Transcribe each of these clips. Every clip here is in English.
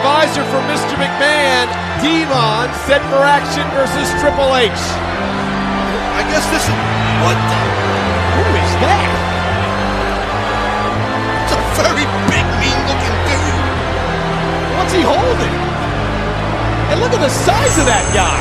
advisor for Mr. McMahon, Devon, set for action versus Triple H. I guess this is... What the... Who is that? It's a very big, mean-looking dude. What's he holding? And look at the size of that guy.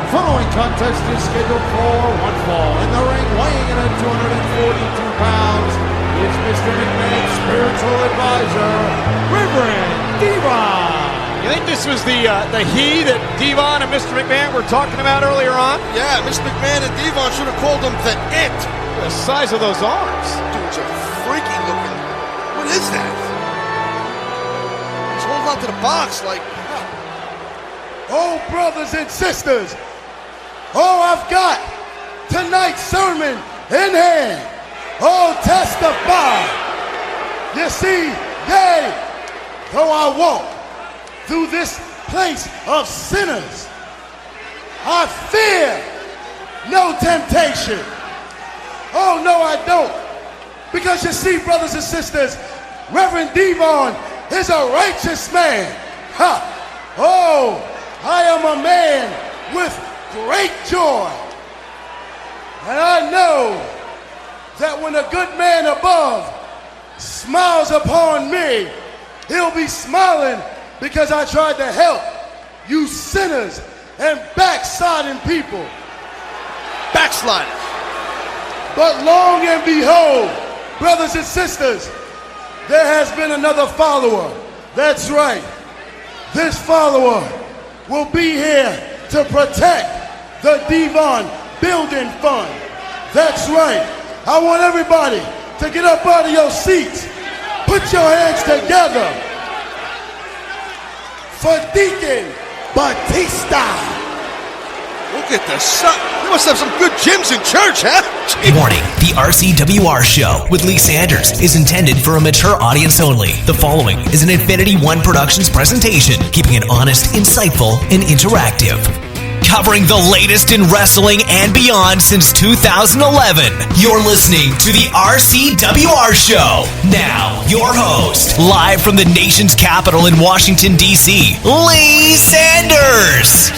Following contest is scheduled for one fall. In the ring, weighing in at 242 pounds, is Mr. McMahon's spiritual advisor, Reverend Devon. You think this was the he that Devon and Mr. McMahon were talking about earlier on? Yeah, Mr. McMahon and Devon should have called him the It. The size of those arms. Dude's a freaky looking. What is that? He's holding on to the box like... Oh, brothers and sisters. Oh, I've got tonight's sermon in hand. Oh, testify. You see, yea, though I walk through this place of sinners, I fear no temptation. Oh, no, I don't. Because you see, brothers and sisters, Reverend Devon is a righteous man. Ha! Oh, I am a man with great joy. And I know that when a good man above smiles upon me, he'll be smiling because I tried to help you sinners and backsliding people. Backsliders. But long and behold, brothers and sisters, there has been another follower. That's right. This follower will be here to protect the Devon Building Fund. That's right. I want everybody to get up out of your seats. Put your hands together for Deacon Batista. Look at the sun. You must have some good gyms in church, huh? Warning, the RCWR show with Lee Sanders is intended for a mature audience only. The following is an Infinity One Productions presentation, keeping it honest, insightful, and interactive. Covering the latest in wrestling and beyond since 2011. You're listening to the RCWR show. Now, your host, live from the nation's capital in Washington, D.C., Lee Sanders.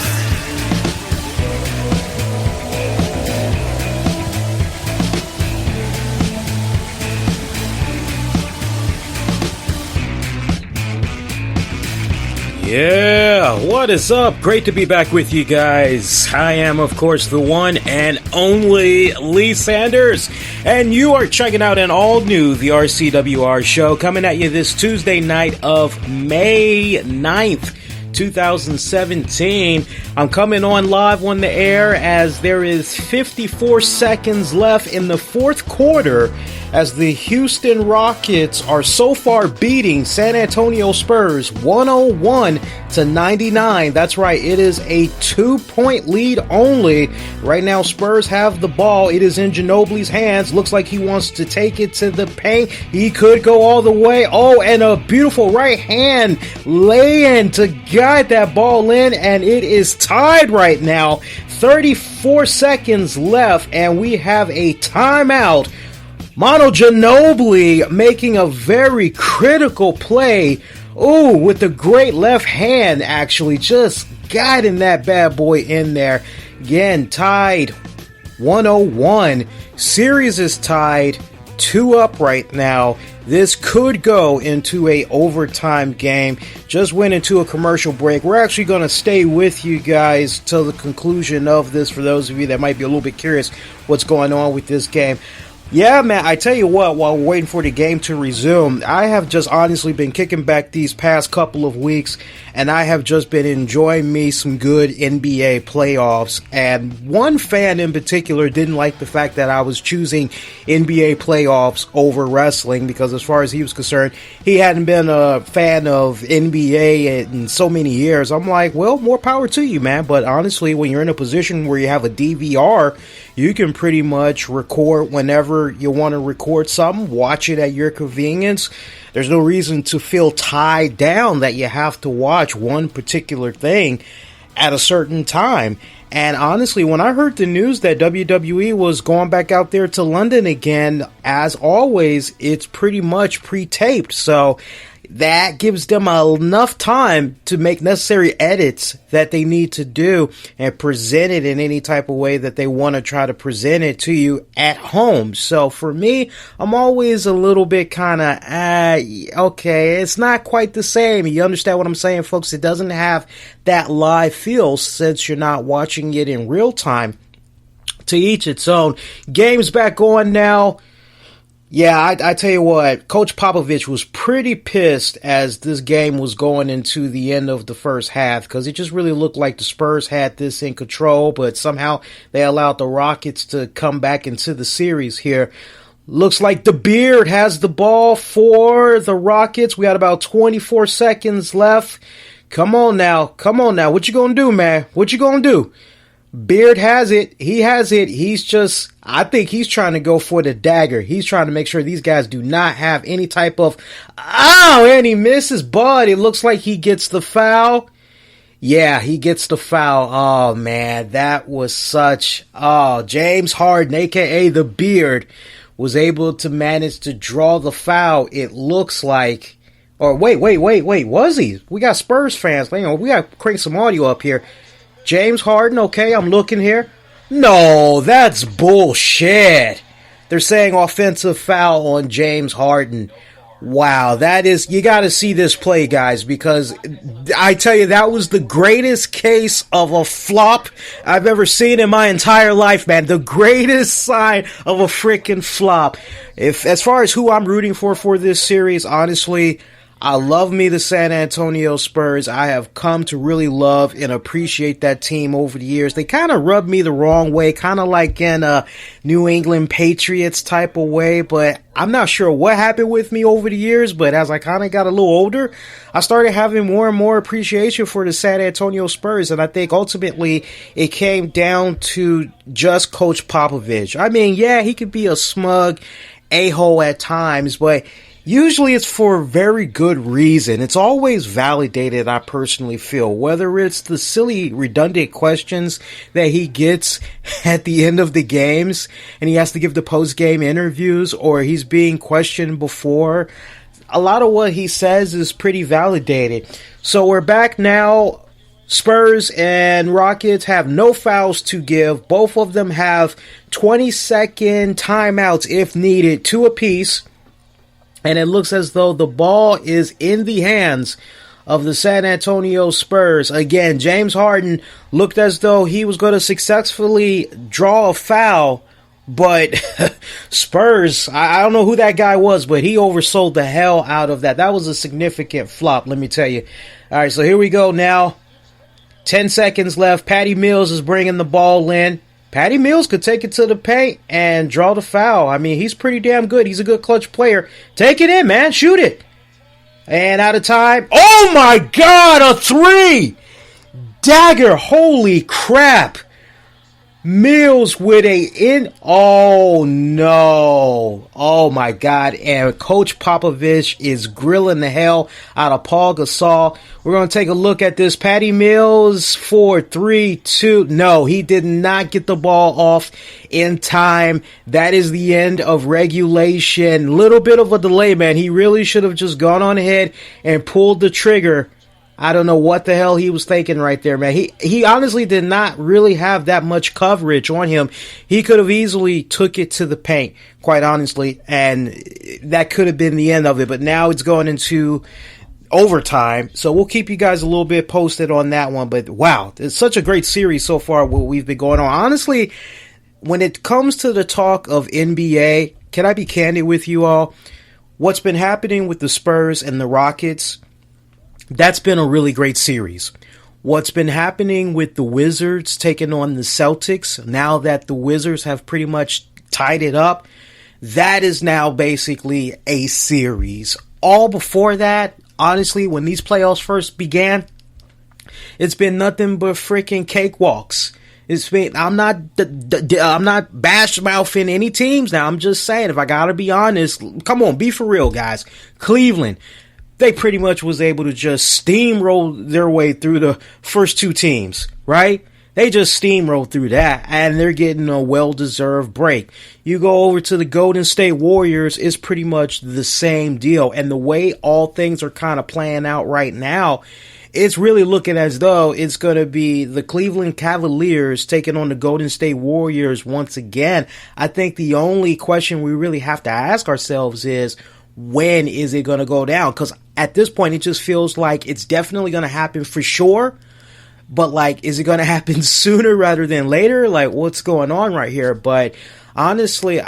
Yeah, what is up? Great to be back with you guys. I am, of course, the one and only Lee Sanders, and you are checking out an all-new The RCWR show coming at you this Tuesday night of May 9th, 2017. I'm coming on live on the air as there is 54 seconds left in the fourth quarter as the Houston Rockets are so far beating San Antonio Spurs 101-99. That's right, it is a 2-point lead only. Right now, Spurs have the ball. It is in Ginobili's hands. Looks like he wants to take it to the paint. He could go all the way. Oh, and a beautiful right hand lay-in to guide that ball in, and it is tied right now. 34 seconds left, and we have a timeout. Manu Ginobili making a very critical play. Ooh, with the great left hand, actually, just guiding that bad boy in there. Again, tied 101. Series is tied 2-up right now. This could go into a overtime game. Just went into a commercial break. We're actually going to stay with you guys till the conclusion of this for those of you that might be a little bit curious what's going on with this game. Yeah, man, I tell you what, while we're waiting for the game to resume, I have just honestly been kicking back these past couple of weeks, and I have just been enjoying me some good NBA playoffs. And one fan in particular didn't like the fact that I was choosing NBA playoffs over wrestling, because as far as he was concerned, he hadn't been a fan of NBA in so many years. I'm like, well, more power to you, man. But honestly, when you're in a position where you have a DVR, you can pretty much record whenever you want to record something, watch it at your convenience. There's no reason to feel tied down that you have to watch one particular thing at a certain time. And honestly, when I heard the news that WWE was going back out there to London again, as always, it's pretty much pre-taped. So that gives them enough time to make necessary edits that they need to do and present it in any type of way that they want to try to present it to you at home. So for me, I'm always a little bit kind of, okay, it's not quite the same. You understand what I'm saying, folks? It doesn't have that live feel since you're not watching it in real time. To each its own. Game's back on now. Yeah, I tell you what, Coach Popovich was pretty pissed as this game was going into the end of the first half because it just really looked like the Spurs had this in control, but somehow they allowed the Rockets to come back into the series here. Looks like the Beard has the ball for the Rockets. We got about 24 seconds left. Come on now. What you gonna do, man? What you gonna do? Beard has it. He has it. I think he's trying to go for the dagger. He's trying to make sure these guys do not have any type of, and he misses, but it looks like he gets the foul. Yeah, he gets the foul. Oh, man, that was James Harden, a.k.a. the Beard, was able to manage to draw the foul, it looks like. Or wait, was he? We got Spurs fans. We got to crank some audio up here. James Harden, okay, I'm looking here. No, that's bullshit. They're saying offensive foul on James Harden. Wow, you gotta see this play, guys, because I tell you, that was the greatest case of a flop I've ever seen in my entire life, man. The greatest sign of a freaking flop. As far as who I'm rooting for this series, honestly, I love me the San Antonio Spurs. I have come to really love and appreciate that team over the years. They kind of rubbed me the wrong way, kind of like in a New England Patriots type of way, but I'm not sure what happened with me over the years, but as I kind of got a little older, I started having more and more appreciation for the San Antonio Spurs, and I think ultimately it came down to just Coach Popovich. I mean, yeah, he could be a smug a-hole at times, but usually it's for a very good reason. It's always validated, I personally feel, whether it's the silly, redundant questions that he gets at the end of the games and he has to give the post-game interviews, or he's being questioned before. A lot of what he says is pretty validated. So we're back now. Spurs and Rockets have no fouls to give. Both of them have 20-second timeouts if needed, 2 apiece. And it looks as though the ball is in the hands of the San Antonio Spurs. Again, James Harden looked as though he was going to successfully draw a foul, but Spurs, I don't know who that guy was, but he oversold the hell out of that. That was a significant flop, let me tell you. All right, so here we go now. 10 seconds left. Patty Mills is bringing the ball in. Patty Mills could take it to the paint and draw the foul. I mean, he's pretty damn good. He's a good clutch player. Take it in, man. Shoot it. And out of time. Oh, my God, a 3. Dagger. Holy crap. Mills with oh no. Oh my God. And Coach Popovich is grilling the hell out of Paul Gasol. We're going to take a look at this. Patty Mills for 3-2. No, he did not get the ball off in time. That is the end of regulation. Little bit of a delay, man. He really should have just gone on ahead and pulled the trigger. I don't know what the hell he was thinking right there, man. He honestly did not really have that much coverage on him. He could have easily took it to the paint, quite honestly, and that could have been the end of it. But now it's going into overtime, so we'll keep you guys a little bit posted on that one. But wow, it's such a great series so far, what we've been going on. Honestly, when it comes to the talk of NBA, can I be candid with you all? What's been happening with the Spurs and the Rockets, that's been a really great series. What's been happening with the Wizards taking on the Celtics, now that the Wizards have pretty much tied it up, that is now basically a series. All before that, honestly, when these playoffs first began, it's been nothing but freaking cakewalks. I'm not bash mouthing any teams now. I'm just saying, if I gotta be honest, come on, be for real, guys. Cleveland, they pretty much was able to just steamroll their way through the first 2 teams, right? They just steamrolled through that, and they're getting a well-deserved break. You go over to the Golden State Warriors, it's pretty much the same deal. And the way all things are kind of playing out right now, it's really looking as though it's going to be the Cleveland Cavaliers taking on the Golden State Warriors once again. I think the only question we really have to ask ourselves is, when is it going to go down? Because at this point, it just feels like it's definitely going to happen for sure. But, like, is it going to happen sooner rather than later? Like, what's going on right here? But honestly,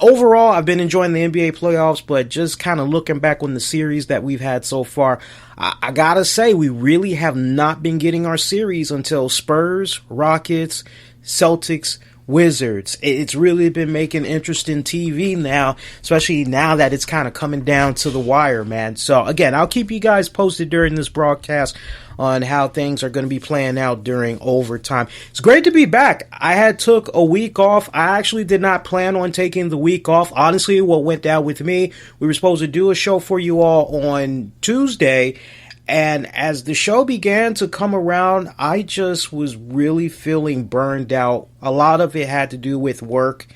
overall, I've been enjoying the NBA playoffs, but just kind of looking back on the series that we've had so far, I gotta say, we really have not been getting our series until Spurs, Rockets, Celtics, Wizards. It's really been making interesting TV now, especially now that it's kind of coming down to the wire, man. So, again, I'll keep you guys posted during this broadcast on how things are going to be playing out during overtime. It's great to be back. I had took a week off. I actually did not plan on taking the week off. Honestly, what went down with me, we were supposed to do a show for you all on Tuesday, and as the show began to come around, I just was really feeling burned out. A lot of it had to do with work,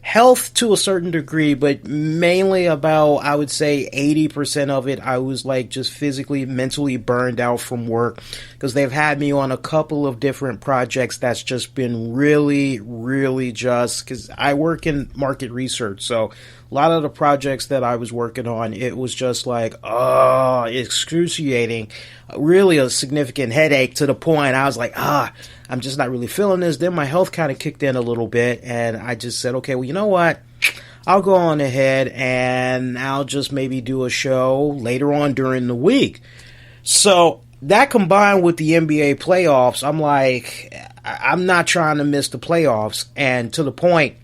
health to a certain degree, but mainly about, I would say 80% of it, I was like just physically, mentally burned out from work, because they've had me on a couple of different projects that's just been really just, because I work in market research, so a lot of the projects that I was working on, it was just like, excruciating, really a significant headache, to the point I was like, I'm just not really feeling this. Then my health kind of kicked in a little bit, and I just said, okay, well, you know what? I'll go on ahead and I'll just maybe do a show later on during the week. So that combined with the NBA playoffs, I'm like, I'm not trying to miss the playoffs. And to the point,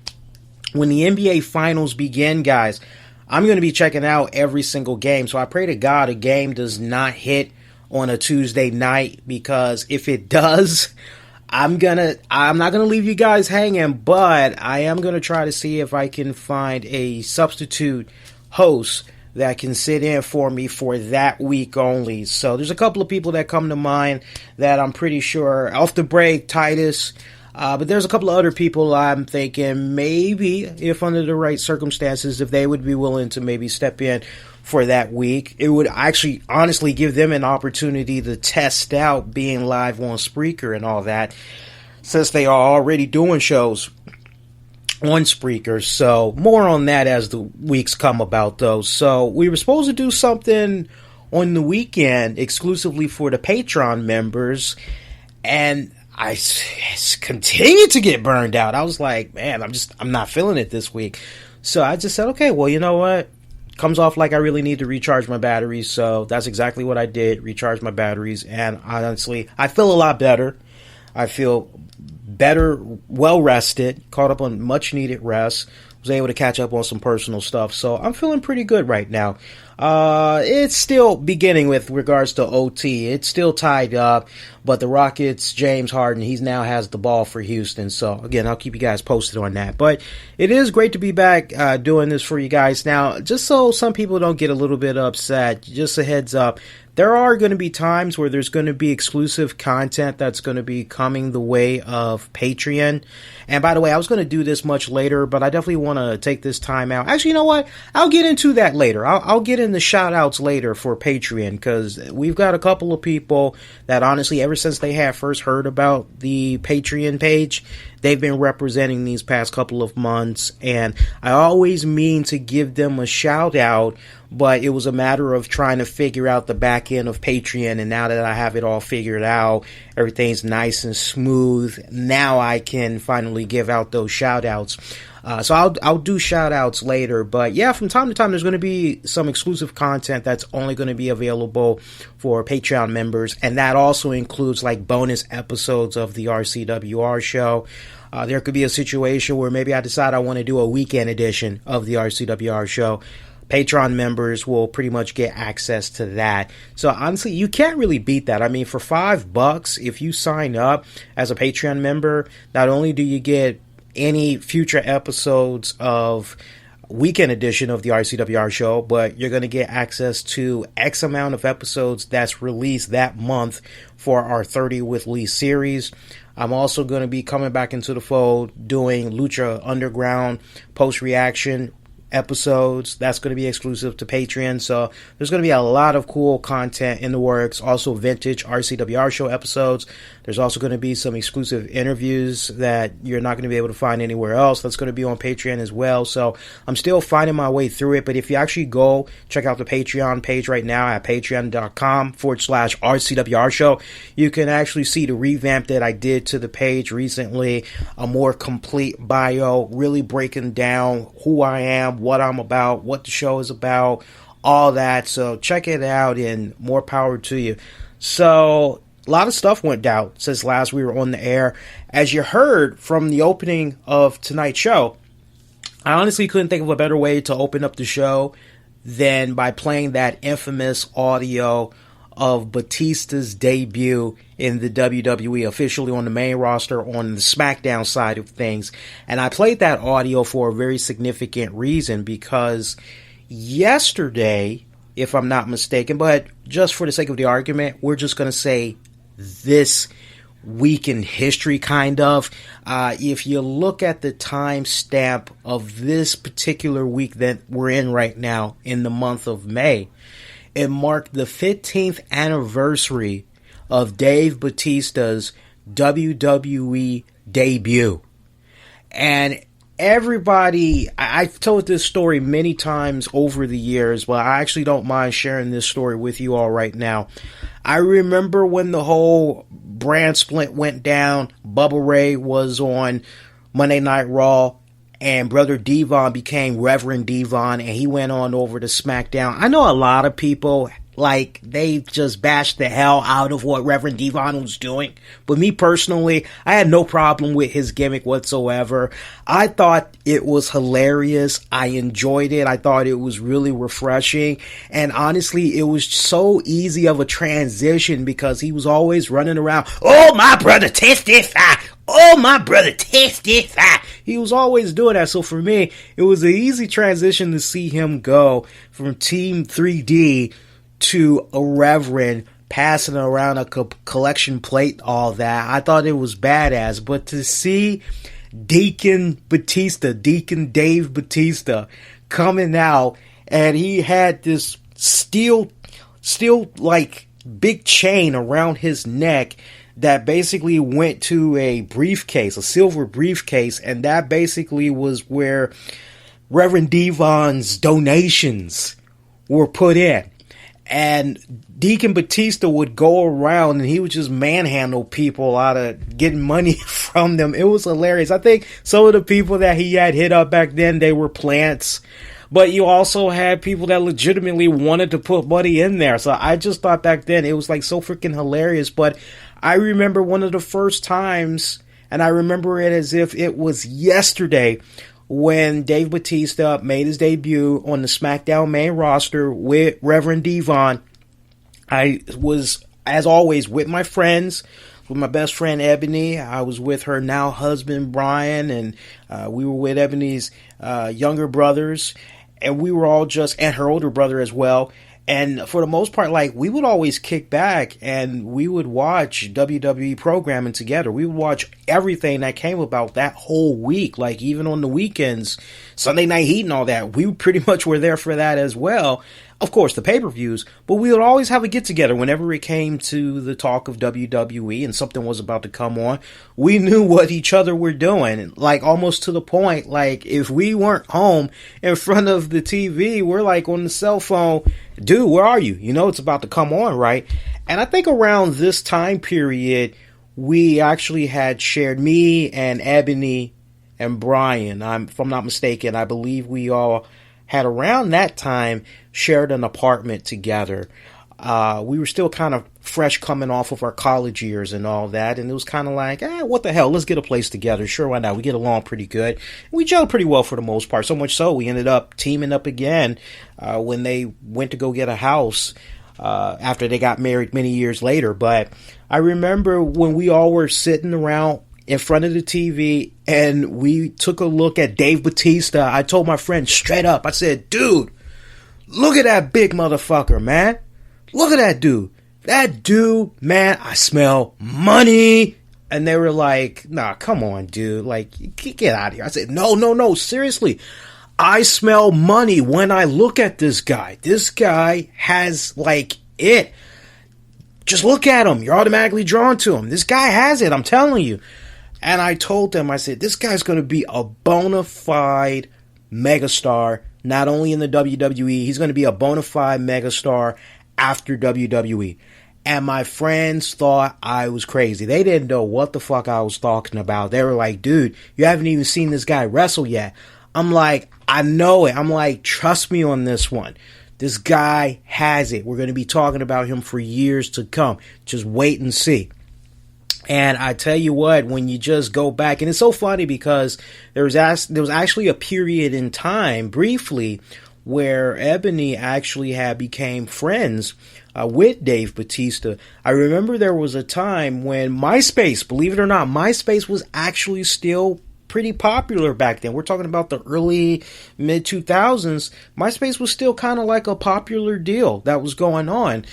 when the NBA finals begin, guys, I'm going to be checking out every single game. So I pray to God a game does not hit on a Tuesday night, because if it does, I'm not gonna leave you guys hanging, but I am gonna try to see if I can find a substitute host that can sit in for me for that week only. So there's a couple of people that come to mind that I'm pretty sure, off the break, Titus, but there's a couple of other people I'm thinking maybe, if under the right circumstances, if they would be willing to maybe step in for that week. It would actually honestly give them an opportunity to test out being live on Spreaker and all that, since they are already doing shows on Spreaker. So more on that as the weeks come about, though. So we were supposed to do something on the weekend exclusively for the Patreon members, and I continue to get burned out. I was like, man, I'm not feeling it this week. So I just said, okay, well, you know what? Comes off like I really need to recharge my batteries, so that's exactly what I did, recharge my batteries, and honestly, I feel a lot better. I feel better, well rested, caught up on much needed rest, was able to catch up on some personal stuff, so I'm feeling pretty good right now. It's still beginning with regards to OT. It's still tied up, but the Rockets, James Harden, he now has the ball for Houston. So, again, I'll keep you guys posted on that. But it is great to be back doing this for you guys. Now, just so some people don't get a little bit upset, just a heads up, there are going to be times where there's going to be exclusive content that's going to be coming the way of Patreon. And by the way, I was going to do this much later, but I definitely want to take this time out. Actually, you know what? I'll get into that later. I'll get into shout outs later for Patreon, because we've got a couple of people that honestly, ever since they have first heard about the Patreon page, they've been representing these past couple of months, and I always mean to give them a shout out, but it was a matter of trying to figure out the back end of Patreon, and now that I have it all figured out, everything's nice and smooth, now I can finally give out those shout outs. So I'll do shout outs later, but yeah, from time to time there's going to be some exclusive content that's only going to be available for Patreon members, and that also includes like bonus episodes of the RCWR show. There could be a situation where maybe I decide I want to do a weekend edition of the RCWR show. Patreon members will pretty much get access to that. So honestly, you can't really beat that. I mean, for $5, if you sign up as a Patreon member, not only do you get any future episodes of weekend edition of the RCWR show, but you're going to get access to X amount of episodes that's released that month for our 30 with Lee series. I'm also going to be coming back into the fold, doing Lucha Underground post-reaction episodes. That's going to be exclusive to Patreon. So there's going to be a lot of cool content in the works. Also vintage RCWR show episodes. There's also going to be some exclusive interviews that you're not going to be able to find anywhere else. That's going to be on Patreon as well. So I'm still finding my way through it. But if you actually go check out the Patreon page right now at patreon.com/RCWR show, you can actually see the revamp that I did to the page recently. A more complete bio, really breaking down who I am, what I'm about, what the show is about, all that. So check it out, and more power to you. So a lot of stuff went down since last we were on the air. As you heard from the opening of tonight's show, I honestly couldn't think of a better way to open up the show than by playing that infamous audio of Batista's debut in the WWE, officially on the main roster on the SmackDown side of things. And I played that audio for a very significant reason, because yesterday, if I'm not mistaken, but just for the sake of the argument, we're just going to say this week in history, kind of. If you look at the timestamp of this particular week that we're in right now, in the month of May, it marked the 15th anniversary of Dave Batista's WWE debut. And everybody, I've told this story many times over the years, but I actually don't mind sharing this story with you all right now. I remember when the whole brand split went down, Bubba Ray was on Monday Night Raw, and Brother Devon became Reverend Devon, and he went on over to SmackDown. I know a lot of people, like, they just bashed the hell out of what Reverend Devon was doing. But me personally, I had no problem with his gimmick whatsoever. I thought it was hilarious. I enjoyed it. I thought it was really refreshing. And honestly, it was so easy of a transition, because he was always running around, "Oh, my brother, testify! Oh, my brother, testify!" He was always doing that. So for me, it was an easy transition to see him go from Team 3D to a Reverend, passing around a collection plate, all that. I thought it was badass. But to see Deacon Batista, Deacon Dave Batista, coming out, and he had this steel like big chain around his neck that basically went to a briefcase, a silver briefcase, and that basically was where Reverend Devon's donations were put in. And Deacon Batista would go around and he would just manhandle people out of getting money from them. It was hilarious. I think some of the people that he had hit up back then, they were plants. But you also had people that legitimately wanted to put money in there. So I just thought back then it was like so freaking hilarious. But I remember one of the first times, and I remember it as if it was yesterday, when Dave Batista made his debut on the SmackDown main roster with Reverend Devon. I was, as always, with my friends, with my best friend Ebony. I was with her now husband Braun, and we were with Ebony's younger brothers, and we were all just, and her older brother as well. And for the most part, like, we would always kick back and we would watch WWE programming together. We would watch everything that came about that whole week. Like, even on the weekends, Sunday Night Heat and all that, we pretty much were there for that as well. Of course, the pay-per-views, but we would always have a get-together whenever it came to the talk of WWE and something was about to come on. We knew what each other were doing, like, almost to the point, like, if we weren't home in front of the TV, we're, like, on the cell phone, "Dude, where are you? You know it's about to come on, right?" And I think around this time period, we actually had shared, me and Ebony and Brian, if I'm not mistaken, I believe we all had around that time shared an apartment together. We were still kind of fresh coming off of our college years and all that, and it was kind of like, what the hell, let's get a place together. Sure, why not? We get along pretty good. We gelled pretty well for the most part, so much so we ended up teaming up again when they went to go get a house after they got married many years later. But I remember when we all were sitting around in front of the TV and we took a look at Dave Batista. I told my friend straight up, I said, "Dude, look at that big motherfucker, man. Look at that dude. That dude, man, I smell money. And they were like, nah, come on, dude. Like, get out of here. I said, no, seriously. I smell money when I look at this guy. This guy has, like, it. Just look at him. You're automatically drawn to him. This guy has it, I'm telling you. And I told them, I said, this guy's going to be a bona fide megastar, not only in the WWE, he's going to be a bona fide megastar after WWE. And my friends thought I was crazy. They didn't know what the fuck I was talking about. They were like, dude, you haven't even seen this guy wrestle yet. I'm like, I know it. I'm like, trust me on this one. This guy has it. We're going to be talking about him for years to come. Just wait and see. And I tell you what, when you just go back, and it's so funny because there was actually a period in time, briefly, where Ebony actually had became friends with Dave Batista. I remember there was a time when MySpace, believe it or not, MySpace was actually still pretty popular back then. We're talking about the early mid 2000s. MySpace was still kind of like a popular deal that was going on.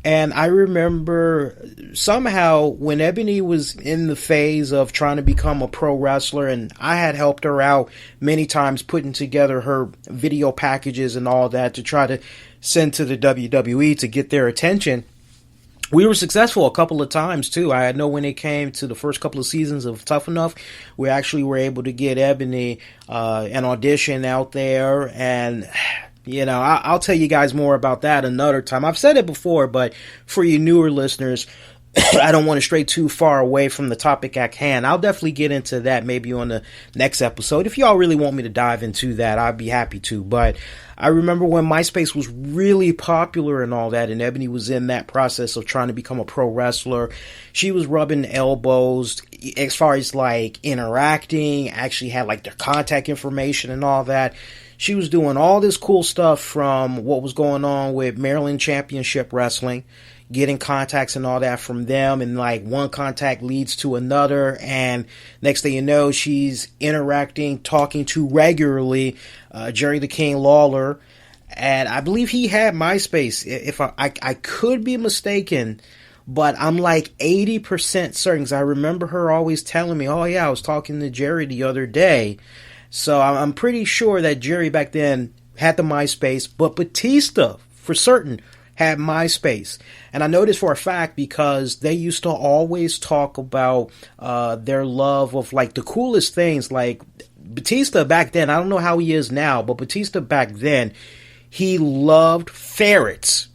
And I remember somehow when Ebony was in the phase of trying to become a pro wrestler, and I had helped her out many times putting together her video packages and all that to try to send to the WWE to get their attention. We were successful a couple of times too. I know when it came to the first couple of seasons of Tough Enough, we actually were able to get Ebony an audition out there, and you know, I'll tell you guys more about that another time. I've said it before, but for you newer listeners, I don't want to stray too far away from the topic at hand. I'll definitely get into that maybe on the next episode. If y'all really want me to dive into that, I'd be happy to. But I remember when MySpace was really popular and all that, and Ebony was in that process of trying to become a pro wrestler. She was rubbing elbows as far as like interacting, actually had like their contact information and all that. She was doing all this cool stuff from what was going on with Maryland Championship Wrestling, getting contacts and all that from them, and like one contact leads to another, and next thing you know, she's interacting, talking to regularly Jerry the King Lawler, and I believe he had MySpace. If I could be mistaken, but I'm like 80% certain, because I remember her always telling me, oh yeah, I was talking to Jerry the other day. So I'm pretty sure that Jerry back then had the MySpace, but Batista, for certain, had MySpace. And I know this for a fact because they used to always talk about their love of like the coolest things. Like Batista back then, I don't know how he is now, but Batista back then, he loved ferrets.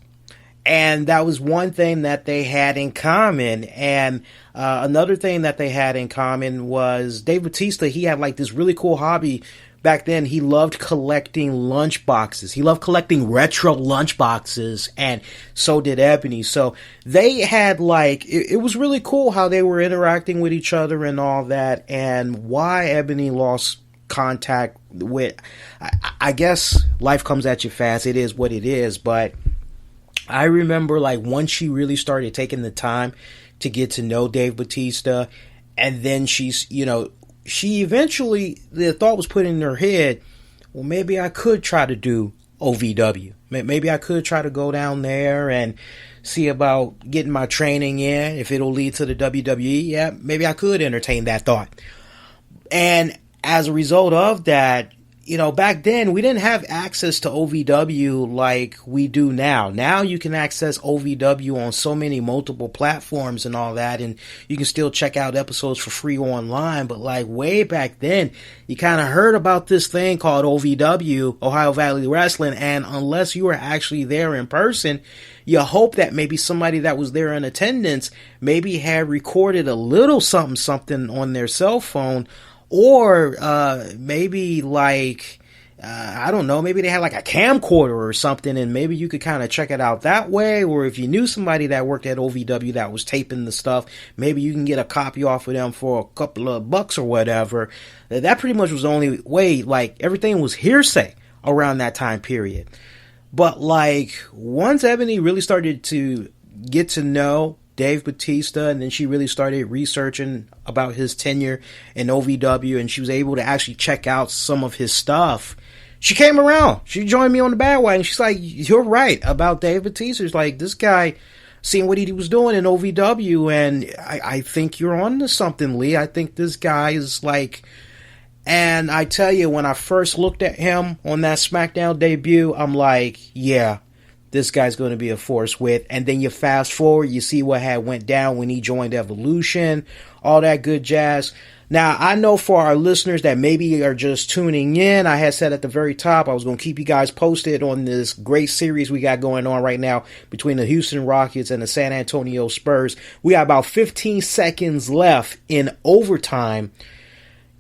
And that was one thing that they had in common. And another thing that they had in common was Dave Batista, he had like this really cool hobby back then. He loved collecting lunch boxes. He loved collecting retro lunch boxes, and so did Ebony. So they had like, it was really cool how they were interacting with each other and all that, and why Ebony lost contact with, I guess life comes at you fast. It is what it is, but I remember like once she really started taking the time to get to know Dave Batista, and then she's, you know, she eventually, the thought was put in her head, well, maybe I could try to do OVW. Maybe I could try to go down there and see about getting my training in. If it'll lead to the WWE, yeah, maybe I could entertain that thought. And as a result of that, you know, back then we didn't have access to OVW like we do now. Now you can access OVW on so many multiple platforms and all that, and you can still check out episodes for free online. But like way back then, you kind of heard about this thing called OVW, Ohio Valley Wrestling, and unless you were actually there in person, you hope that maybe somebody that was there in attendance maybe had recorded a little something on their cell phone. Or maybe like, I don't know, maybe they had like a camcorder or something, and maybe you could kind of check it out that way. Or if you knew somebody that worked at OVW that was taping the stuff, maybe you can get a copy off of them for a couple of bucks or whatever. That pretty much was the only way. Like everything was hearsay around that time period. But like once Ebony really started to get to know Dave Batista, and then she really started researching about his tenure in OVW, and she was able to actually check out some of his stuff. She came around. She joined me on the bandwagon. She's like, you're right about Dave Batista. It's like, this guy seeing what he was doing in OVW, and I think you're on to something, Lee. I think this guy is like, and I tell you, when I first looked at him on that SmackDown debut, I'm like, yeah, this guy's going to be a force with. And then you fast forward, you see what had went down when he joined Evolution, all that good jazz. Now, I know for our listeners that maybe are just tuning in, I had said at the very top I was going to keep you guys posted on this great series we got going on right now between the Houston Rockets and the San Antonio Spurs. We got about 15 seconds left in overtime.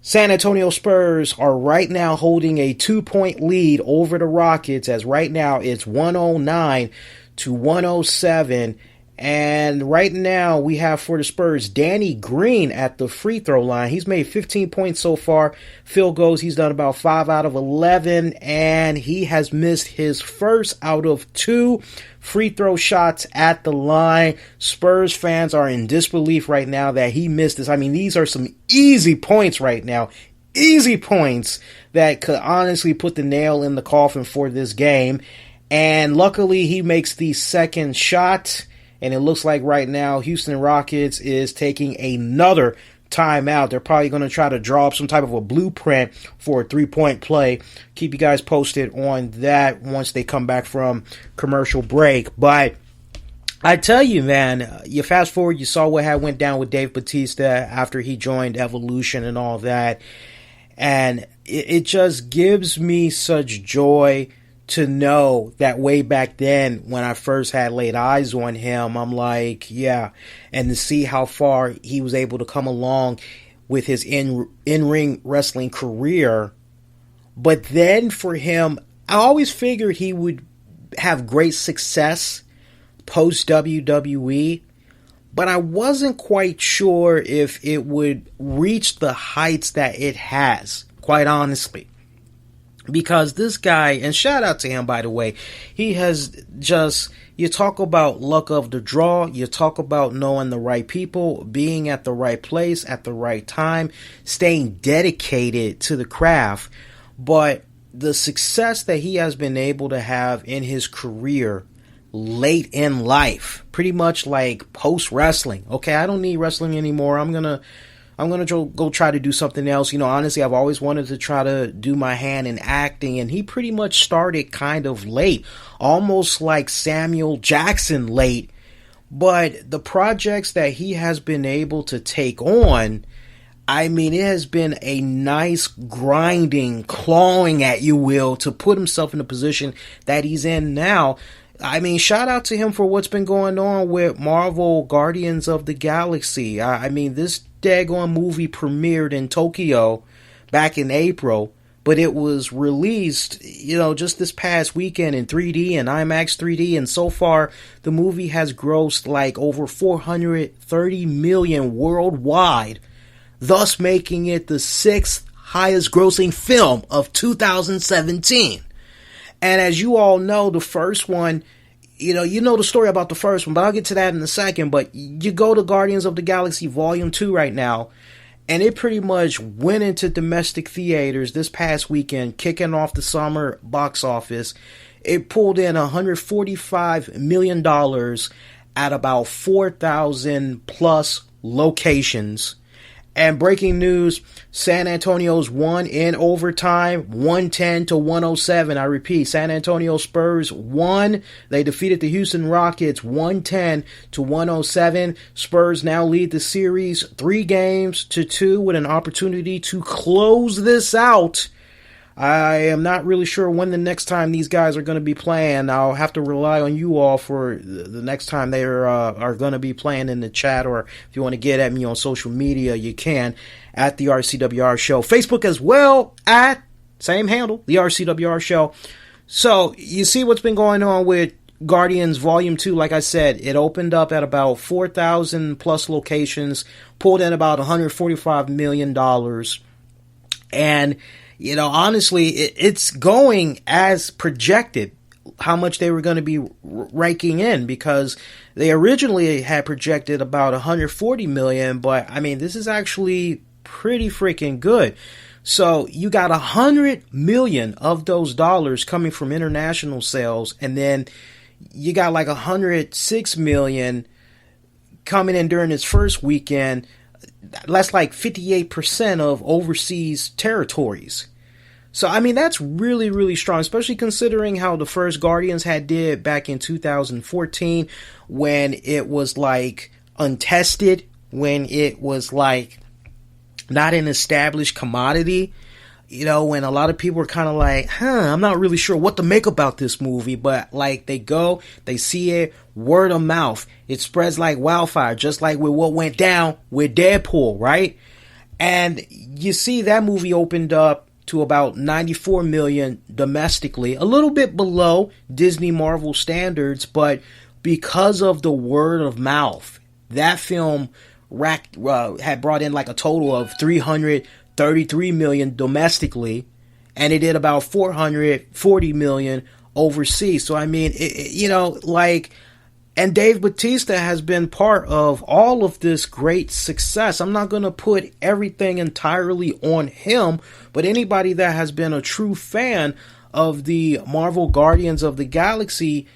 San Antonio Spurs are right now holding a 2-point lead over the Rockets, as right now it's 109 to 107. And right now we have for the Spurs Danny Green at the free throw line. He's made 15 points so far. Field goals, he's done about 5 out of 11, and he has missed his first out of 2 free throw shots at the line. Spurs fans are in disbelief right now that he missed this. I mean, these are some easy points right now. Easy points that could honestly put the nail in the coffin for this game. And luckily he makes the second shot. And it looks like right now Houston Rockets is taking another timeout. They're probably going to try to draw up some type of a blueprint for a 3-point play. Keep you guys posted on that once they come back from commercial break. But I tell you, man, you fast forward, you saw what had went down with Dave Batista after he joined Evolution and all that. And it just gives me such joy to know that way back then when I first had laid eyes on him, I'm like, yeah, and to see how far he was able to come along with his in-ring wrestling career. But then for him, I always figured he would have great success post WWE, but I wasn't quite sure if it would reach the heights that it has, quite honestly. Because this guy, and shout out to him, by the way, he has just, you talk about luck of the draw, you talk about knowing the right people, being at the right place at the right time, staying dedicated to the craft. But the success that he has been able to have in his career late in life, pretty much like post wrestling. Okay, I don't need wrestling anymore. I'm gonna go try to do something else. You know, honestly, I've always wanted to try to do my hand in acting, and he pretty much started kind of late, almost like Samuel Jackson late. But the projects that he has been able to take on, I mean, it has been a nice grinding, clawing at you will to put himself in the position that he's in now. I mean, shout out to him for what's been going on with Marvel Guardians of the Galaxy. I mean, this daggone movie premiered in Tokyo back in April, but it was released, you know, just this past weekend in 3D and IMAX 3D, and so far the movie has grossed like over 430 million worldwide, thus making it the 6th highest grossing film of 2017. And as you all know, the first one, you know the story about the first one, but I'll get to that in a second. But you go to Guardians of the Galaxy Volume 2 right now, and it pretty much went into domestic theaters this past weekend, kicking off the summer box office. It pulled in $145 million at about 4,000 plus locations. And breaking news, San Antonio's won in overtime, 110 to 107. I repeat, San Antonio Spurs won. They defeated the Houston Rockets 110 to 107. Spurs now lead the series 3-2 with an opportunity to close this out. I am not really sure when the next time these guys are going to be playing. I'll have to rely on you all for the next time they are going to be playing in the chat, or if you want to get at me on social media, you can at the RCWR Show. Facebook as well at same handle, the RCWR Show. So you see what's been going on with Guardians Volume 2. Like I said, it opened up at about 4,000 plus locations, pulled in about $145 million. And you know, honestly, it's going as projected, how much they were going to be raking in, because they originally had projected about $140 million, but I mean, this is actually pretty freaking good. So you got $100 million of those dollars coming from international sales, and then you got like 106 million coming in during its first weekend. That's like 58% of overseas territories. So, I mean, that's really, really strong, especially considering how the first Guardians had did back in 2014 when it was like untested, when it was like not an established commodity. You know, when a lot of people were kind of like, I'm not really sure what to make about this movie, but like they go, they see it, word of mouth, it spreads like wildfire, just like with what went down with Deadpool, right? And you see that movie opened up to about 94 million domestically, a little bit below Disney Marvel standards, but because of the word of mouth, that film had brought in like a total of 333 million domestically, and it did about 440 million overseas. So I mean, and Dave Batista has been part of all of this great success. I'm not going to put everything entirely on him, but anybody that has been a true fan of the Marvel Guardians of the Galaxy,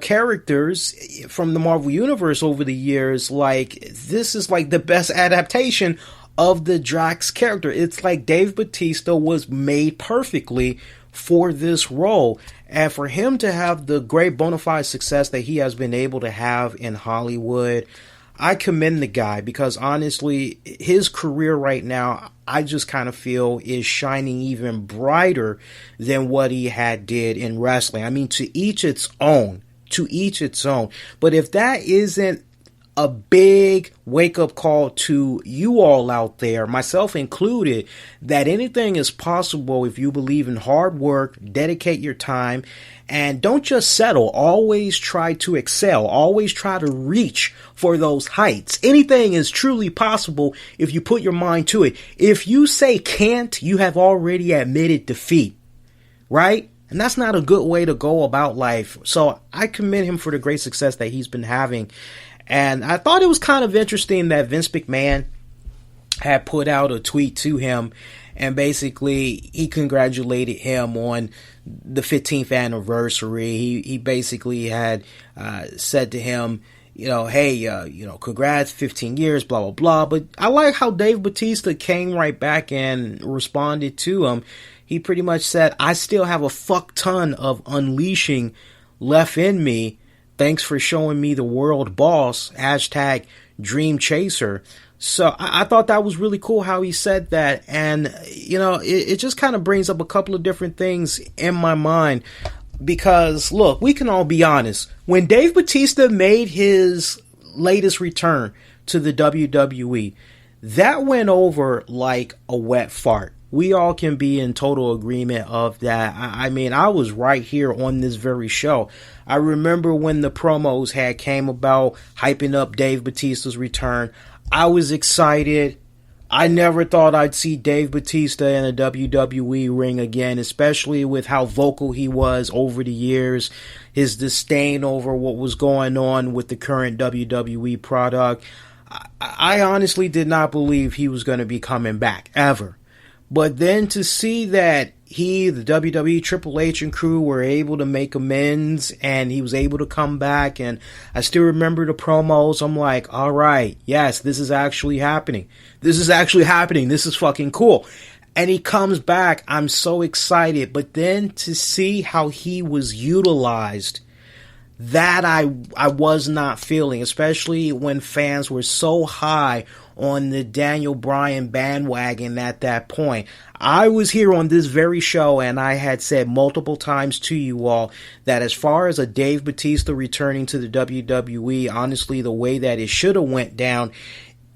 characters from the Marvel Universe over the years, like, this is like the best adaptation of the Drax character. It's like Dave Batista was made perfectly for this role. And for him to have the great bona fide success that he has been able to have in Hollywood, I commend the guy, because honestly, his career right now, I just kind of feel is shining even brighter than what he had did in wrestling. I mean, to each its own. But if that isn't a big wake-up call to you all out there, myself included, that anything is possible if you believe in hard work, dedicate your time, and don't just settle. Always try to excel. Always try to reach for those heights. Anything is truly possible if you put your mind to it. If you say can't, you have already admitted defeat, right? And that's not a good way to go about life. So I commend him for the great success that he's been having. And I thought it was kind of interesting that Vince McMahon had put out a tweet to him, and basically he congratulated him on the 15th anniversary. He basically had said to him, hey, congrats, 15 years, blah, blah, blah. But I like how Dave Batista came right back and responded to him. He pretty much said, I still have a fuck ton of unleashing left in me. Thanks for showing me the world boss, hashtag dream chaser. So I thought that was really cool how he said that. And, it just kind of brings up a couple of different things in my mind. Because, look, we can all be honest. When Dave Batista made his latest return to the WWE, that went over like a wet fart. We all can be in total agreement of that. I mean, I was right here on this very show. I remember when the promos had came about, hyping up Dave Batista's return. I was excited. I never thought I'd see Dave Batista in a WWE ring again, especially with how vocal he was over the years, his disdain over what was going on with the current WWE product. I honestly did not believe he was going to be coming back, ever. But then to see that he, the WWE, Triple H and crew were able to make amends and he was able to come back, and I still remember the promos. I'm like, all right, yes, this is actually happening. This is fucking cool. And he comes back. I'm so excited. But then to see how he was utilized, that I was not feeling, especially when fans were so high on the Daniel Bryan bandwagon at that point. I was here on this very show and I had said multiple times to you all that as far as a Dave Batista returning to the WWE, honestly, the way that it should have went down,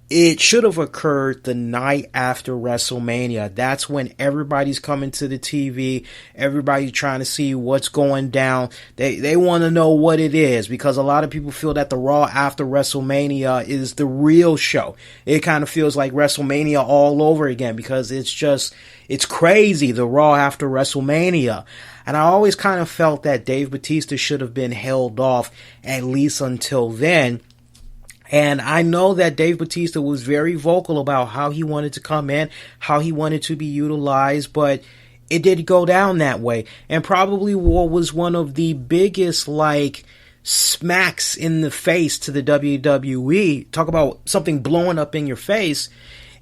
it should have occurred the night after WrestleMania. That's when everybody's coming to the TV. Everybody's trying to see what's going down. They want to know what it is, because a lot of people feel that the Raw after WrestleMania is the real show. It kind of feels like WrestleMania all over again, because it's crazy, the Raw after WrestleMania. And I always kind of felt that Dave Batista should have been held off at least until then. And I know that Dave Batista was very vocal about how he wanted to come in, how he wanted to be utilized, but it didn't go down that way. And probably what was one of the biggest, smacks in the face to the WWE, talk about something blowing up in your face,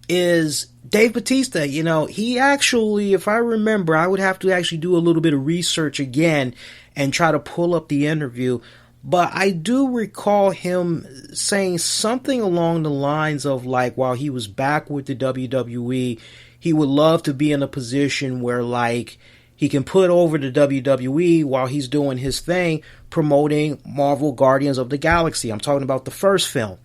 is Dave Batista. You know, he actually, if I remember, I would have to actually do a little bit of research again and try to pull up the interview. But I do recall him saying something along the lines of, like, while he was back with the WWE, he would love to be in a position where, like, he can put over the WWE while he's doing his thing, promoting Marvel Guardians of the Galaxy. I'm talking about the first film.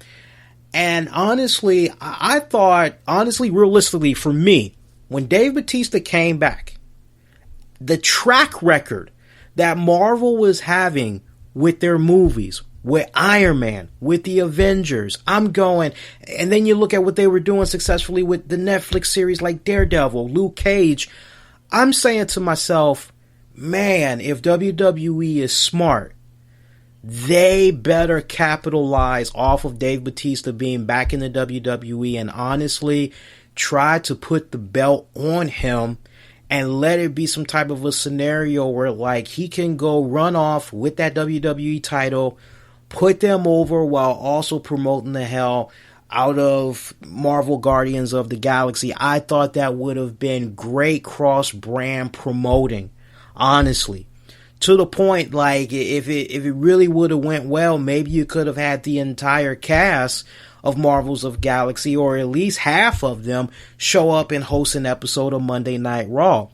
And honestly, I thought, realistically, for me, when Dave Batista came back, the track record that Marvel was having with their movies, with Iron Man, with the Avengers, I'm going, and then you look at what they were doing successfully with the Netflix series like Daredevil, Luke Cage, I'm saying to myself, man, if WWE is smart, they better capitalize off of Dave Batista being back in the WWE and honestly try to put the belt on him and let it be some type of a scenario where, like, he can go run off with that WWE title, put them over while also promoting the hell out of Marvel Guardians of the Galaxy. I thought that would have been great cross-brand promoting, honestly. To the point, like, if it really would have went well, maybe you could have had the entire cast of Marvels of Galaxy, or at least half of them, show up and host an episode of Monday Night Raw.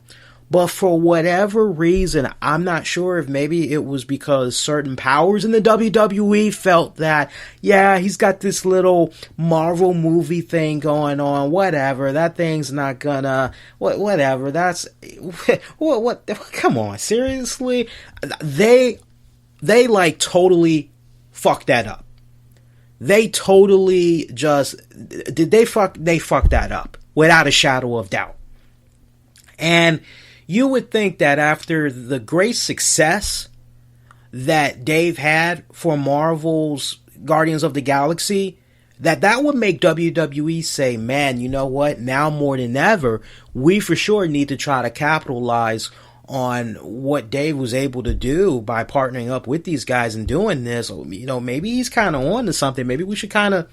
But for whatever reason, I'm not sure if maybe it was because certain powers in the WWE felt that, yeah, he's got this little Marvel movie thing going on, whatever, that thing's not gonna, whatever, that's, what, come on, seriously? They like totally fucked that up. They totally just, they fucked that up, without a shadow of doubt. And you would think that after the great success that Dave had for Marvel's Guardians of the Galaxy, that would make WWE say, man, you know what? Now more than ever, we for sure need to try to capitalize on what Dave was able to do by partnering up with these guys and doing this. You know, maybe he's kind of on to something. Maybe we should kind of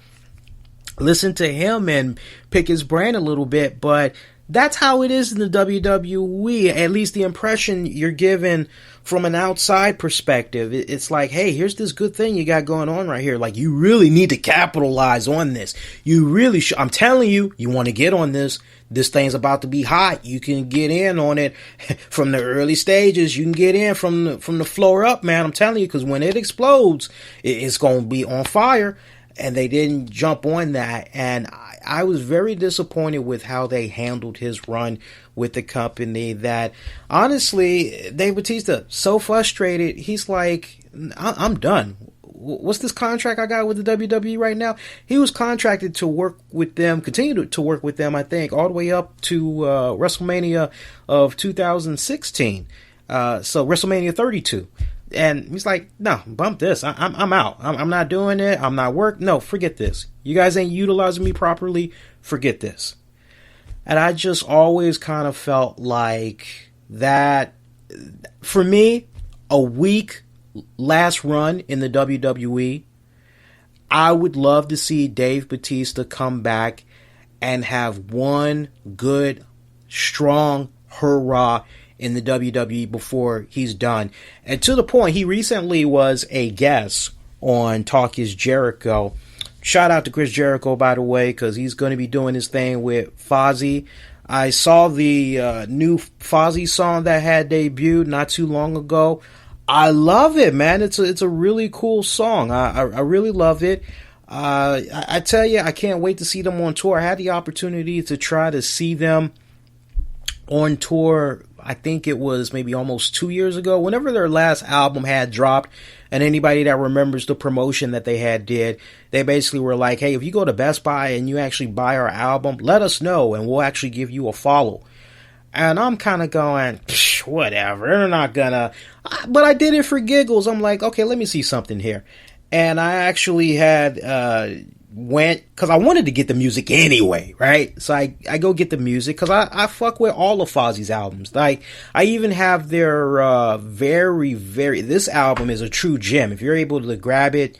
listen to him and pick his brain a little bit. But that's how it is in the WWE, at least the impression you're given from an outside perspective. It's like, hey, here's this good thing you got going on right here. Like, you really need to capitalize on this. You really should. I'm telling you, you want to get on this. This thing's about to be hot. You can get in on it from the early stages. You can get in from the floor up, man. I'm telling you, because when it explodes, it's going to be on fire. And they didn't jump on that. And I was very disappointed with how they handled his run with the company. That, honestly, Dave Batista, so frustrated. He's like, I'm done. What's this contract I got with the WWE right now? He was contracted to work with them, continue to work with them, I think, all the way up to WrestleMania of 2016. So WrestleMania 32. And he's like, no, bump this. I'm out. I'm not doing it. I'm not working. No, forget this. You guys ain't utilizing me properly. Forget this. And I just always kind of felt like that, for me, a weak last run in the WWE, I would love to see Dave Batista come back and have one good, strong hurrah in the WWE before he's done. And to the point, he recently was a guest on Talk Is Jericho. Shout out to Chris Jericho, by the way, because he's going to be doing his thing with Fozzy. I saw the new Fozzy song that had debuted not too long ago. I love it, man. It's a really cool song. I really love it. I tell you, I can't wait to see them on tour. I had the opportunity to try to see them on tour. I think it was maybe almost 2 years ago, whenever their last album had dropped. And anybody that remembers the promotion that they did, they basically were like, hey, if you go to Best Buy and you actually buy our album, let us know and we'll actually give you a follow. And I'm kind of going, whatever, they're not gonna. But I did it for giggles. I'm like, okay, let me see something here. And I actually had went, because I wanted to get the music anyway, right? So I go get the music, because I fuck with all of Fozzie's albums. Like, I even have their this album is a true gem. If you're able to grab it.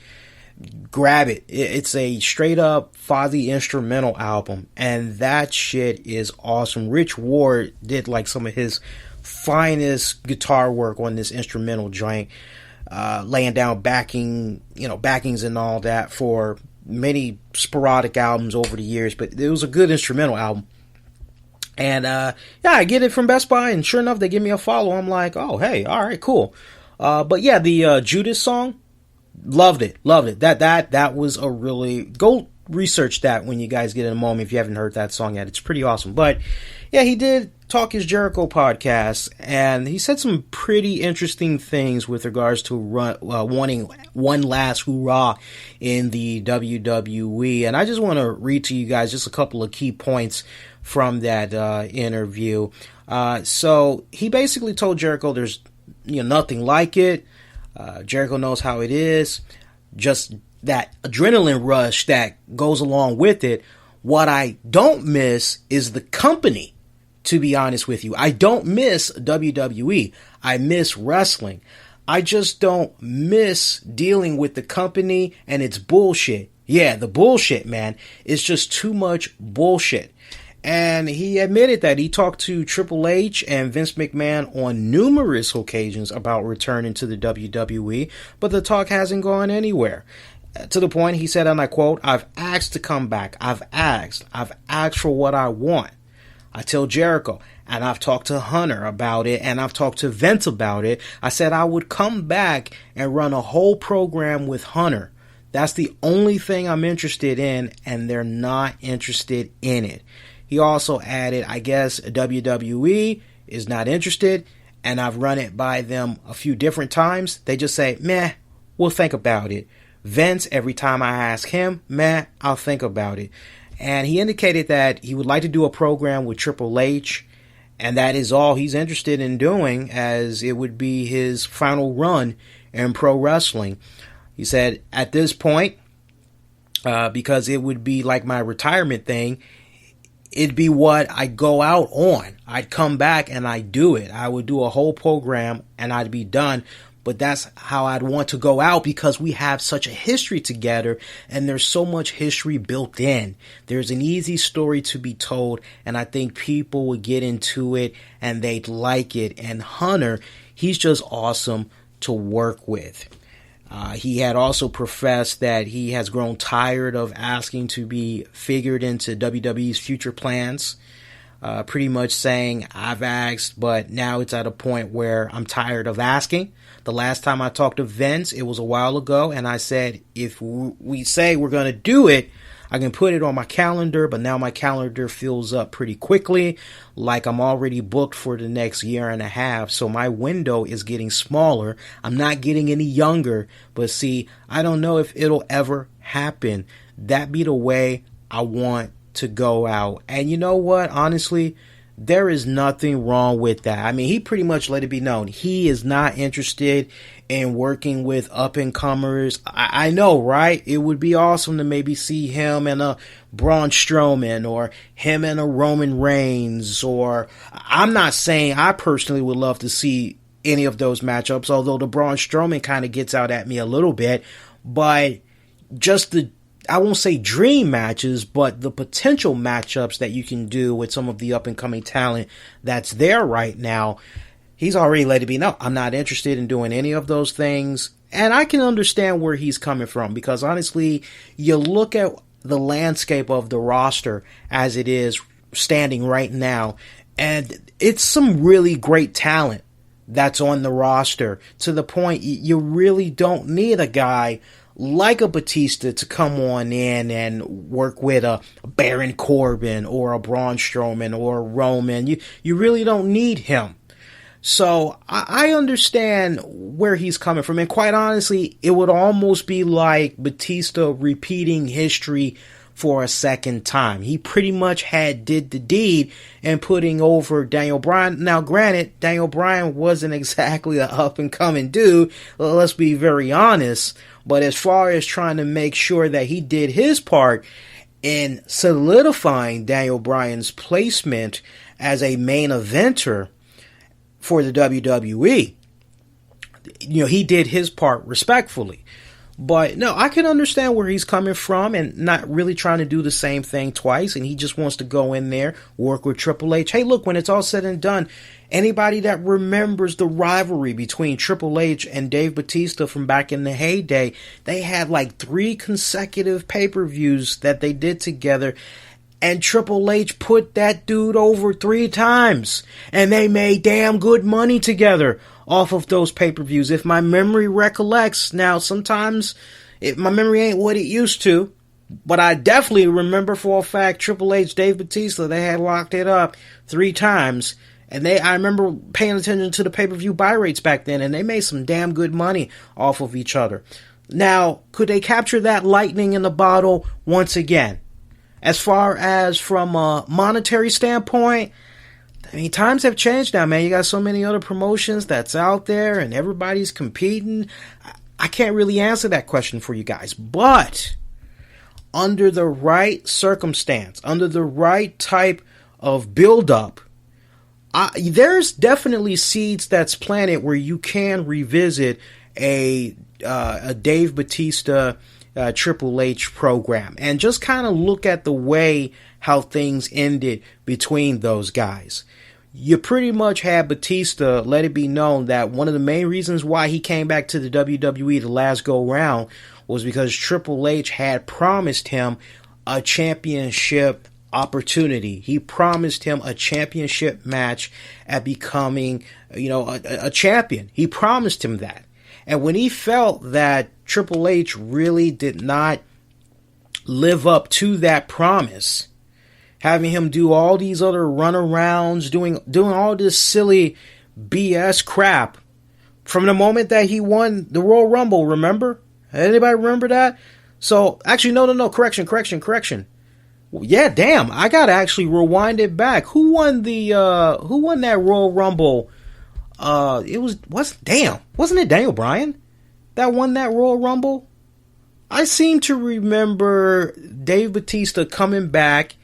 It's a straight up Fozzy instrumental album, and that shit is awesome. Rich Ward did like some of his finest guitar work on this instrumental joint, laying down backings and all that for many sporadic albums over the years, but it was a good instrumental album. And I get it from Best Buy, and sure enough, they give me a follow. I'm like, oh, hey, all right, cool. But yeah, the Judas song, loved it. That was a really, go research that when you guys get in a moment if you haven't heard that song yet. It's pretty awesome. But yeah, he did Talk Is Jericho podcast, and he said some pretty interesting things with regards to wanting one last hoorah in the WWE. And I just want to read to you guys just a couple of key points from that interview. So he basically told Jericho there's nothing like it. Jericho knows how it is. Just that adrenaline rush that goes along with it. What I don't miss is the company, to be honest with you. I don't miss WWE. I miss wrestling. I just don't miss dealing with the company and its bullshit. Yeah, the bullshit, man. It's just too much bullshit. And he admitted that he talked to Triple H and Vince McMahon on numerous occasions about returning to the WWE, but the talk hasn't gone anywhere. To the point, he said, and I quote, "I've asked to come back. I've asked for what I want. I tell Jericho, and I've talked to Hunter about it, and I've talked to Vince about it. I said I would come back and run a whole program with Hunter. That's the only thing I'm interested in, and they're not interested in it." He also added, I guess WWE is not interested, and I've run it by them a few different times. They just say, meh, we'll think about it. Vince, every time I ask him, meh, I'll think about it. And he indicated that he would like to do a program with Triple H, and that is all he's interested in doing, as it would be his final run in pro wrestling. He said, at this point, because it would be like my retirement thing, it'd be what I go out on. I'd come back and I'd do it. I would do a whole program and I'd be done. But that's how I'd want to go out, because we have such a history together and there's so much history built in. There's an easy story to be told, and I think people would get into it and they'd like it. And Hunter, he's just awesome to work with. He had also professed that he has grown tired of asking to be figured into WWE's future plans. Pretty much saying, I've asked, but now it's at a point where I'm tired of asking. The last time I talked to Vince, it was a while ago, and I said, if we say we're going to do it, I can put it on my calendar, but now my calendar fills up pretty quickly, like I'm already booked for the next year and a half, so my window is getting smaller. I'm not getting any younger, but see, I don't know if it'll ever happen. That be the way I want to go out. And you know what? Honestly, there is nothing wrong with that. I mean, he pretty much let it be known. He is not interested in working with up-and-comers. I know, right? It would be awesome to maybe see him and a Braun Strowman, or him and a Roman Reigns, or I'm not saying I personally would love to see any of those matchups, although the Braun Strowman kind of gets out at me a little bit, but just I won't say dream matches, but the potential matchups that you can do with some of the up-and-coming talent that's there right now, he's already let it be known. I'm not interested in doing any of those things, and I can understand where he's coming from, because honestly, you look at the landscape of the roster as it is standing right now, and it's some really great talent that's on the roster, to the point you really don't need a guy like a Batista to come on in and work with a Baron Corbin or a Braun Strowman or a Roman. You really don't need him. So I understand where he's coming from. And quite honestly, it would almost be like Batista repeating history for a second time. He pretty much did the deed in putting over Daniel Bryan. Now, granted, Daniel Bryan wasn't exactly an up-and-coming dude, let's be very honest, but as far as trying to make sure that he did his part in solidifying Daniel Bryan's placement as a main eventer for the WWE, he did his part respectfully. But no, I can understand where he's coming from and not really trying to do the same thing twice. And he just wants to go in there, work with Triple H. Hey, look, when it's all said and done, anybody that remembers the rivalry between Triple H and Dave Batista from back in the heyday, they had like 3 consecutive pay-per-views that they did together. And Triple H put that dude over 3 times. And they made damn good money together off of those pay-per-views. If my memory recollects, now sometimes my memory ain't what it used to, but I definitely remember for a fact Triple H, Dave Batista, they had locked it up 3 times. And I remember paying attention to the pay-per-view buy rates back then, and they made some damn good money off of each other. Now, could they capture that lightning in the bottle once again? As far as from a monetary standpoint, I mean, times have changed now, man. You got so many other promotions that's out there and everybody's competing. I can't really answer that question for you guys. But under the right circumstance, under the right type of build-up, there's definitely seeds that's planted where you can revisit a Dave Batista Triple H program and just kind of look at the way how things ended between those guys. You pretty much had Batista let it be known that one of the main reasons why he came back to the WWE the last go round was because Triple H had promised him a championship opportunity. He promised him a championship match at becoming, a champion. He promised him that. And when he felt that Triple H really did not live up to that promise, having him do all these other runarounds, doing all this silly BS crap, from the moment that he won the Royal Rumble, remember? Anybody remember that? So, actually, no, correction. Yeah, damn, I gotta actually rewind it back. Who won that Royal Rumble? Wasn't it Daniel Bryan that won that Royal Rumble? I seem to remember Dave Batista coming back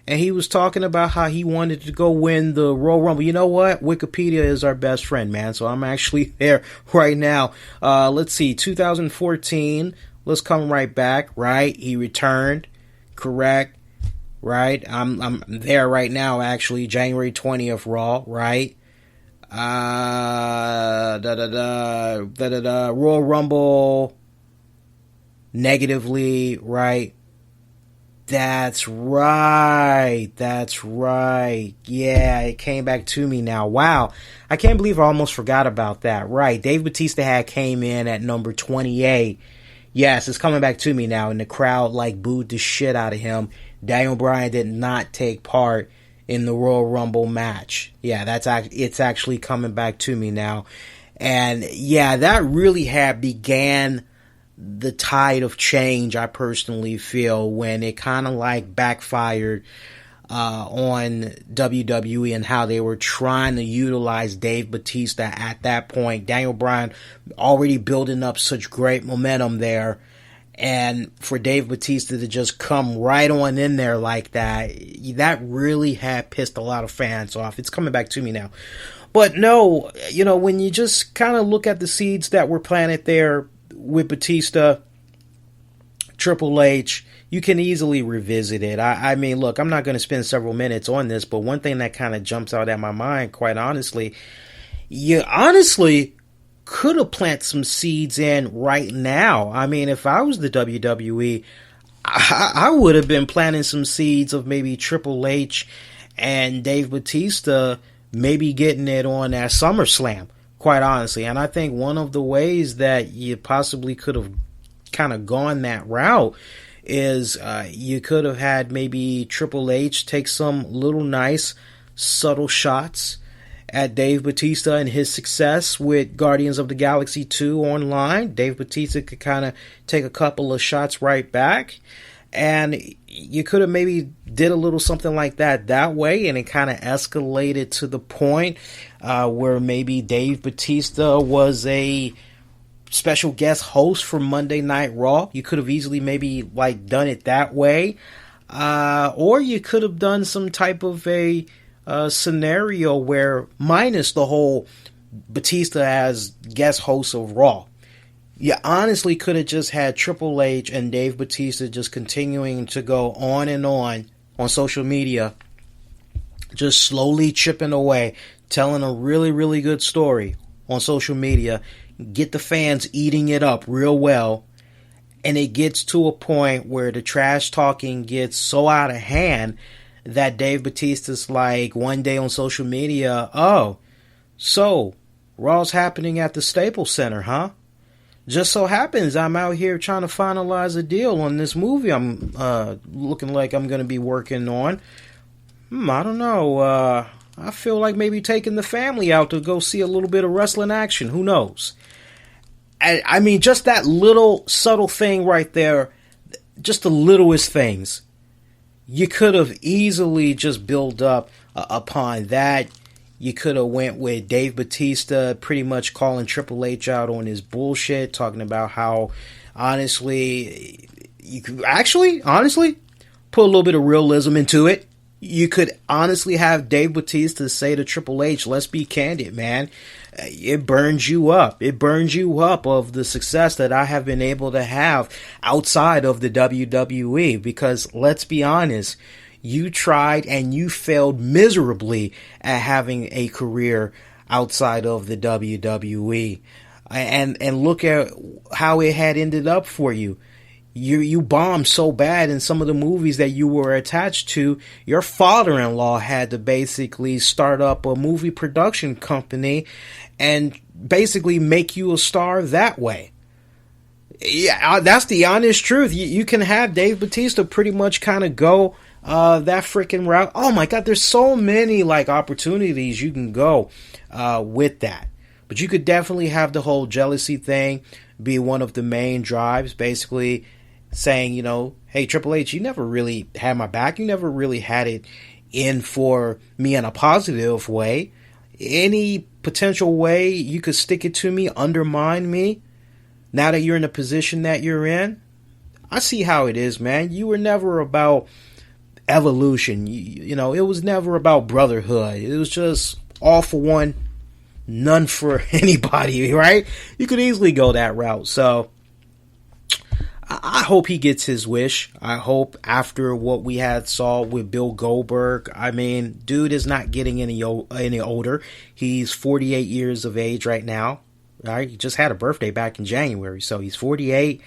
and he was talking about how he wanted to go win the Royal Rumble. You know what? Wikipedia is our best friend, man. So I'm actually there right now. Let's see, 2014. Let's come right back, right? He returned, correct, right? I'm there right now, actually. January 20th, Raw, right? Royal Rumble negatively, right? That's right. Yeah, it came back to me now. Wow. I can't believe I almost forgot about that. Right. Dave Batista came in at number 28. Yes, it's coming back to me now. And the crowd booed the shit out of him. Daniel Bryan did not take part in the Royal Rumble match. Yeah, it's actually coming back to me now. And yeah, that really began the tide of change, I personally feel, when it kind of backfired on WWE and how they were trying to utilize Dave Batista at that point. Daniel Bryan already building up such great momentum there, and for Dave Batista to just come right on in there like that really had pissed a lot of fans off. It's coming back to me now. But no, when you just kind of look at the seeds that were planted there with Batista, Triple H, you can easily revisit it. I mean, look, I'm not going to spend several minutes on this, but one thing that kind of jumps out at my mind, quite honestly, you honestly could have planted some seeds in right now. I mean, if I was the WWE, I would have been planting some seeds of maybe Triple H and Dave Batista maybe getting it on that SummerSlam, quite honestly. And I think one of the ways that you possibly could have kind of gone that route is you could have had maybe Triple H take some little nice subtle shots at Dave Batista and his success with Guardians of the Galaxy 2 online. Dave Batista could kind of take a couple of shots right back. And you could have maybe did a little something like that way, and it kind of escalated to the point where maybe Dave Batista was a special guest host for Monday Night Raw. You could have easily maybe like done it that way, or you could have done some type of a scenario where minus the whole Batista as guest host of Raw. You honestly could have just had Triple H and Dave Batista just continuing to go on social media, just slowly chipping away, telling a really, really good story on social media, get the fans eating it up real well, and it gets to a point where the trash talking gets so out of hand that Dave Batista's like one day on social media, oh, so Raw's happening at the Staples Center, huh? Just so happens I'm out here trying to finalize a deal on this movie I'm looking like I'm going to be working on. I don't know. I feel like maybe taking the family out to go see a little bit of wrestling action. Who knows? I mean, just that little subtle thing right there, just the littlest things. You could have easily just built up upon that. You could have went with Dave Batista pretty much calling Triple H out on his bullshit, talking about how, honestly, you could honestly, put a little bit of realism into it. You could honestly have Dave Batista say to Triple H, let's be candid, man. It burns you up. It burns you up of the success that I have been able to have outside of the WWE, because let's be honest, you tried and you failed miserably at having a career outside of the WWE. And look at how it had ended up for you. You bombed so bad in some of the movies that you were attached to. Your father-in-law had to basically start up a movie production company and basically make you a star that way. Yeah, that's the honest truth. You can have Dave Batista pretty much kind of go that freaking route. Oh my God, there's so many like opportunities you can go with that. But you could definitely have the whole jealousy thing be one of the main drives, basically saying, you know, hey, Triple H, you never really had my back. You never really had it in for me in a positive way. Any potential way you could stick it to me, undermine me, now that you're in the position that you're in, I see how it is, man. You were never about evolution. You know, it was never about brotherhood. It was just all for one, none for anybody, right? You could easily go that route. So I hope he gets his wish. I hope after what we had saw with Bill Goldberg, I mean, dude is not getting any older. He's 48 years of age right now. Right? He just had a birthday back in January, so he's 48.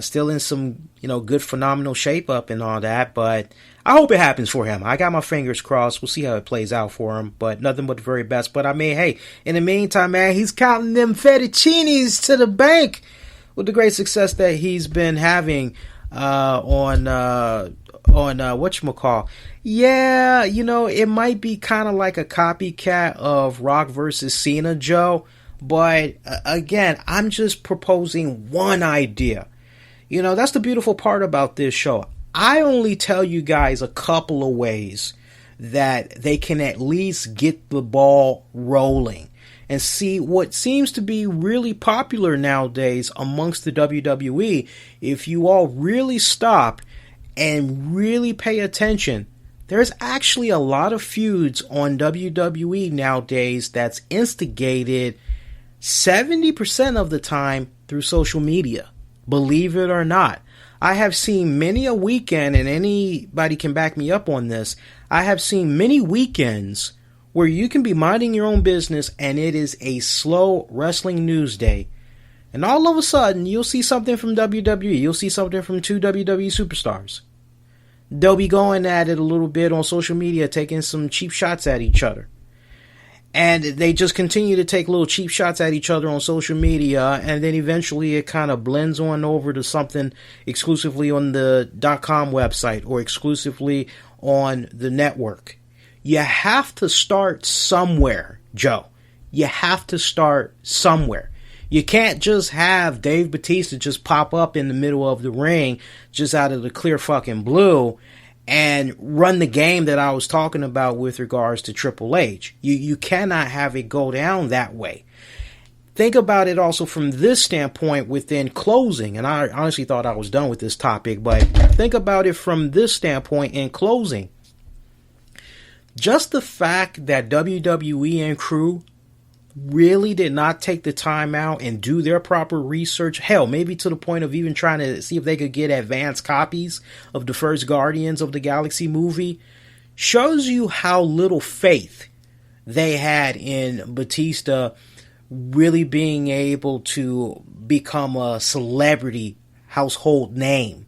Still in some, you know, good phenomenal shape up and all that, but I hope it happens for him. I got my fingers crossed. We'll see how it plays out for him, but nothing but the very best. But I mean, hey, in the meantime, man, he's counting them fettuccinis to the bank with the great success that he's been having on whatchamacall. Yeah, you know, it might be kind of like a copycat of Rock versus Cena, Joe. But again, I'm just proposing one idea. You know, that's the beautiful part about this show. I only tell you guys a couple of ways that they can at least get the ball rolling and see what seems to be really popular nowadays amongst the WWE. If you all really stop and really pay attention, there's actually a lot of feuds on WWE nowadays that's instigated 70% of the time through social media. Believe it or not. I have seen many a weekend, and anybody can back me up on this. I have seen many weekends where you can be minding your own business and it is a slow wrestling news day. And all of a sudden, you'll see something from WWE. You'll see something from two WWE superstars. They'll be going at it a little bit on social media, taking some cheap shots at each other. And they just continue to take little cheap shots at each other on social media, and then eventually it kind of blends on over to something exclusively on the .com website or exclusively on the network. You have to start somewhere, Joe. You have to start somewhere. You can't just have Dave Batista just pop up in the middle of the ring just out of the clear fucking blue and run the game that I was talking about with regards to Triple H. You cannot have it go down that way. Think about it also from this standpoint within closing, and I honestly thought I was done with this topic, but think about it from this standpoint in closing. Just the fact that WWE and crew really did not take the time out and do their proper research, hell, maybe to the point of even trying to see if they could get advanced copies of the first Guardians of the Galaxy movie, shows you how little faith they had in Batista really being able to become a celebrity household name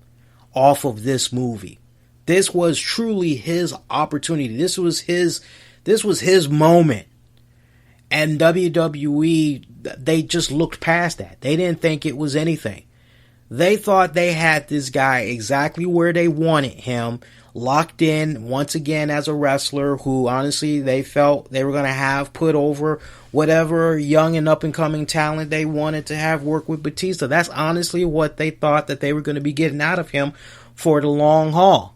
off of this movie. This was truly his opportunity. This was his moment. And WWE, they just looked past that. They didn't think it was anything. They thought they had this guy exactly where they wanted him, locked in once again as a wrestler who honestly they felt they were going to have put over whatever young and up and coming talent they wanted to have work with Batista. That's honestly what they thought that they were going to be getting out of him for the long haul.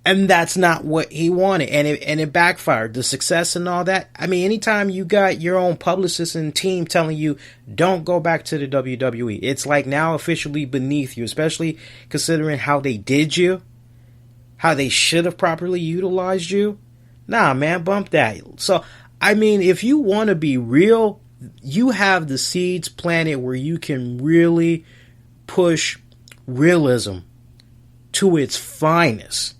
And that's not what he wanted. And it backfired. The success and all that. I mean, anytime you got your own publicist and team telling you, don't go back to the WWE, it's like now officially beneath you, especially considering how they did you, how they should have properly utilized you. Nah, man, bump that. So, I mean, if you want to be real, you have the seeds planted where you can really push realism to its finest.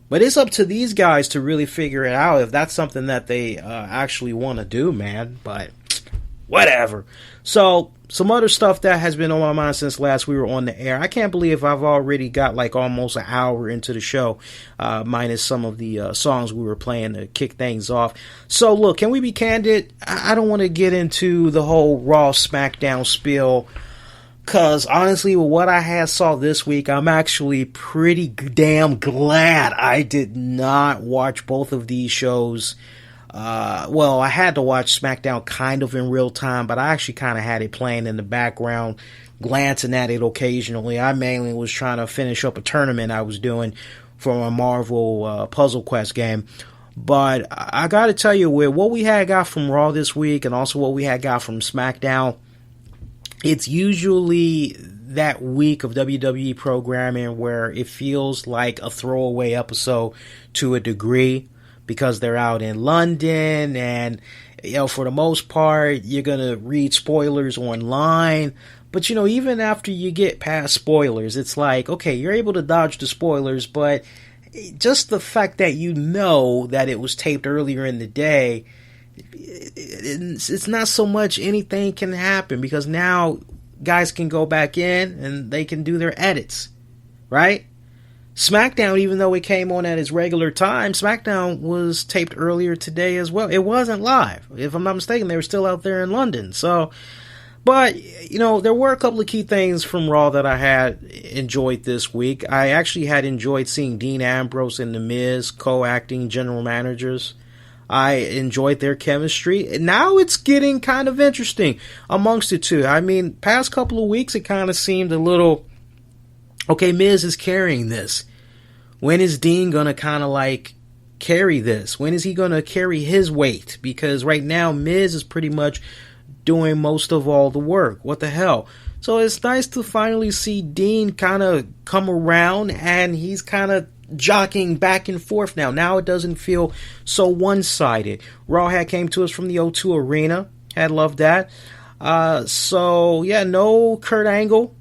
But it's up to these guys to really figure it out if that's something that they actually want to do, man. But whatever. So, some other stuff that has been on my mind since last we were on the air. I can't believe I've already got like almost an hour into the show, minus some of the songs we were playing to kick things off. So, look, can we be candid? I don't want to get into the whole Raw SmackDown spiel. Because honestly, with what I saw this week, I'm actually pretty damn glad I did not watch both of these shows. Well, I had to watch SmackDown kind of in real time, but I actually kind of had it playing in the background, glancing at it occasionally. I mainly was trying to finish up a tournament I was doing for a Marvel Puzzle Quest game. But I got to tell you, with what we had got from Raw this week and also what we had got from SmackDown, it's usually that week of WWE programming where it feels like a throwaway episode to a degree because they're out in London and, you know, for the most part, you're going to read spoilers online. But, you know, even after you get past spoilers, it's like, okay, you're able to dodge the spoilers, but just the fact that you know that it was taped earlier in the day, it's not so much anything can happen because now guys can go back in and they can do their edits, right? SmackDown, even though it came on at its regular time, SmackDown was taped earlier today as well. It wasn't live. If I'm not mistaken, they were still out there in London. So, but, you know, there were a couple of key things from Raw that I had enjoyed this week. I actually had enjoyed seeing Dean Ambrose and The Miz co-acting general managers. I enjoyed their chemistry. Now it's getting kind of interesting amongst the two. I mean, past couple of weeks, it kind of seemed a little, okay, Miz is carrying this. When is Dean going to kind of like carry this? When is he going to carry his weight? Because right now, Miz is pretty much doing most of all the work. What the hell? So it's nice to finally see Dean kind of come around and he's kind of jockeying back and forth now. Now it doesn't feel so one-sided. Raw had came to us from the O2 Arena. Had loved that. So, yeah, no Kurt Angle.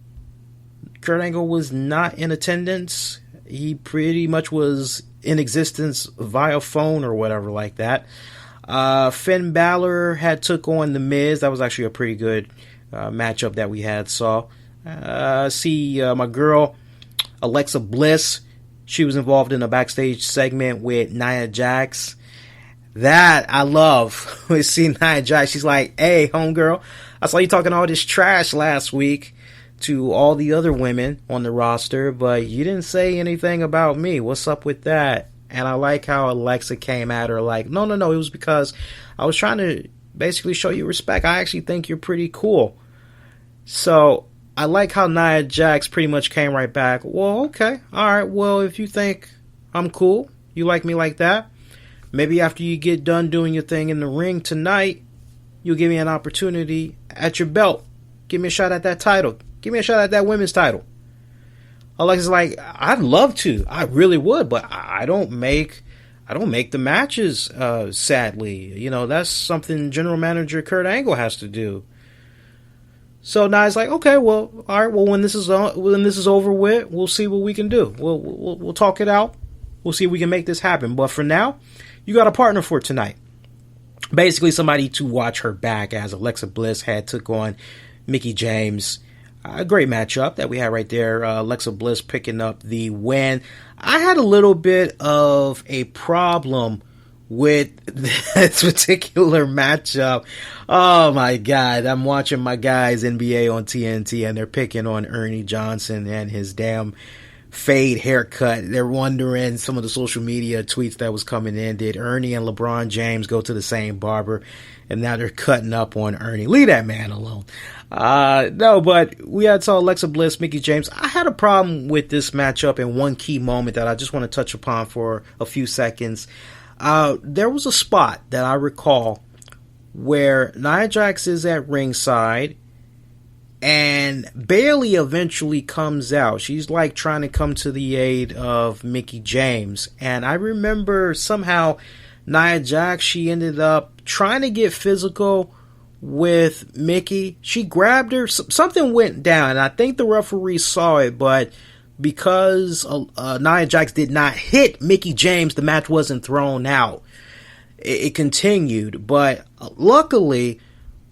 Kurt Angle was not in attendance. He pretty much was in existence via phone or whatever like that. Finn Balor had took on The Miz. That was actually a pretty good matchup that we had saw. See my girl, Alexa Bliss. She was involved in a backstage segment with Nia Jax. That I love. We see Nia Jax. She's like, hey, homegirl, I saw you talking all this trash last week to all the other women on the roster, but you didn't say anything about me. What's up with that? And I like how Alexa came at her like, no, it was because I was trying to basically show you respect. I actually think you're pretty cool. So I like how Nia Jax pretty much came right back. Well, okay. All right. Well, if you think I'm cool, you like me like that, maybe after you get done doing your thing in the ring tonight, you'll give me an opportunity at your belt. Give me a shot at that title. Give me a shot at that women's title. Alexa's like, I'd love to. I really would, but I don't make the matches, sadly. You know, that's something General Manager Kurt Angle has to do. So Nia's like, okay, well, all right, well, when this is over with, we'll see what we can do. We'll talk it out. We'll see if we can make this happen. But for now, you got a partner for tonight. Basically, somebody to watch her back, as Alexa Bliss took on Mickie James. A great matchup that we had right there. Alexa Bliss picking up the win. I had a little bit of a problem with this particular matchup. Oh my God. I'm watching my guys NBA on TNT and they're picking on Ernie Johnson and his damn fade haircut. They're wondering, some of the social media tweets that was coming in, did Ernie and LeBron James go to the same barber? And now they're cutting up on Ernie. Leave that man alone. No, but we had saw Alexa Bliss, Mickie James. I had a problem with this matchup in one key moment that I just want to touch upon for a few seconds. There was a spot that I recall where Nia Jax is at ringside and Bayley eventually comes out. She's like trying to come to the aid of Mickie James. And I remember somehow Nia Jax, she ended up trying to get physical with Mickie. She grabbed her. Something went down. And I think the referee saw it, but because Nia Jax did not hit Mickie James, the match wasn't thrown out. It continued. But luckily,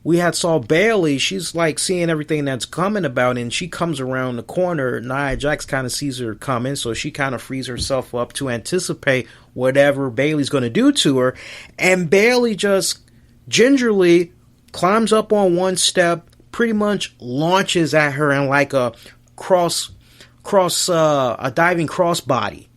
we had saw Bayley. She's like seeing everything that's coming about, and she comes around the corner. Nia Jax kind of sees her coming, so she kind of frees herself up to anticipate whatever Bayley's going to do to her. And Bayley just gingerly climbs up on one step, pretty much launches at her in like a a diving crossbody.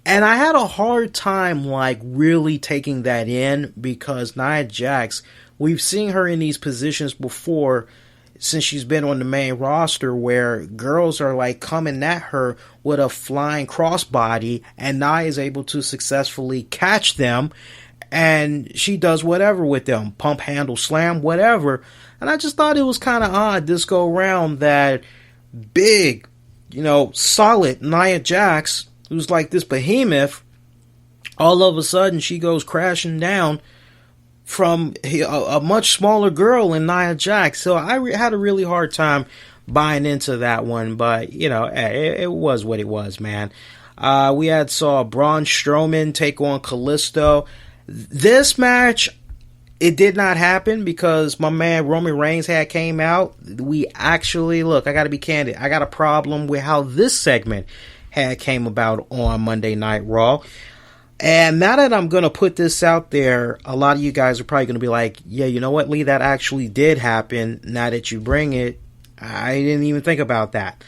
And I had a hard time like really taking that in, because Nia Jax, we've seen her in these positions before since she's been on the main roster, where girls are like coming at her with a flying crossbody and Nia is able to successfully catch them, and she does whatever with them, pump handle slam, whatever. And I just thought it was kind of odd this go round that big, solid Nia Jax, who's like this behemoth, all of a sudden she goes crashing down from a much smaller girl in Nia Jax. So I had a really hard time buying into that one, but it was what it was, man. We saw Braun Strowman take on Kalisto. This match, it did not happen because my man Roman Reigns came out. We actually, look, I got to be candid, I got a problem with how this segment came about on Monday Night Raw. And now that I'm going to put this out there, a lot of you guys are probably going to be like, yeah, you know what, Lee, that actually did happen. Now that you bring it, I didn't even think about that.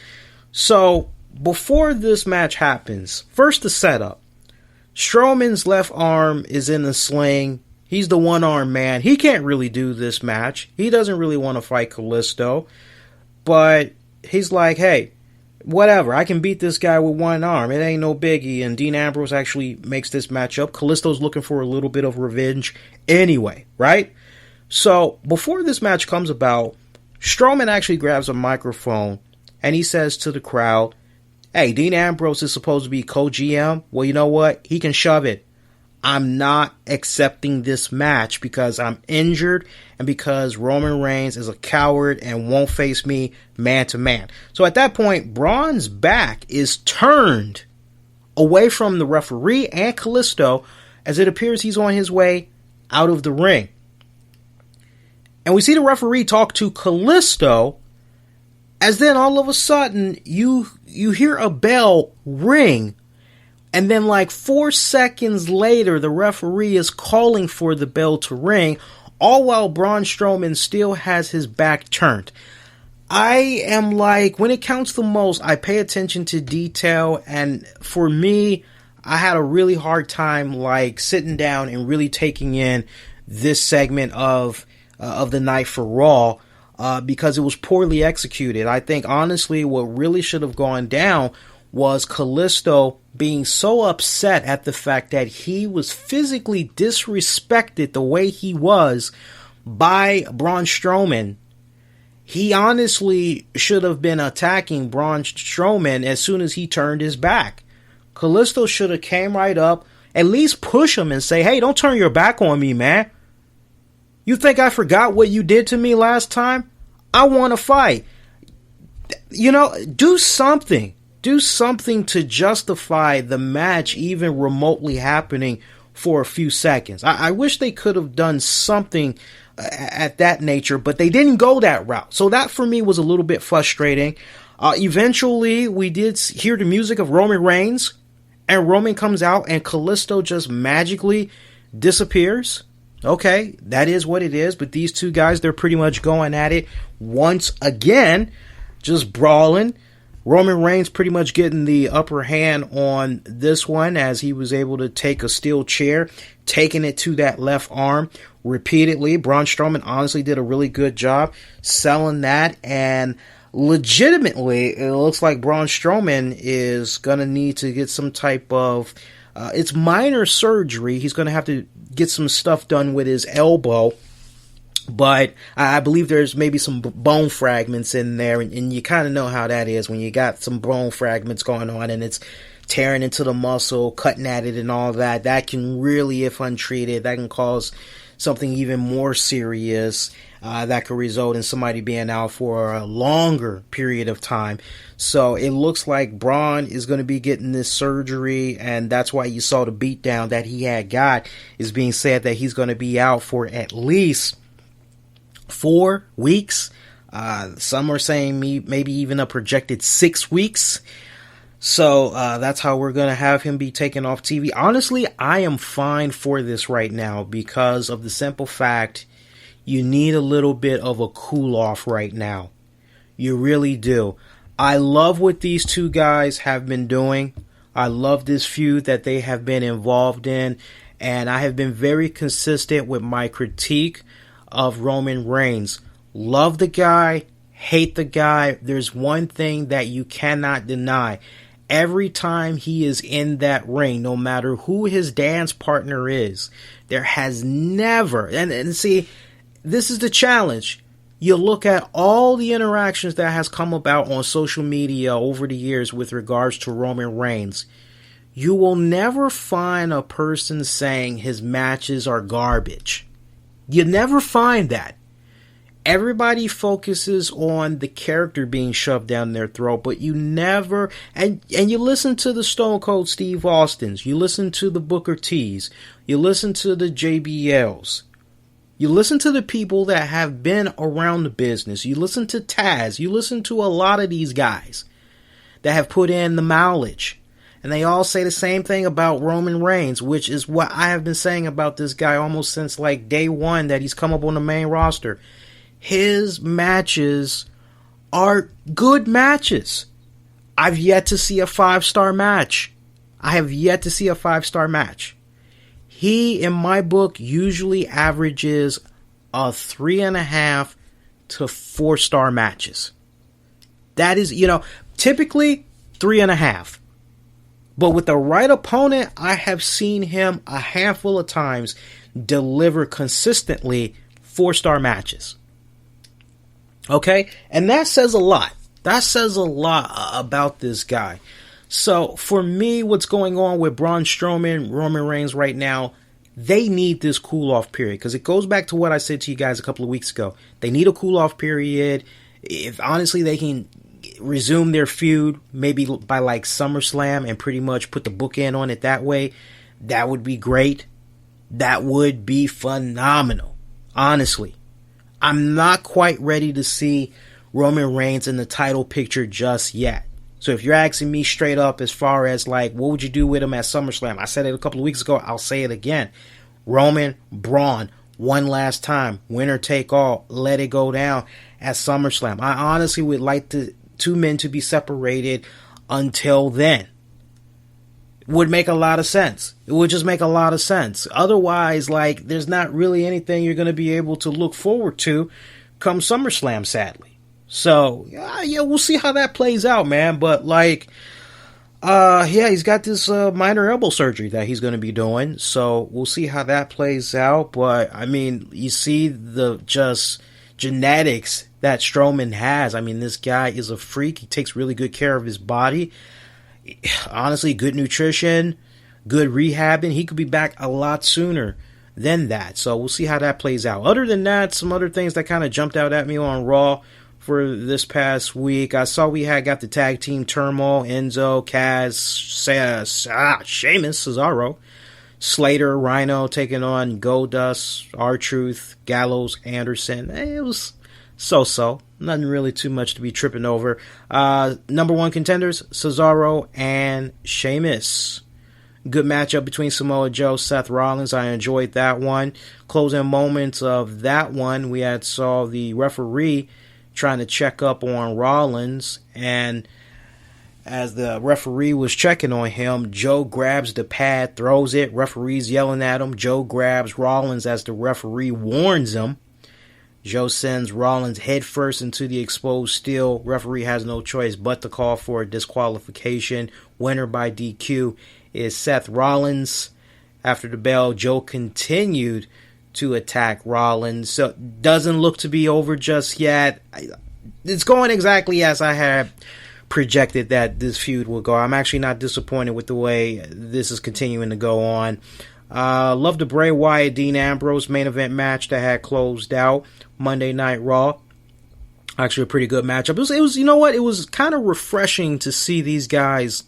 So, before this match happens, first the setup. Strowman's left arm is in the sling. He's the one-arm man. He can't really do this match. He doesn't really want to fight Kalisto. But he's like, hey, whatever, I can beat this guy with one arm. It ain't no biggie. And Dean Ambrose actually makes this match up. Kalisto's looking for a little bit of revenge anyway, right? So, before this match comes about, Strowman actually grabs a microphone and he says to the crowd, hey, Dean Ambrose is supposed to be co-GM. Well, you know what? He can shove it. I'm not accepting this match because I'm injured and because Roman Reigns is a coward and won't face me man to man. So at that point, Braun's back is turned away from the referee and Kalisto, as it appears he's on his way out of the ring. And we see the referee talk to Kalisto, as then all of a sudden you hear a bell ring. And then like 4 seconds later, the referee is calling for the bell to ring, all while Braun Strowman still has his back turned. I am like, when it counts the most, I pay attention to detail. And for me, I had a really hard time like sitting down and really taking in this segment of the night for Raw, because it was poorly executed. I think honestly what really should have gone down was Kalisto being so upset at the fact that he was physically disrespected the way he was by Braun Strowman. He honestly should have been attacking Braun Strowman as soon as he turned his back. Kalisto should have came right up, at least push him and say, hey, don't turn your back on me, man. You think I forgot what you did to me last time? I want to fight. You know, do something. Do something to justify the match even remotely happening for a few seconds. I wish they could have done something at that nature, but they didn't go that route. So that for me was a little bit frustrating. Eventually, we did hear the music of Roman Reigns, and Roman comes out and Kalisto just magically disappears. Okay, that is what it is, but these two guys, they're pretty much going at it once again, just brawling. Roman Reigns pretty much getting the upper hand on this one as he was able to take a steel chair, taking it to that left arm repeatedly. Braun Strowman honestly did a really good job selling that, and legitimately it looks like Braun Strowman is going to need to get some type of it's minor surgery. He's going to have to get some stuff done with his elbow. But I believe there's maybe some bone fragments in there, and you kind of know how that is when you got some bone fragments going on and it's tearing into the muscle, cutting at it and all that. That can really, if untreated, that can cause something even more serious that could result in somebody being out for a longer period of time. So it looks like Braun is going to be getting this surgery, and that's why you saw the beatdown that he had got. Is being said that he's going to be out for at least 4 weeks. Some are saying maybe even a projected 6 weeks. So that's how we're going to have him be taken off TV. Honestly, I am fine for this right now because of the simple fact you need a little bit of a cool off right now. You really do. I love what these two guys have been doing. I love this feud that they have been involved in, and I have been very consistent with my critique of Roman Reigns. Love the guy, hate the guy. There's one thing that you cannot deny. Every time he is in that ring, no matter who his dance partner is, there has never, and see, this is the challenge. You look at all the interactions that has come about on social media over the years with regards to Roman Reigns. You will never find a person saying his matches are garbage. You never find that. Everybody focuses on the character being shoved down their throat, but you never, and you listen to the Stone Cold Steve Austins, you listen to the Booker T's, you listen to the JBLs, you listen to the people that have been around the business, you listen to Taz, you listen to a lot of these guys that have put in the mileage. And they all say the same thing about Roman Reigns, which is what I have been saying about this guy almost since like day one that he's come up on the main roster. His matches are good matches. I've yet to see a 5-star match. I have yet to see a 5-star match. He, in my book, usually averages a 3.5 to 4-star matches. That is, typically 3.5. But with the right opponent, I have seen him a handful of times deliver consistently 4-star matches. Okay? And that says a lot. That says a lot about this guy. So, for me, what's going on with Braun Strowman, Roman Reigns right now, they need this cool-off period. Because it goes back to what I said to you guys a couple of weeks ago. They need a cool-off period. If, honestly, they can resume their feud maybe by like SummerSlam and pretty much put the bookend on it that way, that would be great. That would be phenomenal. Honestly, I'm not quite ready to see Roman Reigns in the title picture just yet. So if you're asking me straight up as far as like what would you do with him at SummerSlam, I said it a couple of weeks ago, I'll say it again. Roman, Braun, one last time, winner take all, let it go down at SummerSlam. I honestly would like the two men to be separated until then. would make a lot of sense. It would just make a lot of sense. Otherwise, like, there's not really anything you're going to be able to look forward to come SummerSlam, sadly. So, yeah, we'll see how that plays out, man. But, like, he's got this minor elbow surgery that he's going to be doing. So, we'll see how that plays out. But, I mean, you see the just genetics that Strowman has. I mean, this guy is a freak. He takes really good care of his body. Honestly, good nutrition, good rehabbing. He could be back a lot sooner than that. So we'll see how that plays out. Other than that, some other things that kind of jumped out at me on Raw for this past week. I saw we had got the tag team turmoil. Enzo, Kaz, Sheamus, Cesaro, Slater, Rhino taking on Goldust, R-Truth, Gallows, Anderson. It was so-so. Nothing really too much to be tripping over. Number one contenders, Cesaro and Sheamus. Good matchup between Samoa Joe, Seth Rollins. I enjoyed that one. Closing moments of that one, we saw the referee trying to check up on Rollins, and as the referee was checking on him, Joe grabs the pad, throws it. Referee's yelling at him. Joe grabs Rollins as the referee warns him. Joe sends Rollins headfirst into the exposed steel. Referee has no choice but to call for a disqualification. Winner by DQ is Seth Rollins. After the bell, Joe continued to attack Rollins. So it doesn't look to be over just yet. It's going exactly as I had projected that this feud will go. I'm actually not disappointed with the way this is continuing to go on. Love the Bray Wyatt Dean Ambrose main event match that had closed out Monday Night Raw. Actually a pretty good matchup. It was you know what? It was kind of refreshing to see these guys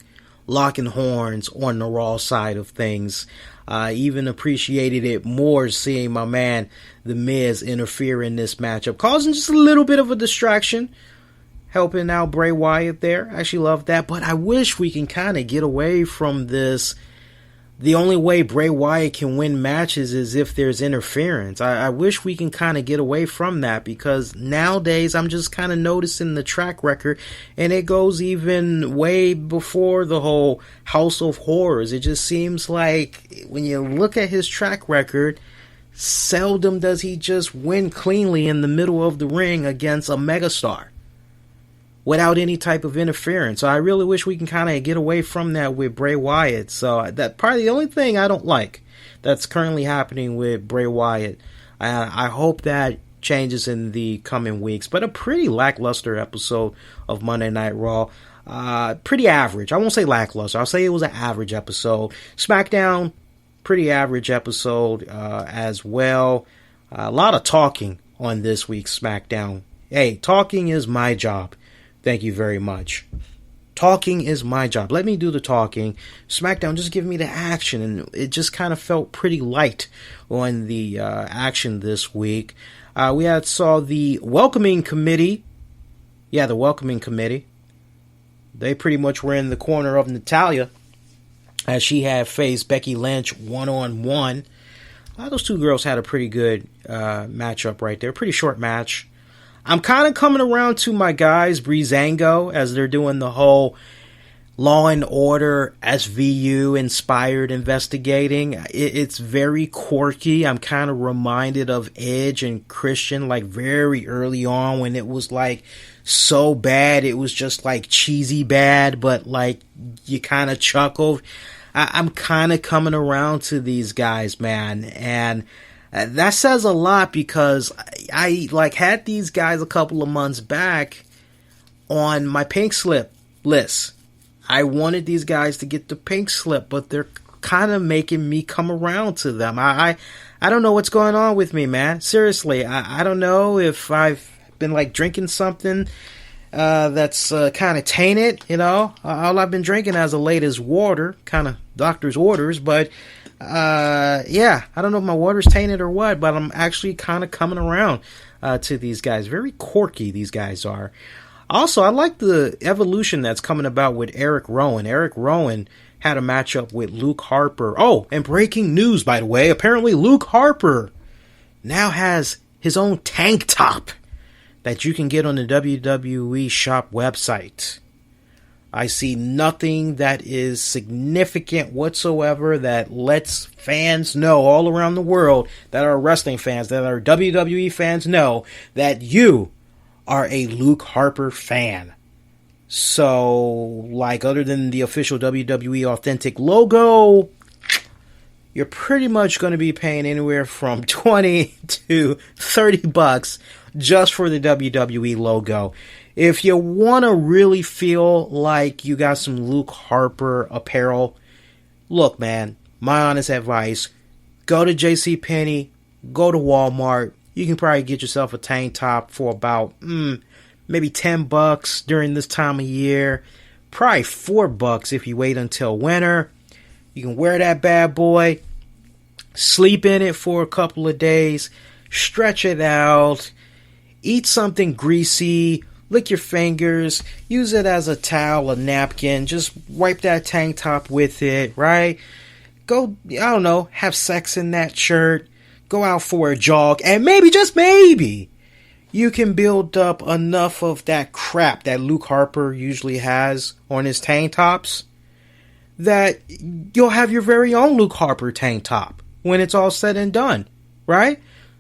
locking horns on the Raw side of things. Even appreciated it more seeing my man The Miz interfere in this matchup, causing just a little bit of a distraction, helping out Bray Wyatt there. I actually love that, but I wish we can kind of get away from this. The only way Bray Wyatt can win matches is if there's interference. I wish we can kind of get away from that, because nowadays I'm just kind of noticing the track record, and it goes even way before the whole House of Horrors. It just seems like when you look at his track record, seldom does he just win cleanly in the middle of the ring against a megastar without any type of interference. So I really wish we can kind of get away from that with Bray Wyatt. So that's probably the only thing I don't like that's currently happening with Bray Wyatt. I hope that changes in the coming weeks. But a pretty lackluster episode of Monday Night Raw. Pretty average. I won't say lackluster. I'll say it was an average episode. SmackDown, pretty average episode as well. A lot of talking on this week's SmackDown. Hey, talking is my job. Thank you very much. Talking is my job. Let me do the talking. SmackDown, just give me the action. And it just kind of felt pretty light on the action this week. We saw the Welcoming Committee. Yeah, the Welcoming Committee. They pretty much were in the corner of Natalya as she had faced Becky Lynch one-on-one. Those two girls had a pretty good matchup right there. Pretty short match. I'm kind of coming around to my guys, Breezango, as they're doing the whole Law and Order SVU inspired investigating. It's very quirky. I'm kind of reminded of Edge and Christian, like very early on when it was like so bad. It was just like cheesy bad, but like you kind of chuckled. I'm kind of coming around to these guys, man. And that says a lot, because I like had these guys a couple of months back on my pink slip list. I wanted these guys to get the pink slip, but they're kind of making me come around to them. I don't know what's going on with me, man. Seriously, I don't know if I've been like drinking something that's kind of tainted, you know. All I've been drinking as of late is water, kind of doctor's orders, but yeah, I don't know if my water's tainted or what, but I'm actually kind of coming around to these guys. Very quirky, these guys are. Also, I like the evolution that's coming about with Eric Rowan. Eric Rowan had a matchup with Luke Harper. Oh, and breaking news, by the way. Apparently, Luke Harper now has his own tank top that you can get on the WWE shop website. I see nothing that is significant whatsoever that lets fans know all around the world that are wrestling fans, that are WWE fans know that you are a Luke Harper fan. So, like, other than the official WWE authentic logo, you're pretty much going to be paying anywhere from $20 to $30 just for the WWE logo. If you want to really feel like you got some Luke Harper apparel, look, man, my honest advice, go to JCPenney, go to Walmart. You can probably get yourself a tank top for about maybe $10 during this time of year. Probably $4 if you wait until winter. You can wear that bad boy, sleep in it for a couple of days, stretch it out, eat something greasy, lick your fingers, use it as a towel, a napkin, just wipe that tank top with it, right? Go, I don't know, have sex in that shirt, go out for a jog, and maybe, just maybe, you can build up enough of that crap that Luke Harper usually has on his tank tops that you'll have your very own Luke Harper tank top when it's all said and done, right?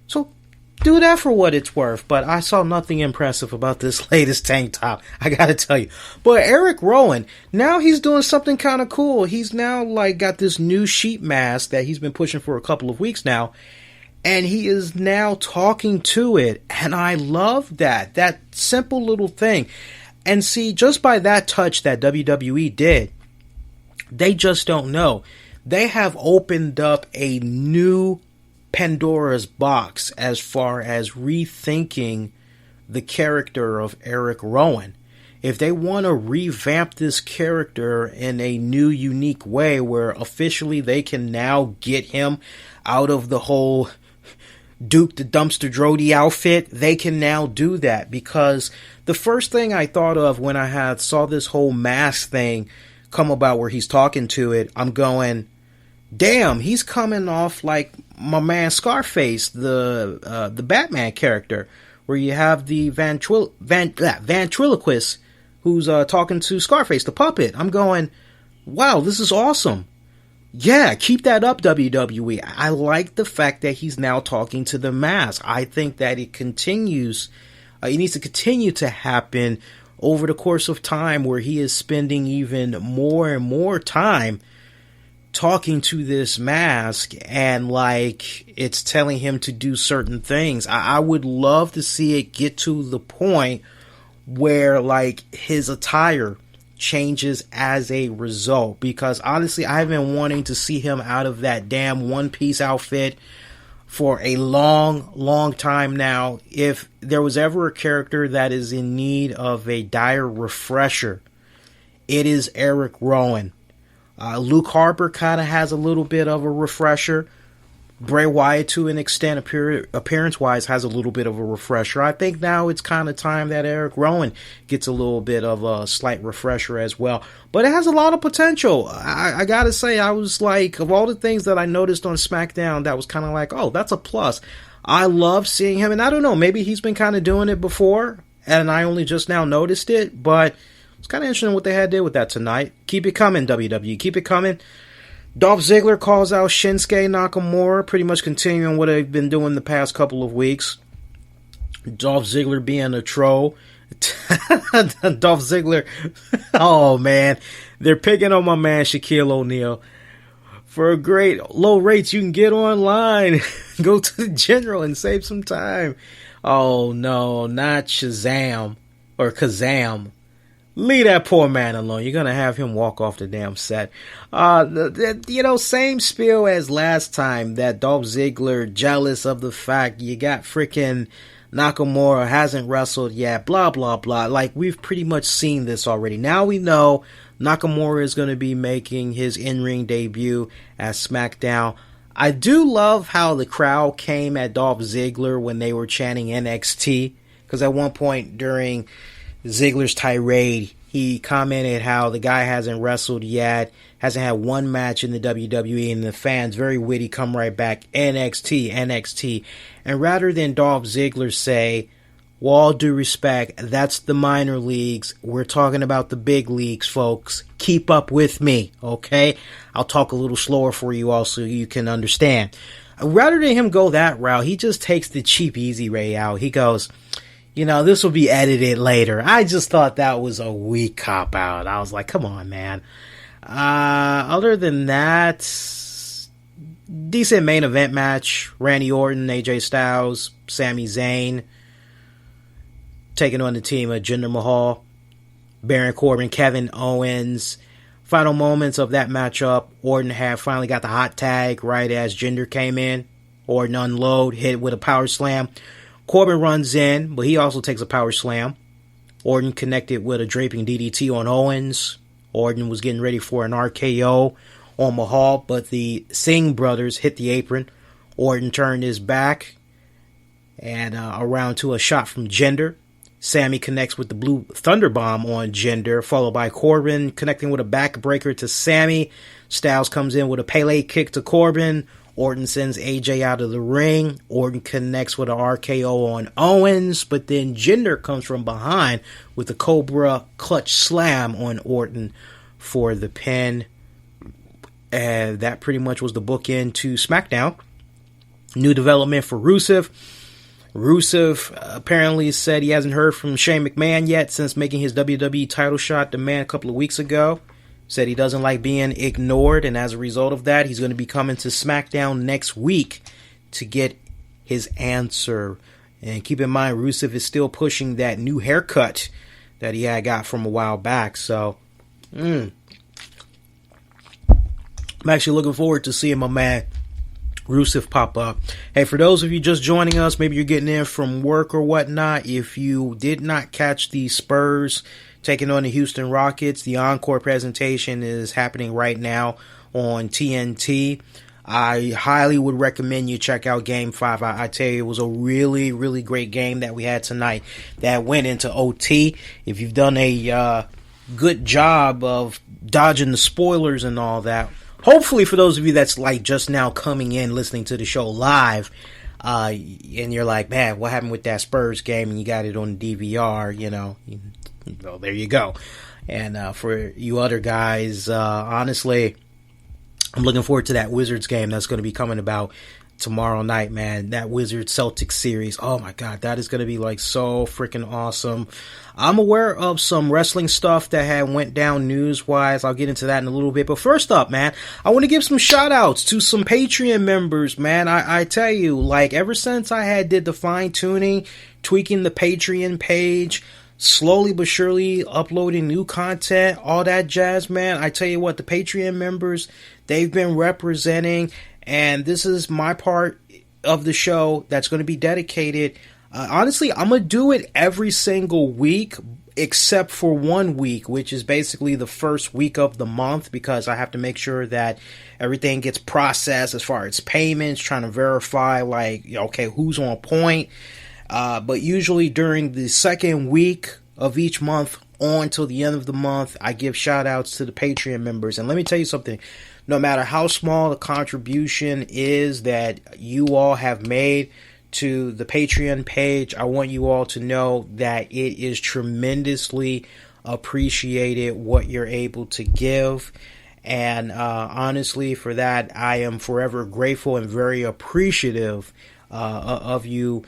So do that for what it's worth, but I saw nothing impressive about this latest tank top, I gotta tell you. But Eric Rowan, now he's doing something kind of cool. He's now like got this new sheet mask that he's been pushing for a couple of weeks now, and he is now talking to it, and I love that simple little thing. And see, just by that touch that WWE did, they just don't know. They have opened up a new Pandora's box as far as rethinking the character of Eric Rowan. If they want to revamp this character in a new, unique way where officially they can now get him out of the whole Duke the Dumpster Drody outfit, they can now do that. Because the first thing I thought of when I saw this whole mask thing come about where he's talking to it, I'm going, damn, he's coming off like my man Scarface, the Batman character, where you have the ventriloquist who's talking to Scarface, the puppet. I'm going, wow, this is awesome. Yeah, keep that up, WWE. I like the fact that he's now talking to the mask. I think that it needs to continue to happen over the course of time, where he is spending even more and more time talking to this mask, and like it's telling him to do certain things. I would love to see it get to the point where like his attire changes as a result, because honestly I've been wanting to see him out of that damn one-piece outfit for a long time now. If there was ever a character that is in need of a dire refresher, it is Eric Rowan. Luke Harper kind of has a little bit of a refresher. Bray Wyatt, to an extent, appearance-wise, has a little bit of a refresher. I think now it's kind of time that Eric Rowan gets a little bit of a slight refresher as well. But it has a lot of potential. I gotta say, I was like, of all the things that I noticed on SmackDown, that was kind of like, oh, that's a plus. I love seeing him, and I don't know, maybe he's been kind of doing it before, and I only just now noticed it, but it's kind of interesting what they had to do with that tonight. Keep it coming, WWE. Keep it coming. Dolph Ziggler calls out Shinsuke Nakamura, pretty much continuing what they've been doing the past couple of weeks. Dolph Ziggler being a troll. Dolph Ziggler, oh man, they're picking on my man Shaquille O'Neal. For great low rates, you can get online, go to the general and save some time. Oh no, not Shazam or Kazam. Leave that poor man alone. You're going to have him walk off the damn set. Same spiel as last time, that Dolph Ziggler jealous of the fact you got freaking Nakamura hasn't wrestled yet, blah, blah, blah. Like, we've pretty much seen this already. Now we know Nakamura is going to be making his in-ring debut at SmackDown. I do love how the crowd came at Dolph Ziggler when they were chanting NXT, because at one point during Ziggler's tirade, he commented how the guy hasn't wrestled yet, hasn't had one match in the WWE, and the fans, very witty, come right back, NXT, NXT. And rather than Dolph Ziggler say, with all due respect, that's the minor leagues. We're talking about the big leagues, folks. Keep up with me, okay? I'll talk a little slower for you all so you can understand. Rather than him go that route, he just takes the cheap, easy way out. He goes, this will be edited later. I just thought that was a weak cop-out. I was like, come on, man. Other than that, decent main event match. Randy Orton, AJ Styles, Sami Zayn taking on the team of Jinder Mahal, Baron Corbin, Kevin Owens. Final moments of that matchup, Orton had finally got the hot tag right as Jinder came in. Orton unload, hit with a power slam. Corbin runs in, but he also takes a power slam. Orton connected with a draping DDT on Owens. Orton was getting ready for an RKO on Mahal, but the Singh brothers hit the apron. Orton turned his back and around to a shot from Jinder. Sami connects with the Blue Thunder Bomb on Jinder, followed by Corbin connecting with a backbreaker to Sami. Styles comes in with a Pele kick to Corbin. Orton sends AJ out of the ring. Orton connects with an RKO on Owens, but then Jinder comes from behind with a Cobra clutch slam on Orton for the pin. And that pretty much was the bookend to SmackDown. New development for Rusev. Rusev apparently said he hasn't heard from Shane McMahon yet since making his WWE title shot to man a couple of weeks ago. Said he doesn't like being ignored, and as a result of that, he's going to be coming to SmackDown next week to get his answer. And keep in mind, Rusev is still pushing that new haircut that he had got from a while back. So, I'm actually looking forward to seeing my man Rusev pop up. Hey, for those of you just joining us, maybe you're getting in from work or whatnot. If you did not catch the Spurs taking on the Houston Rockets, the encore presentation is happening right now on TNT. I highly would recommend you check out Game 5. I tell you, it was a really, really great game that we had tonight that went into OT. If you've done a good job of dodging the spoilers and all that, hopefully for those of you that's like just now coming in listening to the show live, and you're like, man, what happened with that Spurs game? And you got it on DVR, there you go. And for you other guys, honestly, I'm looking forward to that Wizards game that's going to be coming about tomorrow night, man. That Wizards Celtics series. Oh my God, that is going to be like so freaking awesome. I'm aware of some wrestling stuff that had went down news-wise. I'll get into that in a little bit. But first up, man, I want to give some shout-outs to some Patreon members, man. I tell you, like, ever since I did the fine-tuning, tweaking the Patreon page, slowly but surely uploading new content, all that jazz, man, I tell you what, the Patreon members, they've been representing, and this is my part of the show that's going to be dedicated. Honestly, I'm going to do it every single week except for 1 week, which is basically the first week of the month, because I have to make sure that everything gets processed as far as payments, trying to verify, like, okay, who's on point. But usually during the second week of each month on till the end of the month, I give shout outs to the Patreon members. And let me tell you something, no matter how small the contribution is that you all have made to the Patreon page, I want you all to know that it is tremendously appreciated what you're able to give. And honestly, for that, I am forever grateful and very appreciative of you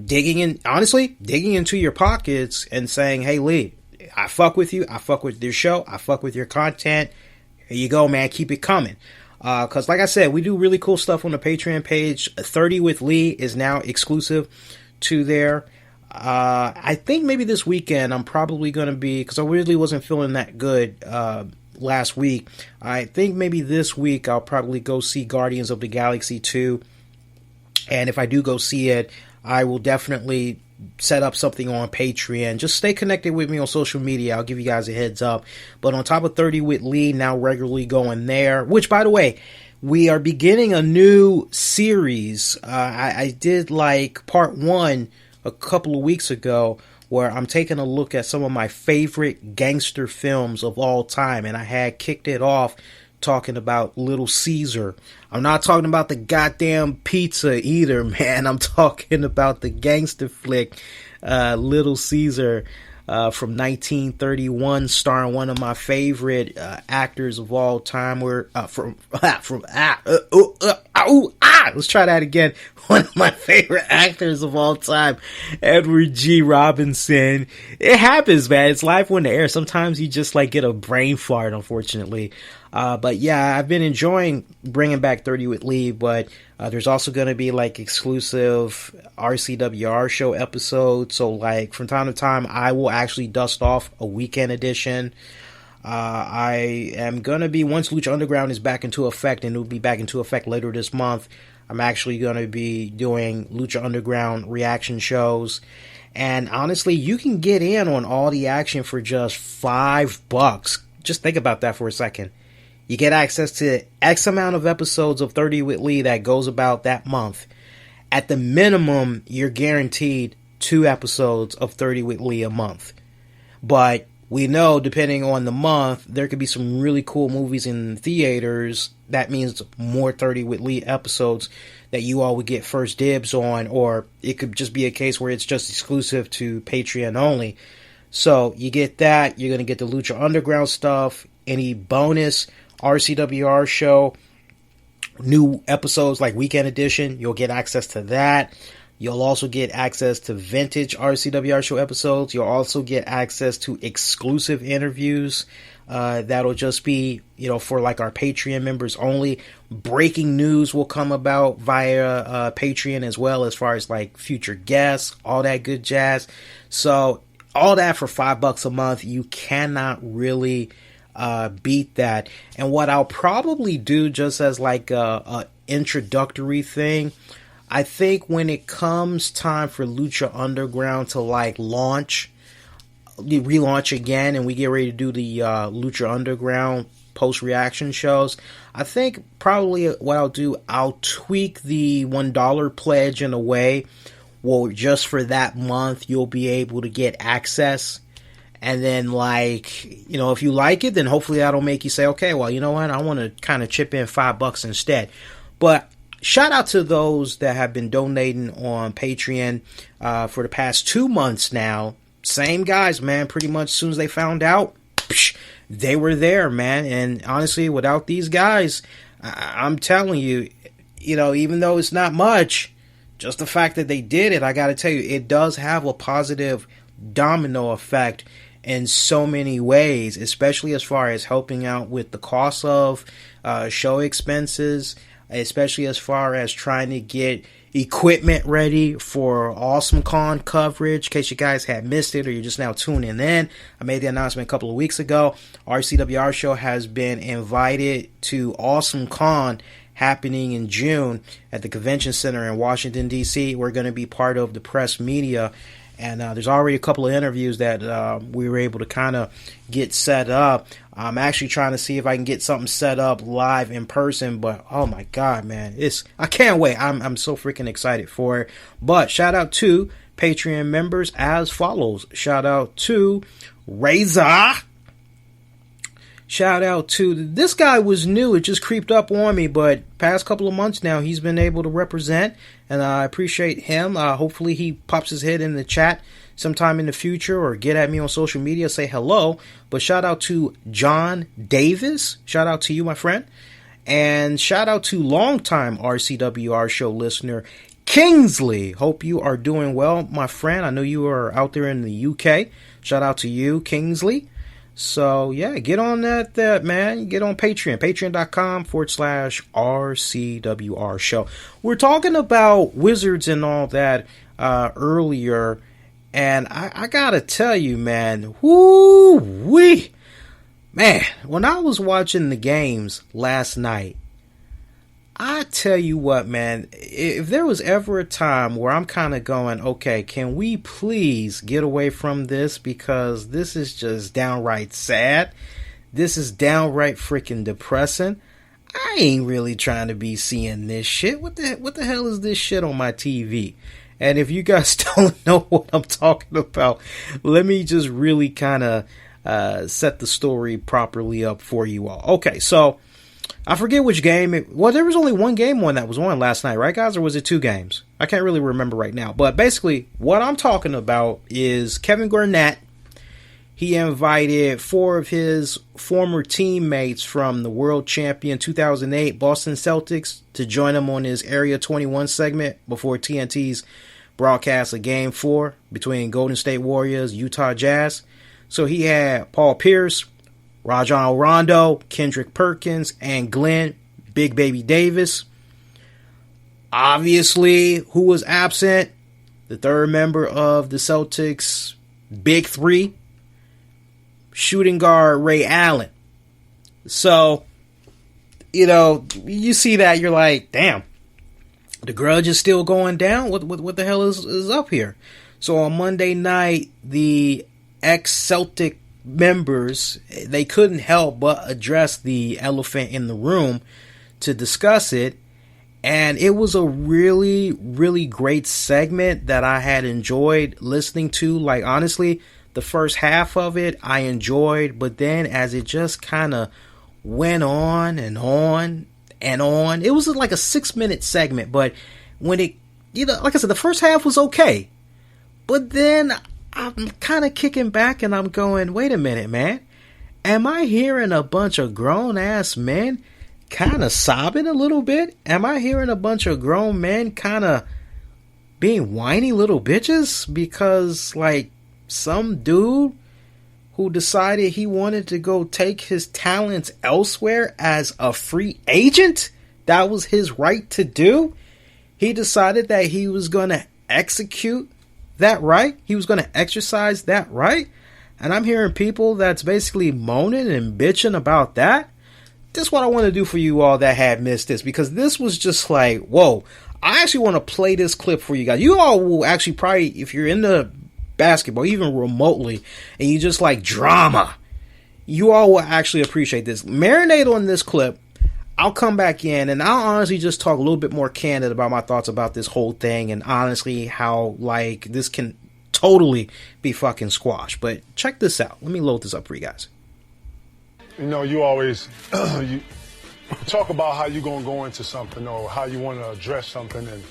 digging into your pockets and saying, hey, Lee, I fuck with you. I fuck with your show. I fuck with your content. Here you go, man. Keep it coming. Because like I said, we do really cool stuff on the Patreon page. 30 with Lee is now exclusive to there. I think maybe this weekend I'm probably going to be, because I really wasn't feeling that good last week. I think maybe this week I'll probably go see Guardians of the Galaxy 2. And if I do go see it, I will definitely set up something on Patreon. Just stay connected with me on social media. I'll give you guys a heads up. But on top of 30 with Lee, now regularly going there, which, by the way, we are beginning a new series. I did like part 1 a couple of weeks ago, where I'm taking a look at some of my favorite gangster films of all time. And I had kicked it off talking about Little Caesar. I'm not talking about the goddamn pizza either, man. I'm talking about the gangster flick, Little Caesar from 1931, starring one of my favorite actors of all time. Let's try that again. One of my favorite actors of all time, Edward G. Robinson. It happens, man. It's live on the air. Sometimes you just like get a brain fart, unfortunately. But yeah, I've been enjoying bringing back 30 with Lee, but there's also going to be like exclusive RCWR show episodes. So like from time to time, I will actually dust off a weekend edition. I am going to be, once Lucha Underground is back into effect, and it will be back into effect later this month, I'm actually going to be doing Lucha Underground reaction shows. And honestly, you can get in on all the action for just $5. Just think about that for a second. You get access to X amount of episodes of 30 with Lee that goes about that month. At the minimum, you're guaranteed 2 episodes of 30 with Lee a month. But we know, depending on the month, there could be some really cool movies in theaters. That means more 30 with Lee episodes that you all would get first dibs on, or it could just be a case where it's just exclusive to Patreon only. So you get that. You're going to get the Lucha Underground stuff, any bonus RCWR show, new episodes like Weekend Edition, you'll get access to that. You'll also get access to vintage RCWR show episodes. You'll also get access to exclusive interviews that'll just be, for like our Patreon members only. Breaking news will come about via Patreon as well, as far as like future guests, all that good jazz. So all that for $5 a month. You cannot really beat that. And what I'll probably do, just as like a introductory thing, I think when it comes time for Lucha Underground to like relaunch again, and we get ready to do the Lucha Underground post-reaction shows, I think probably what I'll do, I'll tweak the $1 pledge in a way where just for that month you'll be able to get access. And then, like, if you like it, then hopefully that'll make you say, okay, well, you know what, I want to kind of chip in $5 instead. But shout out to those that have been donating on Patreon for the past 2 months now. Same guys, man, pretty much as soon as they found out, they were there, man. And honestly, without these guys, I'm telling you, even though it's not much, just the fact that they did it, I got to tell you, it does have a positive domino effect in so many ways, especially as far as helping out with the cost of show expenses, especially as far as trying to get equipment ready for Awesome Con coverage. In case you guys had missed it or you're just now tuning in, I made the announcement a couple of weeks ago. RCWR Show has been invited to Awesome Con happening in June at the Convention Center in Washington, D.C. We're going to be part of the press media. And there's already a couple of interviews that we were able to kind of get set up. I'm actually trying to see if I can get something set up live in person. But, oh, my God, man. I can't wait. I'm so freaking excited for it. But shout out to Patreon members as follows. Shout out to Razor. Shout out to, this guy was new, it just creeped up on me, but past couple of months now, he's been able to represent, and I appreciate him. Hopefully he pops his head in the chat sometime in the future, or get at me on social media, say hello. But shout out to John Davis, shout out to you, my friend, and shout out to longtime RCWR show listener, Kingsley. Hope you are doing well, my friend. I know you are out there in the UK. Shout out to you, Kingsley. So, yeah, get on that, man. Get on Patreon. Patreon.com/RCWR show. We're talking about Wizards and all that earlier. And I gotta tell you, man. Woo-wee. Man, when I was watching the games last night, I tell you what, man, if there was ever a time where I'm kind of going, okay, can we please get away from this, because this is just downright sad. This is downright freaking depressing. I ain't really trying to be seeing this shit. What the hell is this shit on my TV? And if you guys don't know what I'm talking about, let me just really kind of set the story properly up for you all. Okay, so I forget which game. Well, there was only one game that was on last night, right, guys? Or was it 2 games? I can't really remember right now. But basically, what I'm talking about is Kevin Garnett. He invited 4 of his former teammates from the world champion 2008 Boston Celtics to join him on his Area 21 segment before TNT's broadcast of Game 4 between Golden State Warriors, Utah Jazz. So he had Paul Pierce, Rajon Rondo, Kendrick Perkins, and Glenn Big Baby Davis. Obviously, who was absent? The third member of the Celtics' Big Three, shooting guard Ray Allen. So, you see that, you're like, damn, the grudge is still going down? What the hell is up here? So on Monday night, the ex-Celtic members, they couldn't help but address the elephant in the room to discuss it. And it was a really, really great segment that I had enjoyed listening to. Like, honestly, the first half of it I enjoyed, but then as it just kind of went on and on and on, it was like a 6-minute segment. But when it, like I said, the first half was okay. But then I'm kind of kicking back and I'm going, wait a minute, man. Am I hearing a bunch of grown-ass men kind of sobbing a little bit? Am I hearing a bunch of grown men kind of being whiny little bitches because, like, some dude who decided he wanted to go take his talents elsewhere as a free agent, that was his right to do? He decided that he was going to execute that right. He was going to exercise that right. And I'm hearing people that's basically moaning and bitching about that. This is what I want to do for you all that had missed this, because this was just like, whoa. I actually want to play this clip for you guys. You all will actually probably, if you're into basketball, even remotely, and you just like drama, you all will actually appreciate this. Marinate on this clip. I'll come back in and I'll honestly just talk a little bit more candid about my thoughts about this whole thing and honestly how, like, this can totally be fucking squashed. But check this out. Let me load this up for you guys. You always you talk about how you're going to go into something or how you want to address something, and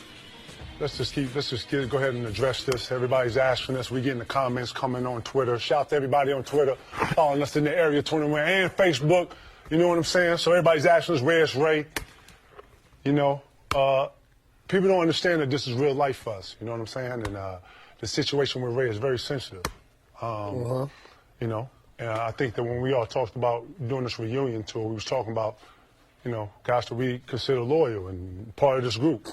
let's just go ahead and address this. Everybody's asking us. We getting the comments coming on Twitter. Shout out to everybody on Twitter, following us in the Area 21 and Facebook. You know what I'm saying? So everybody's asking us, where's Ray? People don't understand that this is real life for us. You know what I'm saying? And the situation with Ray is very sensitive. And I think that when we all talked about doing this reunion tour, we was talking about, guys that we consider loyal and part of this group.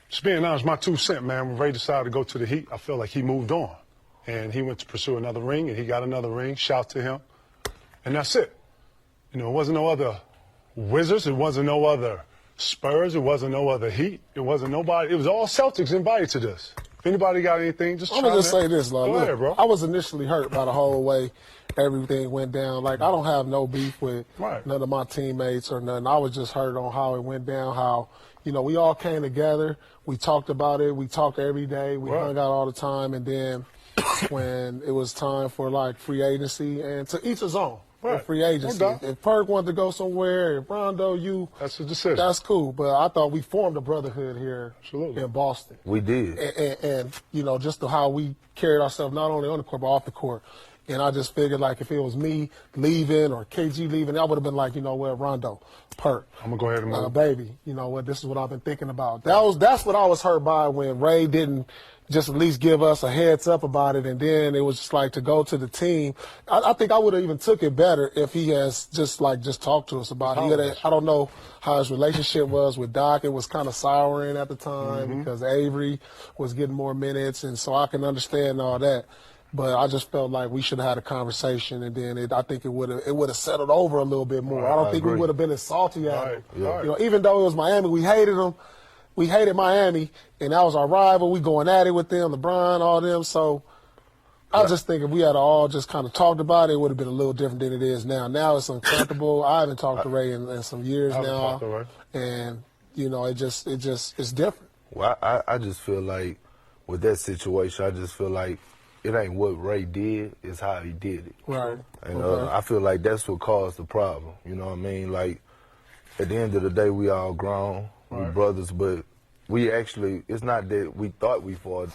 Just being honest, my 2 cents, man, when Ray decided to go to the Heat, I feel like he moved on. And he went to pursue another ring, and he got another ring. Shout to him. And that's it. It wasn't no other Wizards. It wasn't no other Spurs. It wasn't no other Heat. It wasn't nobody. It was all Celtics invited to this. If anybody got anything, just I'm going to just say this, Go ahead, bro. I was initially hurt by the whole way everything went down. Like, I don't have no beef with none of my teammates or nothing. I was just hurt on how it went down, how, we all came together. We talked about it. We talked every day. We hung out all the time. And then when it was time for, like, free agency, and to each his own. Free agency. If Perk wanted to go somewhere, if Rondo, that's a decision. That's cool. But I thought we formed a brotherhood here in Boston. We did. And just how we carried ourselves, not only on the court, but off the court. And I just figured, like, if it was me leaving or KG leaving, I would have been like, Rondo, Perk. I'm going to go ahead and move. Baby, this is what I've been thinking about. That's what I was hurt by when Ray didn't just at least give us a heads up about it. And then it was just like to go to the team. I think I would have even took it better if he has just talked to us about it. I don't know how his relationship was with Doc. It was kind of souring at the time because Avery was getting more minutes. And so I can understand all that. But I just felt like we should have had a conversation, and then I think it would have settled over a little bit more. I don't think we would have been as salty at him. Yeah. Even though it was Miami, we hated them. We hated Miami, and that was our rival. We going at it with them, LeBron, all them. So I just think if we had all just kind of talked about it, it would have been a little different than it is now. Now it's uncomfortable. I haven't talked to Ray in some years now, and it's different. Well, I just feel like with that situation, I just feel like it ain't what Ray did, it's how he did it. Right. And I feel like that's what caused the problem. You know what I mean? Like, at the end of the day, we all grown, we brothers, but we actually, it's not that we thought we formed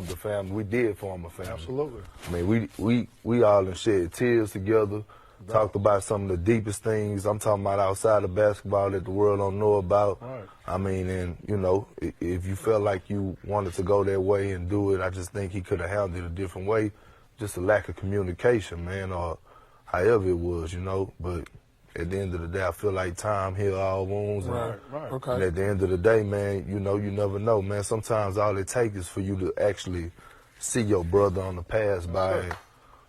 a family. We did form a family. Absolutely. I mean, we all done shed tears together, talked about some of the deepest things. I'm talking about outside of basketball that the world don't know about. Right. I mean, and, you know, if you felt like you wanted to go that way and do it, I just think he could have handled it a different way. Just a lack of communication, man, or however it was, you know. But at the end of the day, I feel like time heals all wounds. Right. Okay. And at the end of the day, man, you know, you never know, man. Sometimes all it takes is for you to actually see your brother on the pass by. And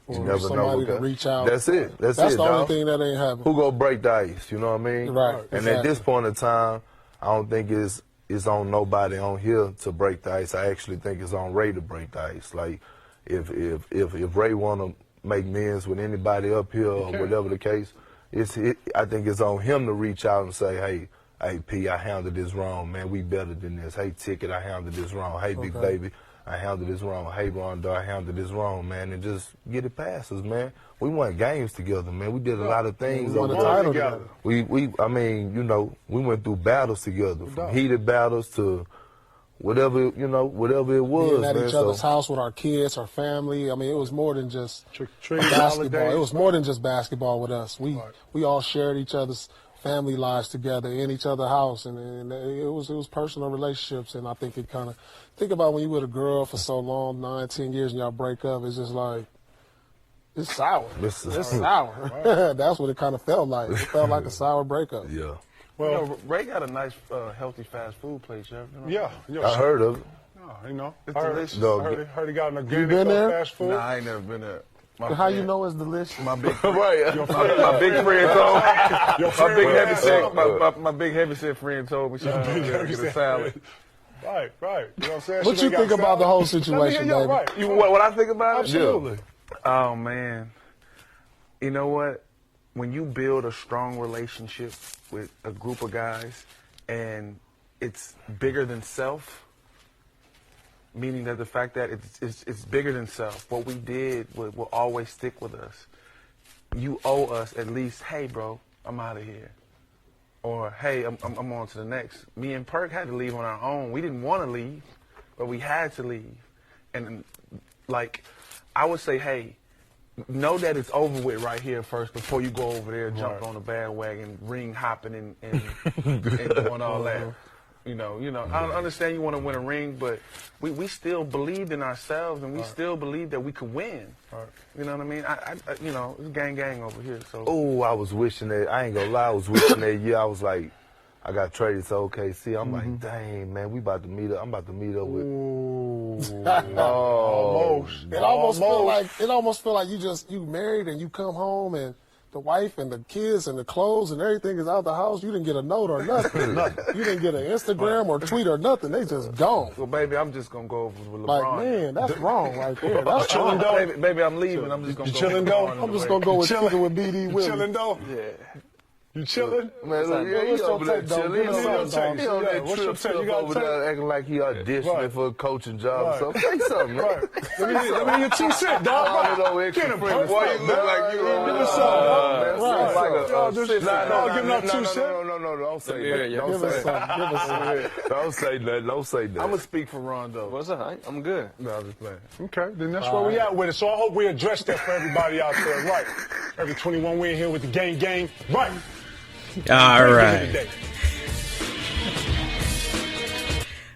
you Or never somebody know. to reach out. That's it. That's the it, only dog. thing that ain't happening. Who go break the ice? You know what I mean? Right. And exactly. at this point in time, I don't think it's on nobody on here to break the ice. I actually think it's on Ray to break the ice. Like, if Ray want to make amends with anybody up here or whatever the case, I think it's on him to reach out and say, hey, P, I handled this wrong, man. We better than this. Hey, Ticket, I handled this wrong. Hey, Big Baby, I handled this wrong. Hey, Rondo, I handled this wrong, man. And just get it past us, man. We won games together, man. We did a lot of things. We won the title together. I mean, you know, we went through battles together, from heated battles to whatever, you know, whatever it was. Being at man. each other's house with our kids, our family. I mean, it was more than just basketball. holidays. It was more than just basketball with us. We all shared each other's family lives together in each other's house, and it was personal relationships. And I think it kind of think about when you with a girl for so long, 9, 10 years, and y'all break up. It's just like it's sour. It's sour. That's what it kind of felt like. It felt like a sour breakup. Yeah. Well, you know, Ray got a nice, healthy fast food place, Jeff. You know? Yeah. I heard of it. No, you know, It's delicious. heard he got an organic been there? fast food. Nah, I ain't never been there. How you know it's delicious? My big Right. my big friend told Your my big heavyset friend told me she was going to get a salad. Right. You know what I'm saying? What She you got think about salad. the whole Let me hear situation, you, baby? right. You what I think about it? Absolutely. Oh man, you know what? When you build a strong relationship with a group of guys, and it's bigger than self, meaning that the fact that it's bigger than self. What we did will always stick with us. You owe us at least, hey, bro, I'm out of here. Or, hey, I'm on to the next. Me and Perk had to leave on our own. We didn't want to leave, but we had to leave. And, like, I would say, hey, know that it's over with right here first before you go over there, jump on the bandwagon, ring hopping and doing all that. You know, I understand you want to win a ring, but we still believed in ourselves, and we still believed that we could win. Right. You know what I mean? I you know, it's gang over here. So. Oh, I was wishing that, I ain't gonna lie, I was wishing that year, I was like, I got traded to OKC. I'm like, dang, man, we about to meet up. I'm about to meet up with. Almost. It almost feel like you married and you come home and the wife and the kids and the clothes and everything is out the house. You didn't get a note or nothing. You didn't get an Instagram or tweet or nothing. They just gone. Well, baby, I'm just gonna go over with LeBron. Like, man, that's wrong right there. That's wrong. Baby, I'm leaving. I'm just gonna go. Chilling with though? LeBron I'm just gonna go with kicking with BD You Willie. chilling though? Yeah. You chilling? Man, look, yeah, what's he your over there take, dog? chilling. Give us something, He on dog. that What's your trip take? You got a over there take? acting like he auditioning Right. for a coaching job Right. or something. Say something, man. Right. Let me hear your 2 cents, dog. All that old Right. extra Get him, friendly Perk. stuff, man. Give us some, dog. Right. Like Right. y'all just give him up 2 cents. No, don't say that. Give Don't us say some. that. Give us some. Don't say that. Don't say that. I'm gonna speak for Rondo. What's all right? I'm good. No, I'm just playing. Okay, then that's where we at with it. So I hope we address that for everybody out there. Right. Every 21 we in here with the gang. Right. All right.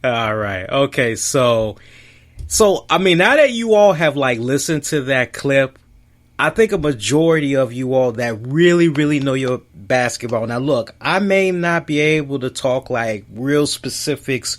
All right. Okay. So I mean, now that you all have like listened to that clip, I think a majority of you all that really, really know your basketball. Now, look, I may not be able to talk like real specifics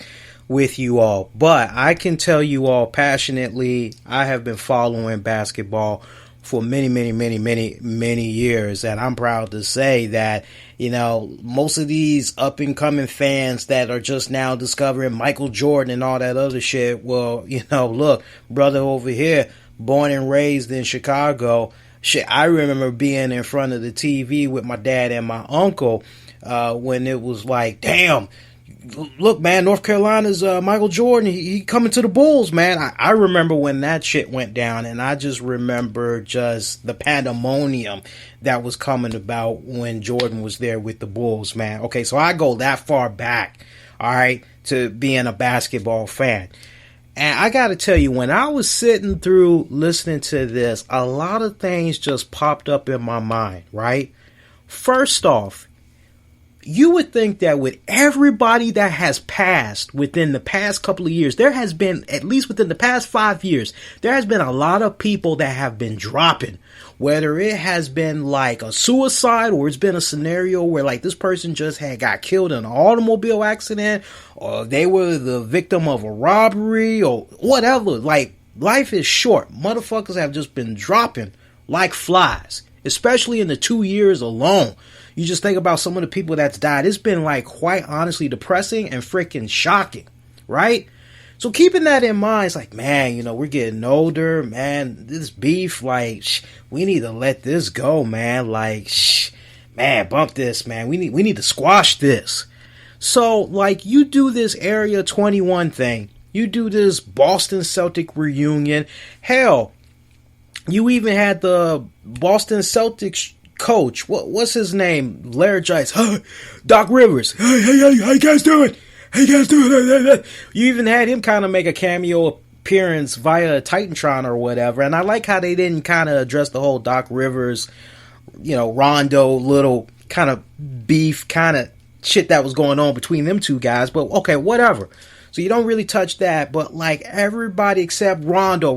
with you all, but I can tell you all passionately, I have been following basketball for many years, and I'm proud to say that, you know, most of these up and coming fans that are just now discovering Michael Jordan and all that other shit, well, you know, look, brother over here, born and raised in Chicago, shit, I remember being in front of the TV with my dad and my uncle when it was like, damn, look, man, North Carolina's Michael Jordan, he coming to the Bulls, man. I remember when that shit went down, and I just remember just the pandemonium that was coming about when Jordan was there with the Bulls, man. Okay, so I go that far back. all right, to being a basketball fan. And I got to tell you, when I was sitting through listening to this, a lot of things just popped up in my mind, right? First off, you would think that with everybody that has passed within the past couple of years, there has been, at least within the past 5 years, there has been a lot of people that have been dropping. Whether it has been like a suicide or it's been a scenario where like this person just got killed in an automobile accident, or they were the victim of a robbery or whatever. Like, life is short. Motherfuckers have just been dropping like flies, especially in the 2 years alone. You just think about some of the people that's died. It's been like quite honestly depressing and freaking shocking, right? So keeping that in mind, it's like, man, you know, we're getting older, man. This beef, like, we need to let this go, man. Like, man, bump this, man. We need to squash this. So, like, you do this Area 21 thing. You do this Boston Celtic reunion. Hell, you even had the Boston Celtics coach. What's his name? Larry Giles. Doc Rivers. Hey, how you guys doing? Hey guys, do you even had him kind of make a cameo appearance via Titantron or whatever, and I like how they didn't kind of address the whole Doc Rivers, you know, Rondo little kind of beef kind of shit that was going on between them two guys, but okay, whatever. So you don't really touch that, but like everybody except Rondo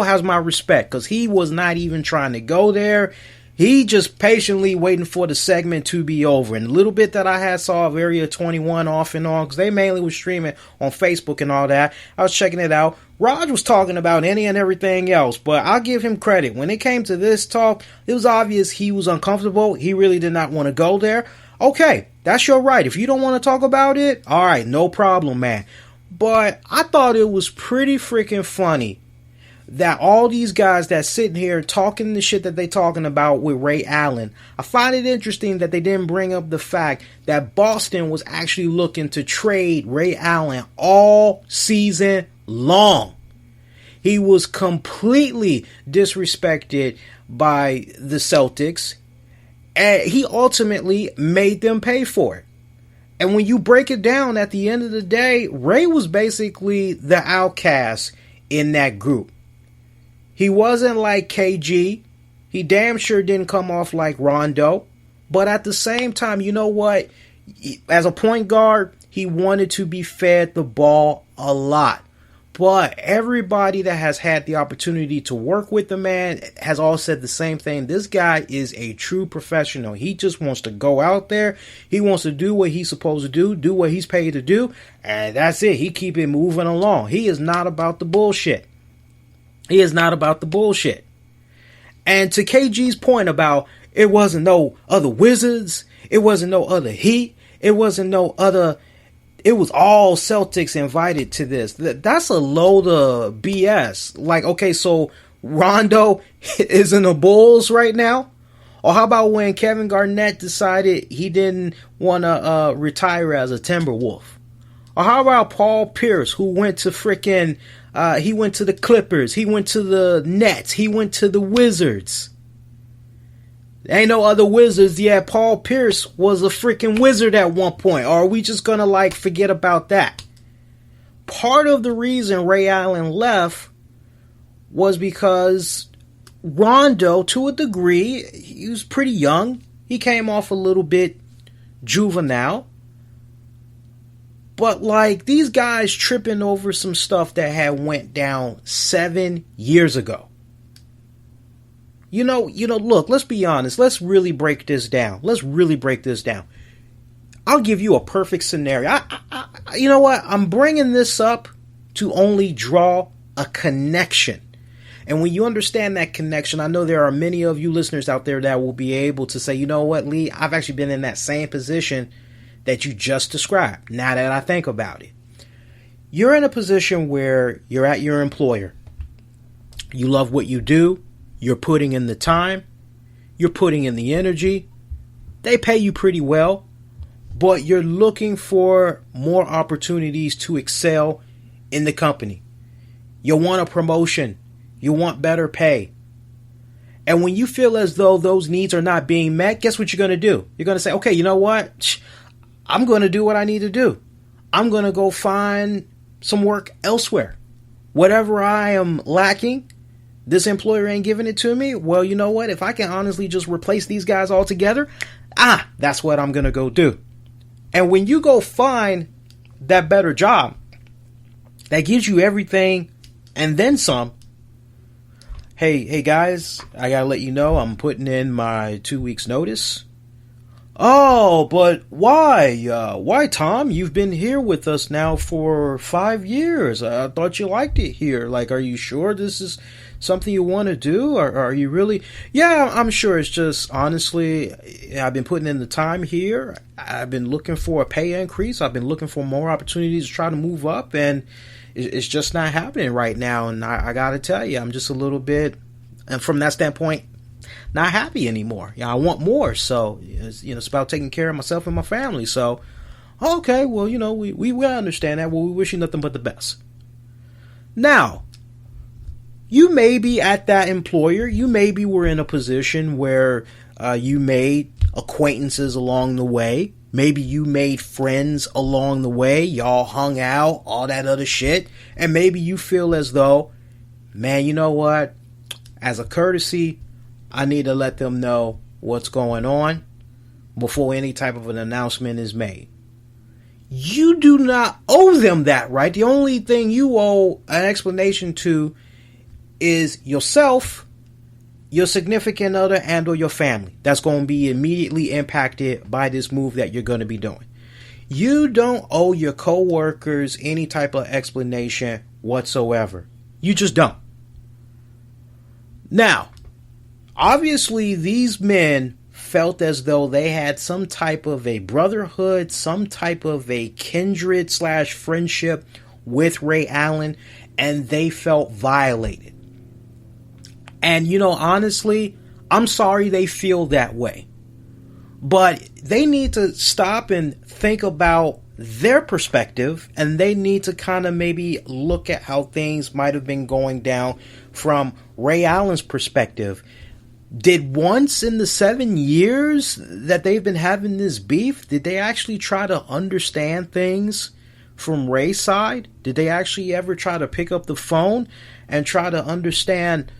has my respect because he was not even trying to go there. He just patiently waiting for the segment to be over. And the little bit that I saw of Area 21 off and on, because they mainly was streaming on Facebook and all that. I was checking it out. Raj was talking about any and everything else, but I'll give him credit. When it came to this talk, it was obvious he was uncomfortable. He really did not want to go there. Okay, that's your right. If you don't want to talk about it, all right, no problem, man. But I thought it was pretty freaking funny that all these guys that's sitting here talking the shit that they talking about with Ray Allen, I find it interesting that they didn't bring up the fact that Boston was actually looking to trade Ray Allen all season long. He was completely disrespected by the Celtics, and he ultimately made them pay for it. And when you break it down, at the end of the day, Ray was basically the outcast in that group. He wasn't like KG. He damn sure didn't come off like Rondo. But at the same time, you know what? As a point guard, he wanted to be fed the ball a lot. But everybody that has had the opportunity to work with the man has all said the same thing. This guy is a true professional. He just wants to go out there. He wants to do what he's supposed to do what he's paid to do, and that's it. He keep it moving along. He is not about the bullshit. He is not about the bullshit. And to KG's point about it wasn't no other Wizards, it wasn't no other Heat, it wasn't no other, it was all Celtics invited to this. That's a load of BS. Like, okay, so Rondo is in the Bulls right now? Or how about when Kevin Garnett decided he didn't want to retire as a Timberwolf? Or how about Paul Pierce, who went to freaking, he went to the Clippers, he went to the Nets, he went to the Wizards. There ain't no other Wizards yet. Paul Pierce was a freaking Wizard at one point. Or are we just gonna like forget about that? Part of the reason Ray Allen left was because Rondo, to a degree, he was pretty young. He came off a little bit juvenile. But like these guys tripping over some stuff that had went down 7 years ago. You know, look, let's be honest. Let's really break this down. I'll give you a perfect scenario. You know what? I'm bringing this up to only draw a connection. And when you understand that connection, I know there are many of you listeners out there that will be able to say, you know what, Lee, I've actually been in that same position that you just described. Now that I think about it, you're in a position where you're at your employer. You love what you do. You're putting in the time. You're putting in the energy. They pay you pretty well, but you're looking for more opportunities to excel in the company. You want a promotion. You want better pay. And when you feel as though those needs are not being met, guess what you're going to do? You're going to say, okay, you know what? I'm going to do what I need to do. I'm going to go find some work elsewhere. Whatever I am lacking, this employer ain't giving it to me. Well, you know what? If I can honestly just replace these guys altogether, that's what I'm going to go do. And when you go find that better job that gives you everything and then some, hey guys, I got to let you know I'm putting in my 2 weeks notice. Oh, but why? Why, Tom? You've been here with us now for 5 years. I thought you liked it here. Like, are you sure this is something you want to do? Or are you really? Yeah, I'm sure. It's just, honestly, I've been putting in the time here. I've been looking for a pay increase. I've been looking for more opportunities to try to move up. And it's just not happening right now. And I got to tell you, I'm just a little bit, and from that standpoint, not happy anymore. I want more. So, it's about taking care of myself and my family. So, okay, well, we understand that. Well, we wish you nothing but the best. Now, you may be at that employer. You maybe were in a position where you made acquaintances along the way. Maybe you made friends along the way. Y'all hung out, all that other shit. And maybe you feel as though, man, you know what? As a courtesy, I need to let them know what's going on before any type of an announcement is made. You do not owe them that, right? The only thing you owe an explanation to is yourself, your significant other, and or your family. That's going to be immediately impacted by this move that you're going to be doing. You don't owe your coworkers any type of explanation whatsoever. You just don't. Now, obviously, these men felt as though they had some type of a brotherhood, some type of a kindred / friendship with Ray Allen, and they felt violated. And, honestly, I'm sorry they feel that way. But they need to stop and think about their perspective, and they need to kind of maybe look at how things might have been going down from Ray Allen's perspective. Did once in the 7 years that they've been having this beef, did they actually try to understand things from Ray's side? Did they actually ever try to pick up the phone and try to understand,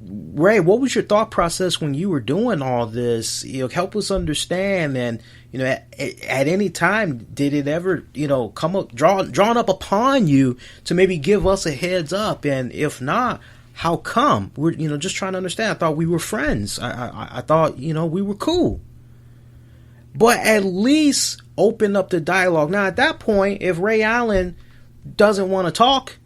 Ray, what was your thought process when you were doing all this? Help us understand. And, at any time, did it ever, come up, drawn up upon you to maybe give us a heads up? And if not, how come? We're, just trying to understand. I thought we were friends. I thought, we were cool. But at least open up the dialogue. Now, at that point, if Ray Allen doesn't want to talk,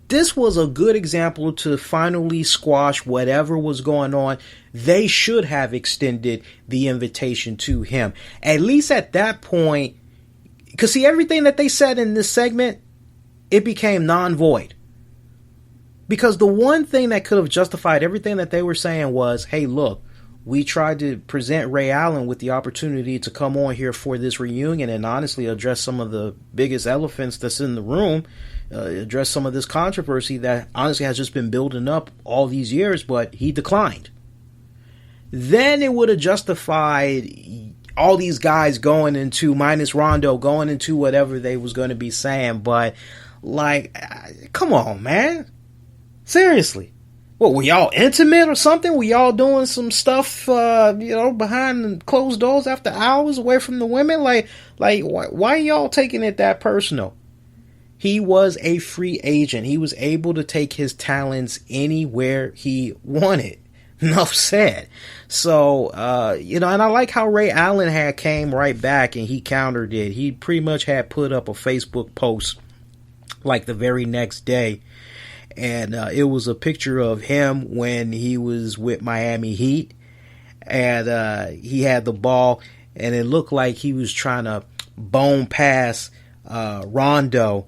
this was a good example to finally squash whatever was going on. They should have extended the invitation to him. At least at that point, because see, everything that they said in this segment, it became non-void. Because the one thing that could have justified everything that they were saying was, hey, look, we tried to present Ray Allen with the opportunity to come on here for this reunion and honestly address some of the biggest elephants that's in the room, address some of this controversy that honestly has just been building up all these years, but he declined. Then it would have justified all these guys going into, minus Rondo, going into whatever they was going to be saying. But, come on, man. Seriously. What, were y'all intimate or something? Were y'all doing some stuff, behind closed doors after hours away from the women? Why y'all taking it that personal? He was a free agent. He was able to take his talents anywhere he wanted. Enough said. So, and I like how Ray Allen had came right back and he countered it. He pretty much had put up a Facebook post the very next day. And it was a picture of him when he was with Miami Heat. And he had the ball. And it looked like he was trying to bone pass Rondo.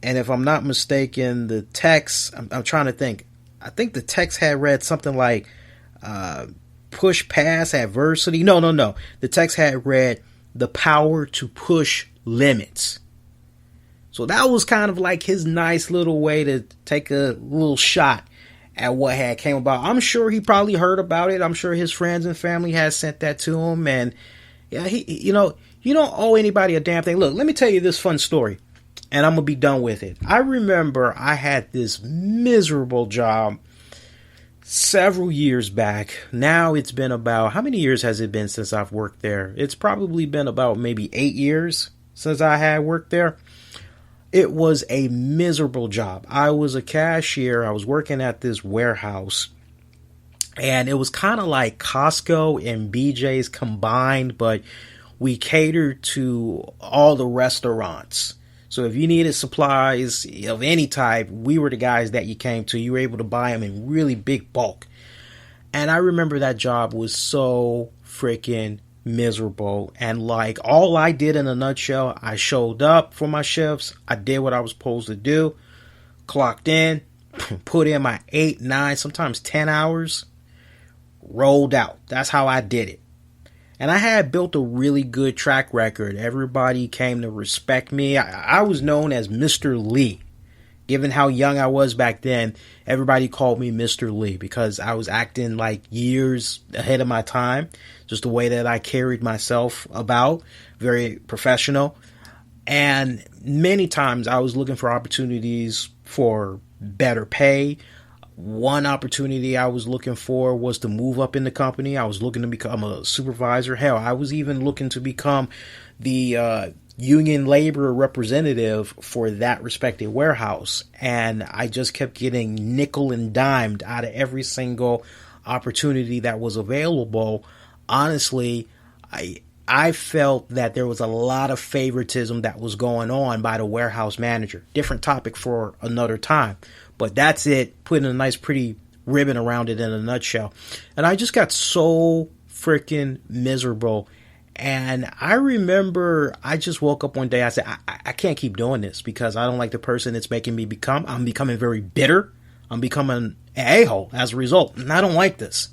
And if I'm not mistaken, the text, I'm trying to think. I think the text had read something like push past adversity. No. The text had read the power to push limits. So that was kind of like his nice little way to take a little shot at what had came about. I'm sure he probably heard about it. I'm sure his friends and family had sent that to him. And yeah, You don't owe anybody a damn thing. Look, let me tell you this fun story, and I'm going to be done with it. I remember I had this miserable job several years back. Now it's been about, how many years has it been since I've worked there? It's probably been about maybe 8 years since I had worked there. It was a miserable job. I was a cashier. I was working at this warehouse, and it was kind of like Costco and BJ's combined, but we catered to all the restaurants. So if you needed supplies of any type, we were the guys that you came to. You were able to buy them in really big bulk. And I remember that job was so freaking miserable. And like, all I did in a nutshell, I showed up for my shifts. I did what I was supposed to do. Clocked in, put in my 8, 9, sometimes 10 hours, rolled out. That's how I did it. And I had built a really good track record. Everybody came to respect me. I was known as Mr. Lee. Given how young I was back then, everybody called me Mr. Lee because I was acting like years ahead of my time. Just the way that I carried myself about. Very professional. And many times I was looking for opportunities for better pay. One opportunity I was looking for was to move up in the company. I was looking to become a supervisor. Hell, I was even looking to become the union labor representative for that respective warehouse. And I just kept getting nickel and dimed out of every single opportunity that was available. Honestly, I felt that there was a lot of favoritism that was going on by the warehouse manager. Different topic for another time. But that's it, putting a nice pretty ribbon around it in a nutshell. And I just got so freaking miserable. And I remember I just woke up one day, I said, I can't keep doing this because I don't like the person it's making me become. I'm becoming very bitter. I'm becoming an a-hole as a result. And I don't like this.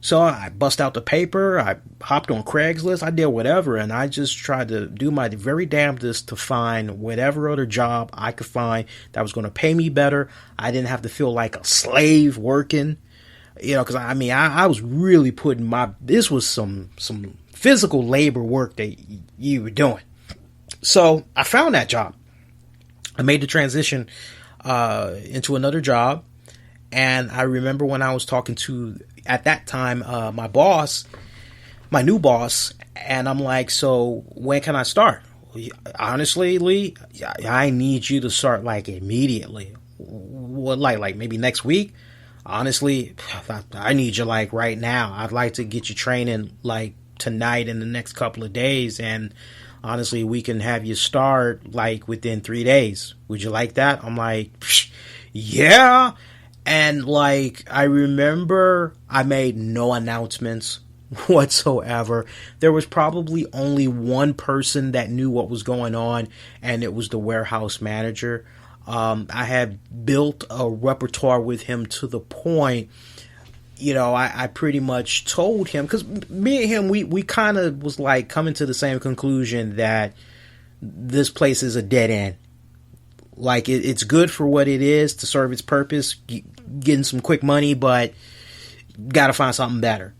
So I bust out the paper, I hopped on Craigslist, I did whatever, and I just tried to do my very damnedest to find whatever other job I could find that was going to pay me better. I didn't have to feel like a slave working, because I was really putting this was some physical labor work that you were doing. So I found that job. I made the transition into another job. And I remember when I was talking to, at that time, my boss, my new boss, and I'm like, so when can I start? Honestly, Lee, I need you to start like immediately. What, like maybe next week? Honestly, I need you like right now. I'd like to get you training like tonight in the next couple of days. And honestly, we can have you start like within 3 days. Would you like that? I'm like, yeah. And like, I remember I made no announcements whatsoever. There was probably only one person that knew what was going on, and it was the warehouse manager. I had built a repertoire with him to the point, I pretty much told him, because me and him, we kind of was like coming to the same conclusion that this place is a dead end. Like, it's good for what it is to serve its purpose, getting some quick money, but got to find something better.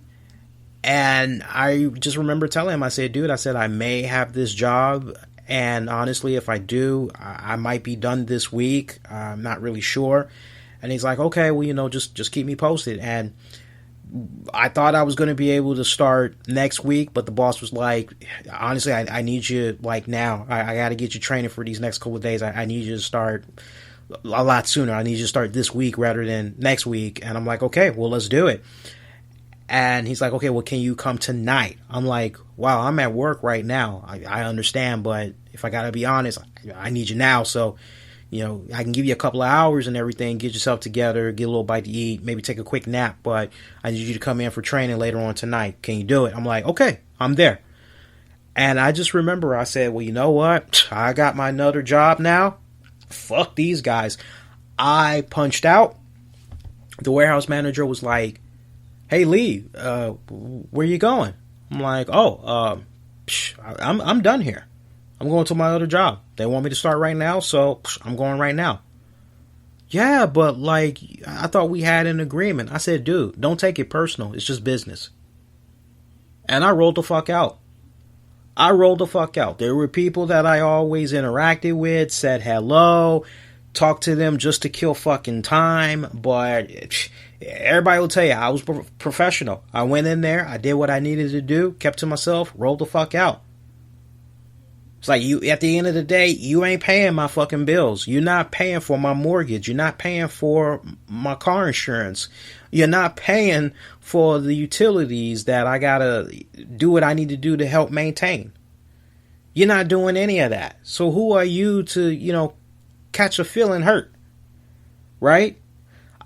And I just remember telling him, I said, dude, I may have this job, and honestly, if I do, I might be done this week. I'm not really sure. And he's like, okay, well, just keep me posted. And I thought I was going to be able to start next week, but the boss was like, honestly, I need you like now. I got to get you training for these next couple of days. I need you to start a lot sooner. I need you to start this week rather than next week. And I'm like, okay, well, let's do it. And he's like, okay, well, can you come tonight? I'm like, wow, I'm at work right now. I understand, but if I got to be honest, I need you now. So, I can give you a couple of hours and everything, get yourself together, get a little bite to eat, maybe take a quick nap, but I need you to come in for training later on tonight. Can you do it? I'm like, okay, I'm there. And I just remember I said, well, you know what? I got my another job now. Fuck these guys. I punched out. The warehouse manager was like, hey, Lee, where you going? I'm like, I'm done here. I'm going to my other job. They want me to start right now, so I'm going right now. Yeah, but like, I thought we had an agreement. I said, dude, don't take it personal. It's just business. And I rolled the fuck out. I rolled the fuck out. There were people that I always interacted with, said hello, talked to them just to kill fucking time, but everybody will tell you I was professional. I went in there, I did what I needed to do, kept to myself, rolled the fuck out. It's like, you, at the end of the day, you ain't paying my fucking bills. You're not paying for my mortgage. You're not paying for my car insurance. You're not paying for the utilities that I gotta do what I need to do to help maintain. You're not doing any of that. So who are you to, catch a feeling hurt? Right?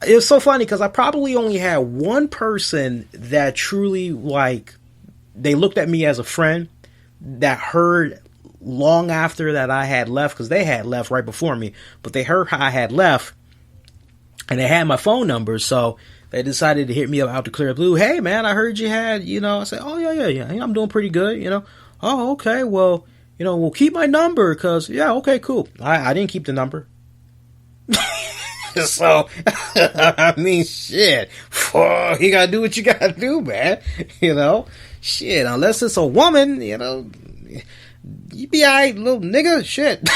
It's so funny because I probably only had one person that truly, they looked at me as a friend that heard long after that I had left, because they had left right before me, but they heard how I had left and they had my phone number, so they decided to hit me up out the clear blue. Hey man, I heard you had, I said, oh yeah, I'm doing pretty good, Oh, okay, well, we'll keep my number, because, yeah, okay, cool. I didn't keep the number. So, I mean, shit, you gotta do what you gotta do, man, shit, unless it's a woman, you be alright, little nigga, shit.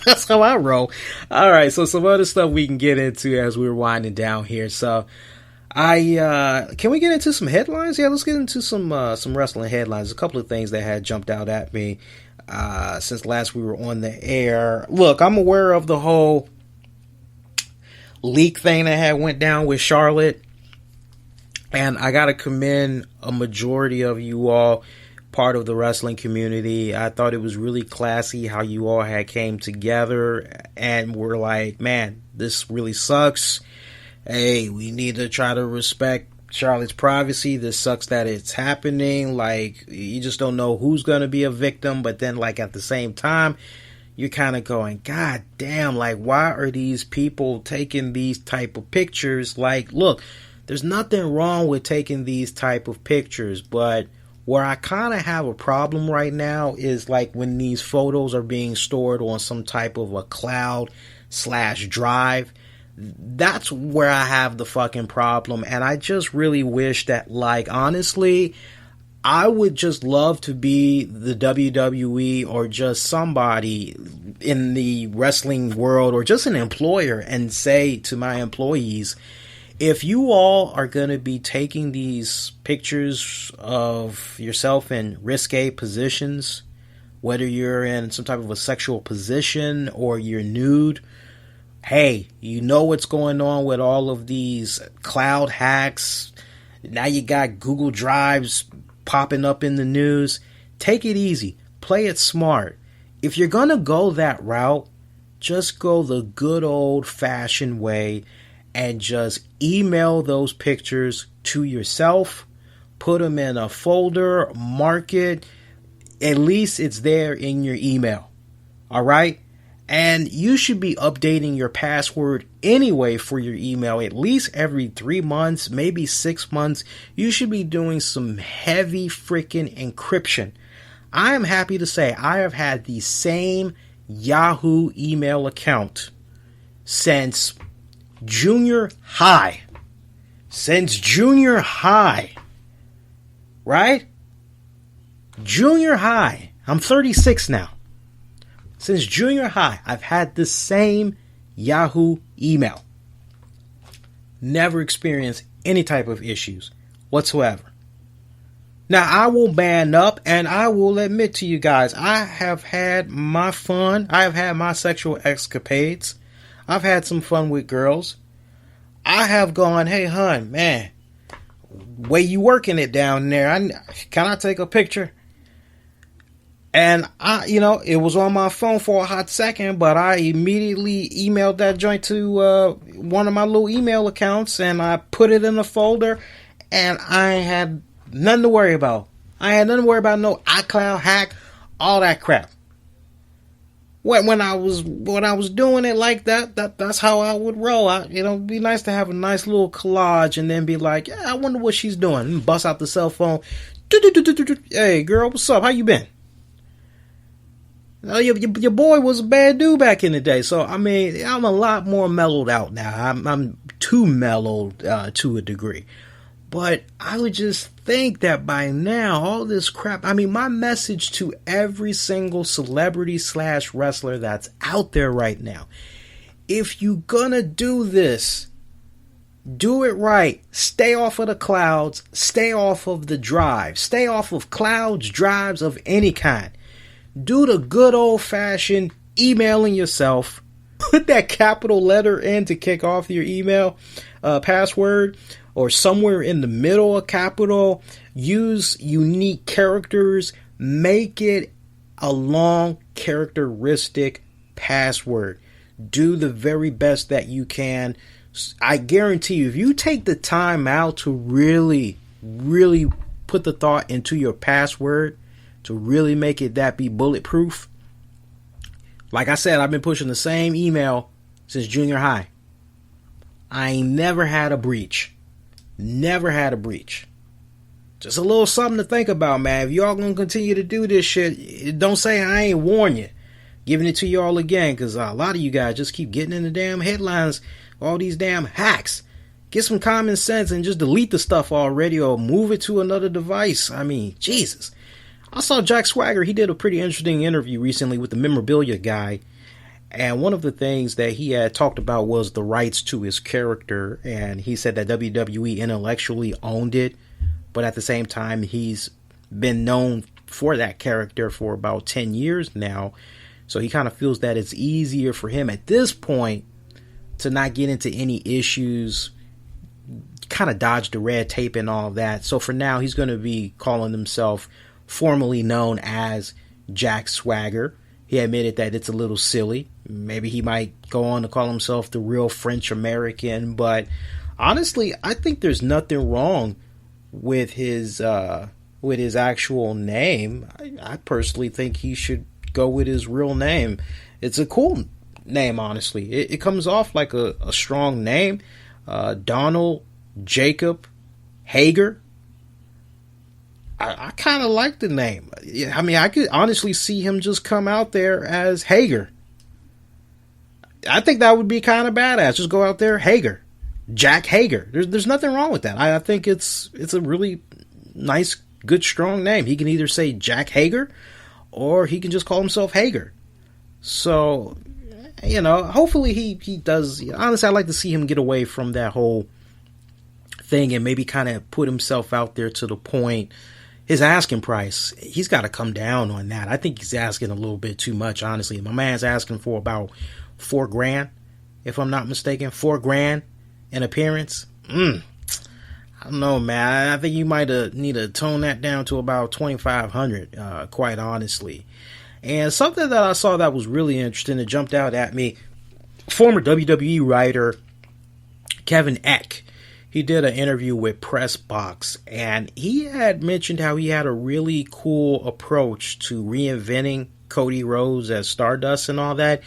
That's how I roll. Alright, so some other stuff we can get into as we're winding down here. So, can we get into some headlines? Yeah, let's get into some wrestling headlines. A couple of things that had jumped out at me, since last we were on the air. Look, I'm aware of the whole leak thing that had went down with Charlotte, and I gotta commend a majority of you all, part of the wrestling community. I thought it was really classy how you all had came together and were like, man, this really sucks. Hey, we need to try to respect Charlotte's privacy. This sucks that it's happening. You just don't know who's going to be a victim. But then, at the same time, you're kind of going, God damn, why are these people taking these type of pictures? Look, there's nothing wrong with taking these type of pictures, but where I kind of have a problem right now is when these photos are being stored on some type of a cloud/drive. That's where I have the fucking problem. And I just really wish that, honestly, I would just love to be the WWE or just somebody in the wrestling world or just an employer and say to my employees, if you all are going to be taking these pictures of yourself in risque positions, whether you're in some type of a sexual position or you're nude, hey, you know what's going on with all of these cloud hacks. Now you got Google Drives popping up in the news. Take it easy. Play it smart. If you're going to go that route, just go the good old-fashioned way and just email those pictures to yourself, put them in a folder, mark it. At least it's there in your email. All right? And you should be updating your password anyway for your email at least every 3 months, maybe 6 months. You should be doing some heavy freaking encryption. I am happy to say I have had the same Yahoo email account since junior high. Right? Junior high. I'm 36 now. Since junior high, I've had the same Yahoo email. Never experienced any type of issues whatsoever. Now, I will man up and I will admit to you guys, I have had my fun. I have had my sexual escapades. I've had some fun with girls. I have gone, hey, hun, man, way you working it down there, can I take a picture? And it was on my phone for a hot second, but I immediately emailed that joint to one of my little email accounts, and I put it in a folder, and I had nothing to worry about. I had nothing to worry about, no iCloud hack, all that crap. When I was doing it like that's how I would roll. It'd be nice to have a nice little collage and then be like, yeah, I wonder what she's doing. And bust out the cell phone. Hey, girl, what's up? How you been? Your boy was a bad dude back in the day. So, I'm a lot more mellowed out now. I'm too mellowed to a degree. But I would just think that by now, all this crap, I mean, my message to every single celebrity / wrestler that's out there right now, if you gonna do this, do it right. Stay off of the clouds. Stay off of the drive. Stay off of clouds, drives of any kind. Do the good old-fashioned emailing yourself. Put that capital letter in to kick off your email password, or somewhere in the middle of capital. Use unique characters. Make it a long characteristic password. Do the very best that you can. I guarantee you, if you take the time out to really, really put the thought into your password, to really make it that be bulletproof. Like I said, I've been pushing the same email since junior high. I ain't never had a breach. Never had a breach. Just a little something to think about, man. If y'all gonna continue to do this shit, don't say I ain't warn you. Giving it to y'all again, because a lot of you guys just keep getting in the damn headlines. All these damn hacks. Get some common sense and just delete the stuff already, or move it to another device. I mean, Jesus. I saw Jack Swagger. He did a pretty interesting interview recently with the memorabilia guy. And one of the things that he had talked about was the rights to his character. And he said that WWE intellectually owned it. But at the same time, he's been known for that character for about 10 years now. So he kind of feels that it's easier for him at this point to not get into any issues, kind of dodge the red tape and all that. So for now, he's going to be calling himself formerly known as Jack Swagger. He admitted that it's a little silly. Maybe he might go on to call himself the real French American. But honestly, I think there's nothing wrong with his actual name. I personally think he should go with his real name. It's a cool name, honestly. It comes off like a strong name. Donald Jacob Hager. I kind of like the name. I mean, I could honestly see him just come out there as Hager. I think that would be kind of badass. Just go out there, Hager. Jack Hager. There's nothing wrong with that. I think it's a really nice, good, strong name. He can either say Jack Hager, or he can just call himself Hager. So, you know, hopefully he does. Honestly, I'd like to see him get away from that whole thing and maybe kind of put himself out there to the point. His asking price, he's got to come down on that. I think he's asking a little bit too much, honestly. My man's asking for about $4,000, if I'm not mistaken. $4,000 an appearance. I don't know, man. I think you might need to tone that down to about $2,500, quite honestly. And something that I saw that was really interesting that jumped out at me, former WWE writer Kevin Eck, he did an interview with Press Box, and he had mentioned how he had a really cool approach to reinventing Cody Rhodes as Stardust and all that.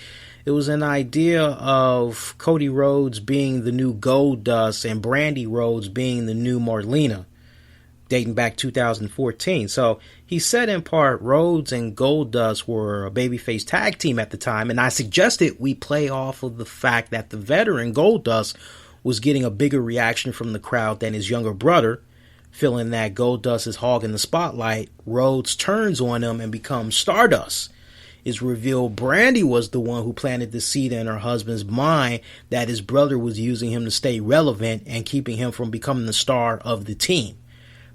It was an idea of Cody Rhodes being the new Goldust and Brandy Rhodes being the new Marlena, dating back 2014. So he said in part, Rhodes and Goldust were a babyface tag team at the time, and I suggested we play off of the fact that the veteran Goldust was getting a bigger reaction from the crowd than his younger brother. Feeling that Goldust is hogging the spotlight, Rhodes turns on him and becomes Stardust. It's revealed Brandy was the one who planted the seed in her husband's mind that his brother was using him to stay relevant and keeping him from becoming the star of the team.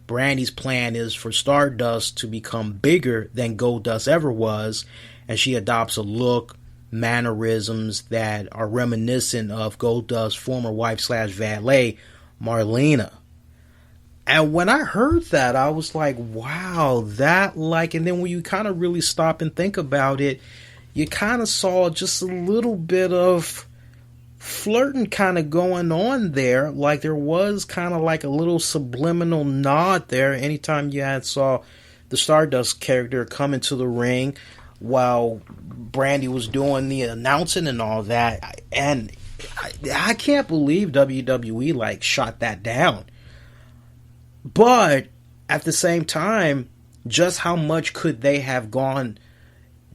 Brandy's plan is for Stardust to become bigger than Goldust ever was, and she adopts a look, mannerisms that are reminiscent of Goldust's former wife / valet, Marlena. And when I heard that, I was like, wow, and then when you kind of really stop and think about it, you kind of saw just a little bit of flirting kind of going on there. Like there was kind of like a little subliminal nod there anytime you saw the Stardust character come into the ring while Brandy was doing the announcing and all that. And I can't believe WWE shot that down. But at the same time, just how much could they have gone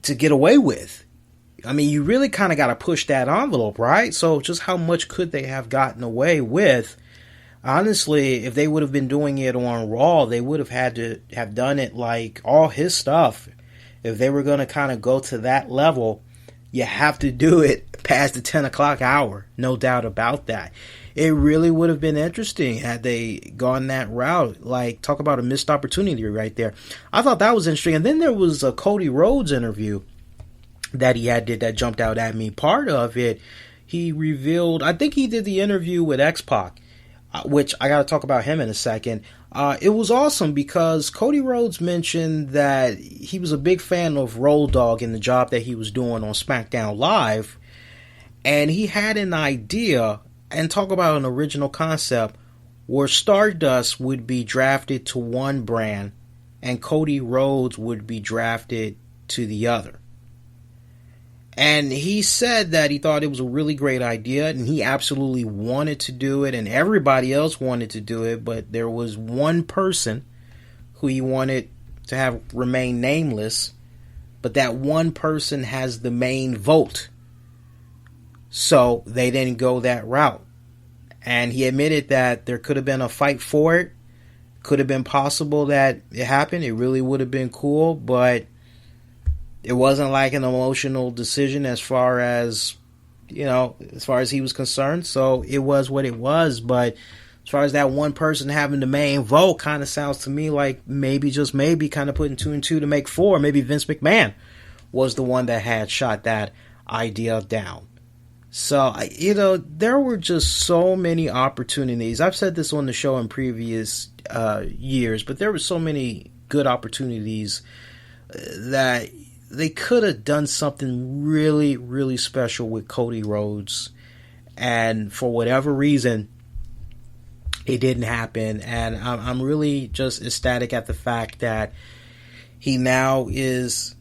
to get away with? I mean, you really kind of got to push that envelope, right? So just how much could they have gotten away with honestly, if they would have been doing it on Raw, they would have had to have done it like all his stuff. If they were going to kind of go to that level, you have to do it past the 10 o'clock hour. No doubt about that. It really would have been interesting had they gone that route. Like, talk about a missed opportunity right there. I thought that was interesting. And then there was a Cody Rhodes interview that he did that jumped out at me. Part of it, he revealed, I think he did the interview with X-Pac, which I got to talk about him in a second. It was awesome because Cody Rhodes mentioned that he was a big fan of Road Dogg and the job that he was doing on SmackDown Live. And he had an idea, and talk about an original concept, where Stardust would be drafted to one brand and Cody Rhodes would be drafted to the other. And he said that he thought it was a really great idea and he absolutely wanted to do it and everybody else wanted to do it, but there was one person who he wanted to have remain nameless, but that one person has the main vote. So they didn't go that route. And he admitted that there could have been a fight for it. Could have been possible that it happened. It really would have been cool, but it wasn't like an emotional decision as far as, as far as he was concerned. So it was what it was. But as far as that one person having the main vote, kind of sounds to me like maybe, just maybe, kind of putting 2 and 2 to make 4. Maybe Vince McMahon was the one that had shot that idea down. So, there were just so many opportunities. I've said this on the show in previous years, but there were so many good opportunities that they could have done something really, really special with Cody Rhodes. And for whatever reason, it didn't happen. And I'm really just ecstatic at the fact that he now is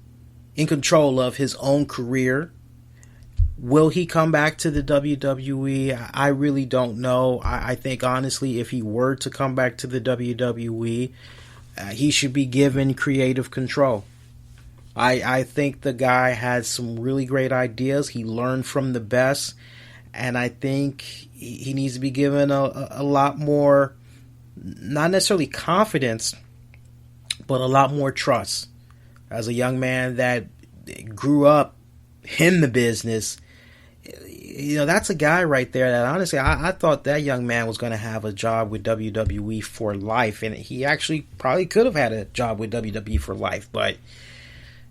in control of his own career. Will he come back to the WWE? I really don't know. I think, honestly, if he were to come back to the WWE, he should be given creative control. I think the guy has some really great ideas. He learned from the best. And I think he needs to be given a lot more, not necessarily confidence, but a lot more trust. As a young man that grew up in the business, that's a guy right there that honestly I thought that young man was going to have a job with WWE for life, and he actually probably could have had a job with WWE for life. But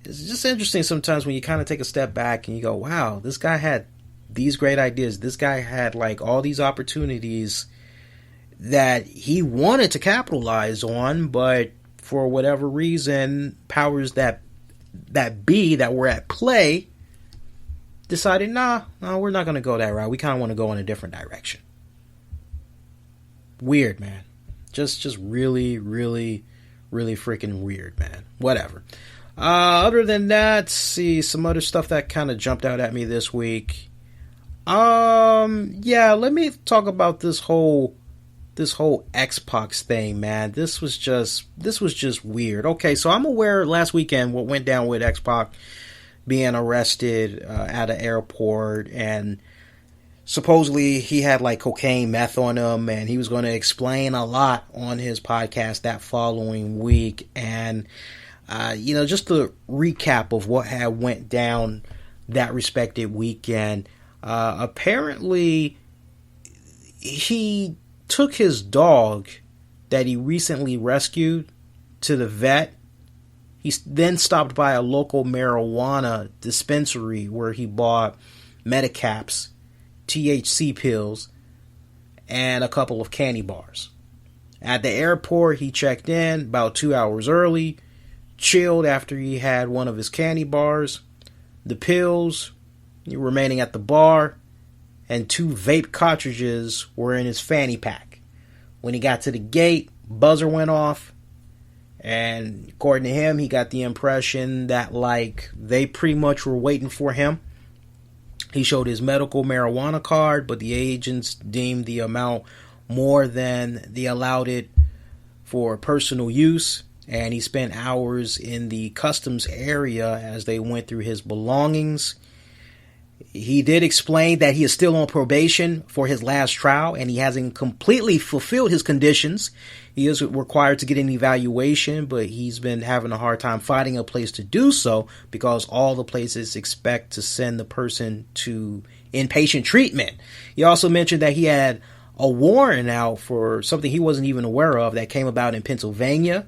it's just interesting sometimes when you kind of take a step back and you go, wow, this guy had these great ideas. This guy had like all these opportunities that he wanted to capitalize on, but for whatever reason, powers that be that were at play decided, no, we're not going to go that route. We kind of want to go in a different direction. Weird, man. Just really, really, really freaking weird, man. Whatever. Other than that, see some other stuff that kind of jumped out at me this week. Yeah, let me talk about this whole X-Pac thing, man. This was just weird. Okay, so I'm aware last weekend what went down with X-Pac being arrested at an airport, and supposedly he had like cocaine, meth on him, and he was going to explain a lot on his podcast that following week. And just the recap of what had went down that respected weekend. Apparently, he took his dog that he recently rescued to the vet. He then stopped by a local marijuana dispensary where he bought Medicaps, THC pills, and a couple of candy bars. At the airport, he checked in about 2 hours early, chilled after he had one of his candy bars, the pills remaining at the bar, and 2 vape cartridges were in his fanny pack. When he got to the gate, buzzer went off, and according to him, he got the impression that like they pretty much were waiting for him. He showed his medical marijuana card, but the agents deemed the amount more than they allowed it for personal use, and he spent hours in the customs area as they went through his belongings. He did explain that he is still on probation for his last trial and he hasn't completely fulfilled his conditions. He is required to get an evaluation, but he's been having a hard time finding a place to do so because all the places expect to send the person to inpatient treatment. He also mentioned that he had a warrant out for something he wasn't even aware of that came about in Pennsylvania.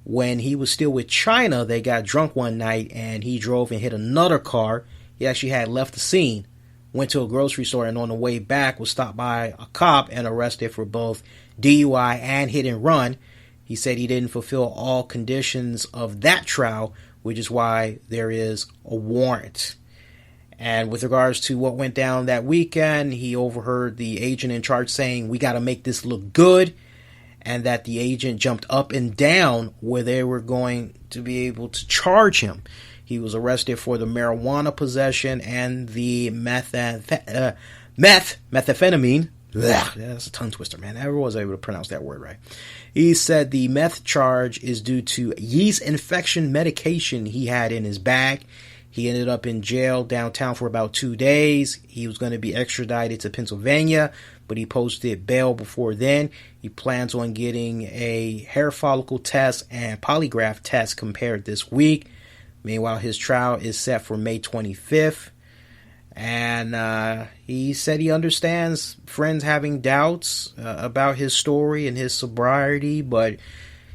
When he was still with China, they got drunk one night and he drove and hit another car. He actually had left the scene, went to a grocery store, and on the way back was stopped by a cop and arrested for both DUI and hit and run. He said he didn't fulfill all conditions of that trial, which is why there is a warrant. And with regards to what went down that weekend, he overheard the agent in charge saying, "We got to make this look good," and that the agent jumped up and down where they were going to be able to charge him. He was arrested for the marijuana possession and the methamphetamine. That's a tongue twister, man. I never was able to pronounce that word right. He said the meth charge is due to yeast infection medication he had in his bag. He ended up in jail downtown for about 2 days. He was going to be extradited to Pennsylvania, but he posted bail before then. He plans on getting a hair follicle test and polygraph test compared this week. Meanwhile, his trial is set for May 25th. And he said he understands friends having doubts about his story and his sobriety, but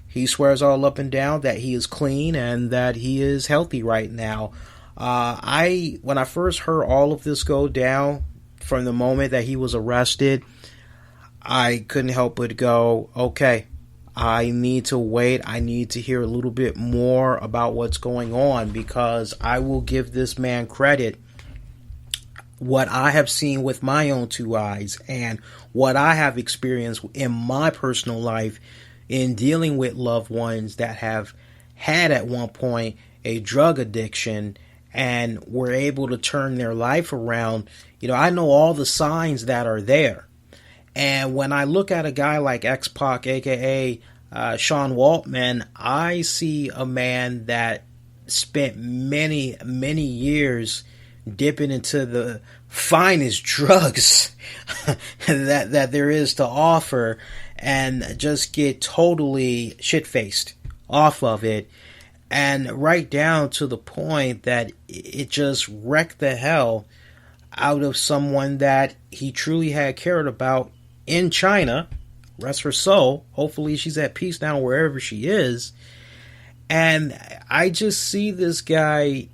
he swears all up and down that he is clean and that he is healthy right now. When I first heard all of this go down from the moment that he was arrested, I couldn't help but go, okay, I need to wait. I need to hear a little bit more about what's going on, because I will give this man credit. What I have seen with my own 2 eyes and what I have experienced in my personal life in dealing with loved ones that have had at one point a drug addiction and were able to turn their life around. I know all the signs that are there. And when I look at a guy like X-Pac, aka Sean Waltman, I see a man that spent many, many years dipping into the finest drugs that there is to offer and just get totally shit-faced off of it. And right down to the point that it just wrecked the hell out of someone that he truly had cared about in China. Rest her soul. Hopefully she's at peace now wherever she is. And I just see this guy,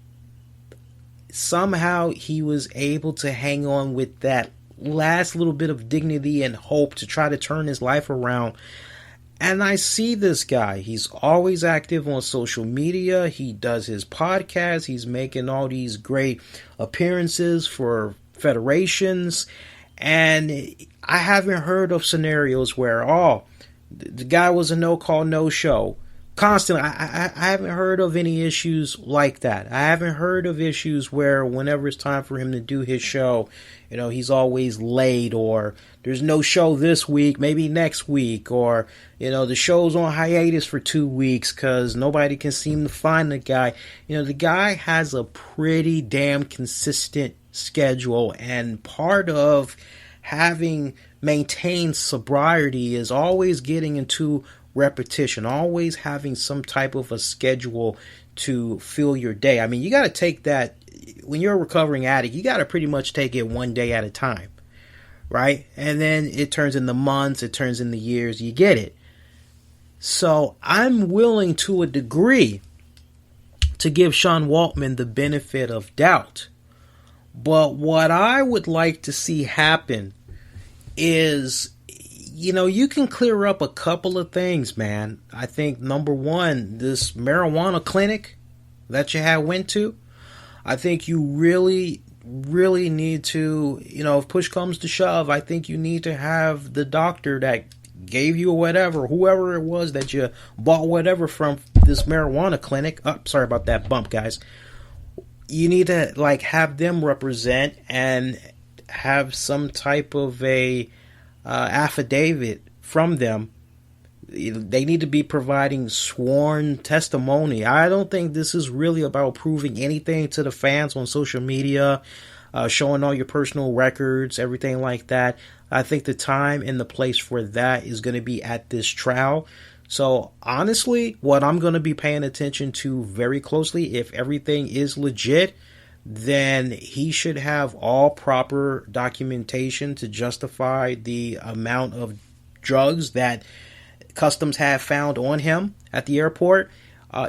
somehow he was able to hang on with that last little bit of dignity and hope to try to turn his life around. And I see this guy. He's always active on social media. He does his podcast. He's making all these great appearances for federations. And I haven't heard of scenarios where, the guy was a no-call, no-show. Constantly, I haven't heard of any issues like that. I haven't heard of issues where whenever it's time for him to do his show, he's always late, or there's no show this week, maybe next week, or, the show's on hiatus for 2 weeks because nobody can seem to find the guy. The guy has a pretty damn consistent schedule, and part of having maintained sobriety is always getting into repetition, always having some type of a schedule to fill your day. I mean, you got to take that, when you're a recovering addict, you got to pretty much take it one day at a time, right? And then it turns into months, it turns into years, you get it. So I'm willing to a degree to give Sean Waltman the benefit of doubt. But what I would like to see happen is, you can clear up a couple of things, man. I think, number one, this marijuana clinic that you went to, I think you really, really need to, if push comes to shove, I think you need to have the doctor that gave you whatever, whoever it was that you bought whatever from this marijuana clinic. Oh, sorry about that bump, guys. You need to, have them represent and have some type of a affidavit from them. They need to be providing sworn testimony. I don't think this is really about proving anything to the fans on social media. showing all your personal records, everything like that. I think the time and the place for that is going to be at this trial. So honestly, what I'm going to be paying attention to very closely, if everything is legit, then he should have all proper documentation to justify the amount of drugs that Customs have found on him at the airport.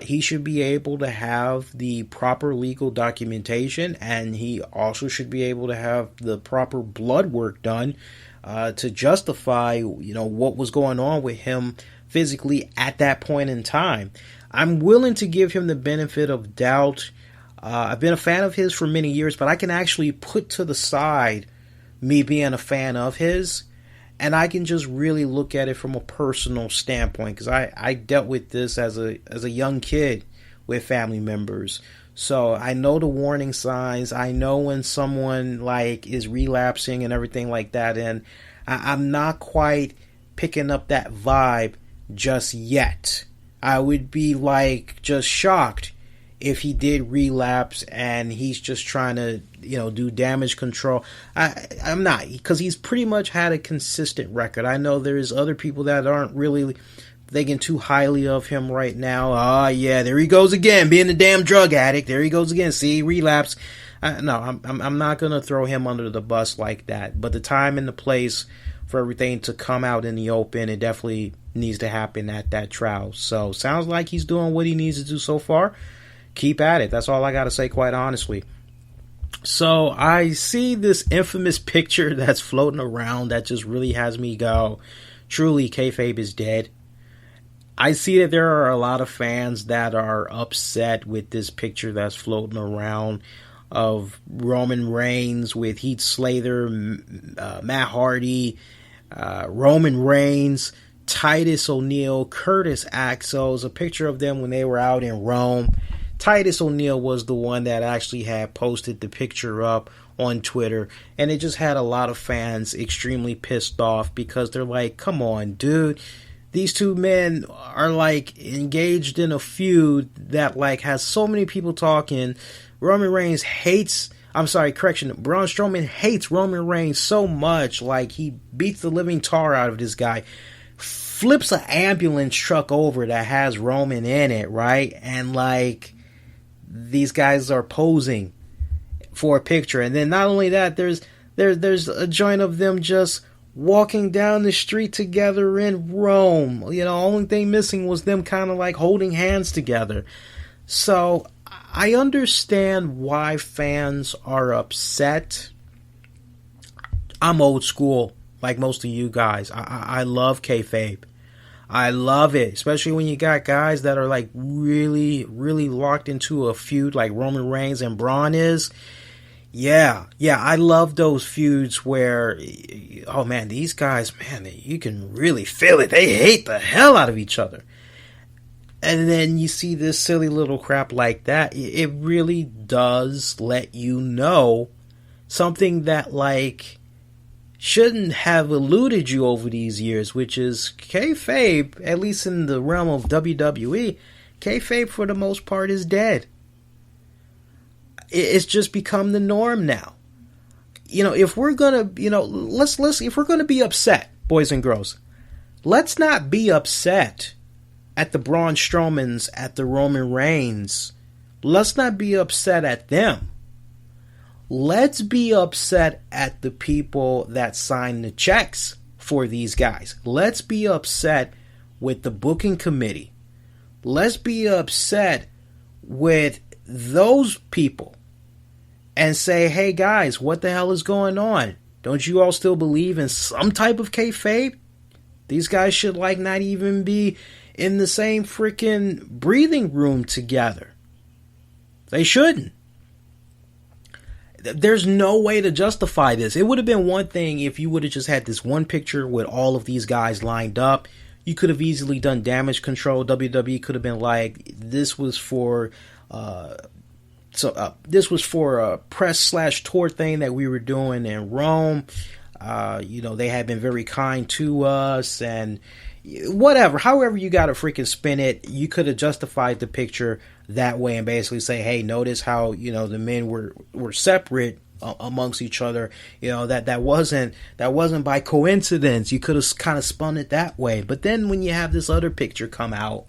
He should be able to have the proper legal documentation, and he also should be able to have the proper blood work done to justify, what was going on with him physically at that point in time. I'm willing to give him the benefit of doubt. I've been a fan of his for many years, but I can actually put to the side me being a fan of his, and I can just really look at it from a personal standpoint, because I dealt with this as a young kid with family members. So I know the warning signs. I know when someone is relapsing and everything like that, and I'm not quite picking up that vibe just yet. I would be just shocked if he did relapse and he's just trying to, do damage control. I'm not, because he's pretty much had a consistent record. I know there's other people that aren't really thinking too highly of him right now. Yeah, there he goes again, being a damn drug addict. There he goes again. See, relapse. No, I'm not going to throw him under the bus like that. But the time and the place for everything to come out in the open, it definitely needs to happen at that trial. So sounds like he's doing what he needs to do so far. Keep at it. That's all I got to say, quite honestly. So I see this infamous picture that's floating around that just really has me go, truly, Kayfabe is dead. I see that there are a lot of fans that are upset with this picture that's floating around of Roman Reigns with Heath Slater, Matt Hardy, Roman Reigns, Titus O'Neil, Curtis Axel. A picture of them when they were out in Rome. Titus O'Neil was the one that actually had posted the picture up on Twitter, and it just had a lot of fans extremely pissed off because they're like, come on, dude. These two men are engaged in a feud that has so many people talking. Roman Reigns hates, Braun Strowman hates Roman Reigns so much, he beats the living tar out of this guy, flips an ambulance truck over that has Roman in it, right? And these guys are posing for a picture. And then not only that, there's a joint of them just walking down the street together in Rome. Only thing missing was them kind of holding hands together. So I understand why fans are upset. I'm old school, like most of you guys. I love Kayfabe. I love it, especially when you got guys that are really, really locked into a feud like Roman Reigns and Braun is. Yeah, I love those feuds where, oh man, these guys, man, you can really feel it. They hate the hell out of each other. And then you see this silly little crap like that. It really does let you know something that shouldn't have eluded you over these years, which is Kayfabe, at least in the realm of WWE, Kayfabe for the most part is dead. It's just become the norm now. If we're gonna, if we're gonna be upset, boys and girls, let's not be upset at the Braun Strowmans, at the Roman Reigns. Let's not be upset at them. Let's be upset at the people that sign the checks for these guys. Let's be upset with the booking committee. Let's be upset with those people and say, hey guys, what the hell is going on? Don't you all still believe in some type of kayfabe? These guys should not even be in the same freaking breathing room together. They shouldn't. There's no way to justify this. It would have been one thing if you would have just had this one picture with all of these guys lined up. You could have easily done damage control. WWE could have been this was for this was for a press/tour thing that we were doing in Rome. They had been very kind to us, and whatever, however you got to freaking spin it, you could have justified the picture that way and basically say, hey, notice how, the men were separate, amongst each other. That wasn't by coincidence. You could have kind of spun it that way. But then when you have this other picture come out,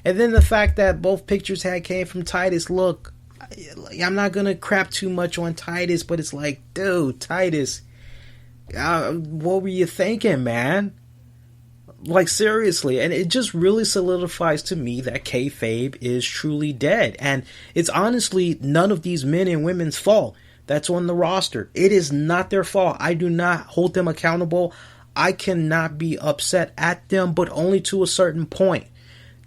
and then the fact that both pictures came from Titus, look, I'm not gonna crap too much on Titus, but it's like, dude, Titus, what were you thinking, man? Like, seriously. And it just really solidifies to me that kayfabe is truly dead. And it's honestly none of these men and women's fault that's on the roster. It is not their fault. I do not hold them accountable. I cannot be upset at them, but only to a certain point.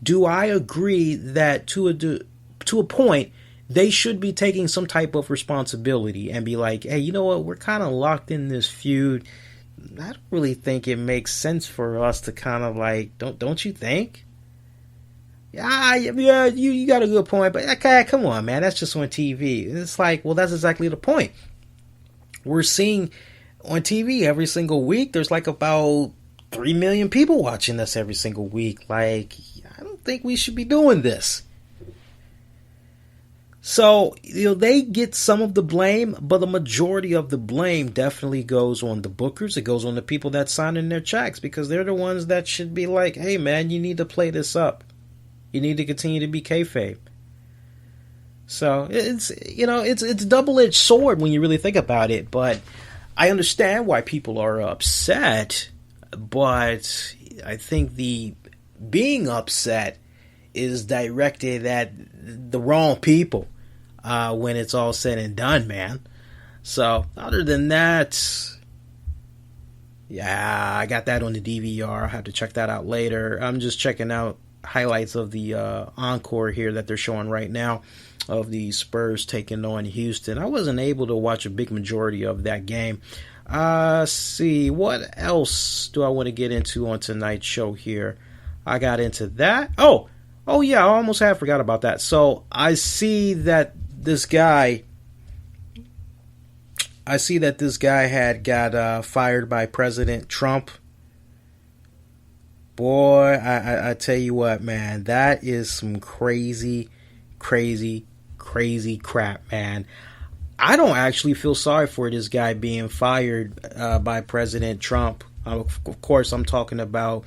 Do I agree that to a point, they should be taking some type of responsibility and be like, hey, you know what? We're kind of locked in this feud. I don't really think it makes sense for us to kind of like, don't you think? Yeah, you got a good point, but okay, come on, man, that's just on TV. It's like, well, that's exactly the point. We're seeing on TV every single week, there's like about 3 million people watching us every single week. Like, I don't think we should be doing this. So, they get some of the blame, but the majority of the blame definitely goes on the bookers. It goes on the people that sign in their checks, because they're the ones that should be like, hey, man, you need to play this up. You need to continue to be kayfabe. So, it's a double-edged sword when you really think about it, but I understand why people are upset, but I think the being upset is directed at the wrong people. When it's all said and done, man. So, other than that, yeah, I got that on the DVR. I'll have to check that out later. I'm just checking out highlights of the encore here that they're showing right now of the Spurs taking on Houston. I wasn't able to watch a big majority of that game. See, what else do I want to get into on tonight's show here? I got into that. Oh yeah, I almost had forgot about that. So, I see that this guy had got fired by President Trump. Boy, I tell you what, man, that is some crazy crap, man. I don't actually feel sorry for this guy being fired by President Trump. Of course, I'm talking about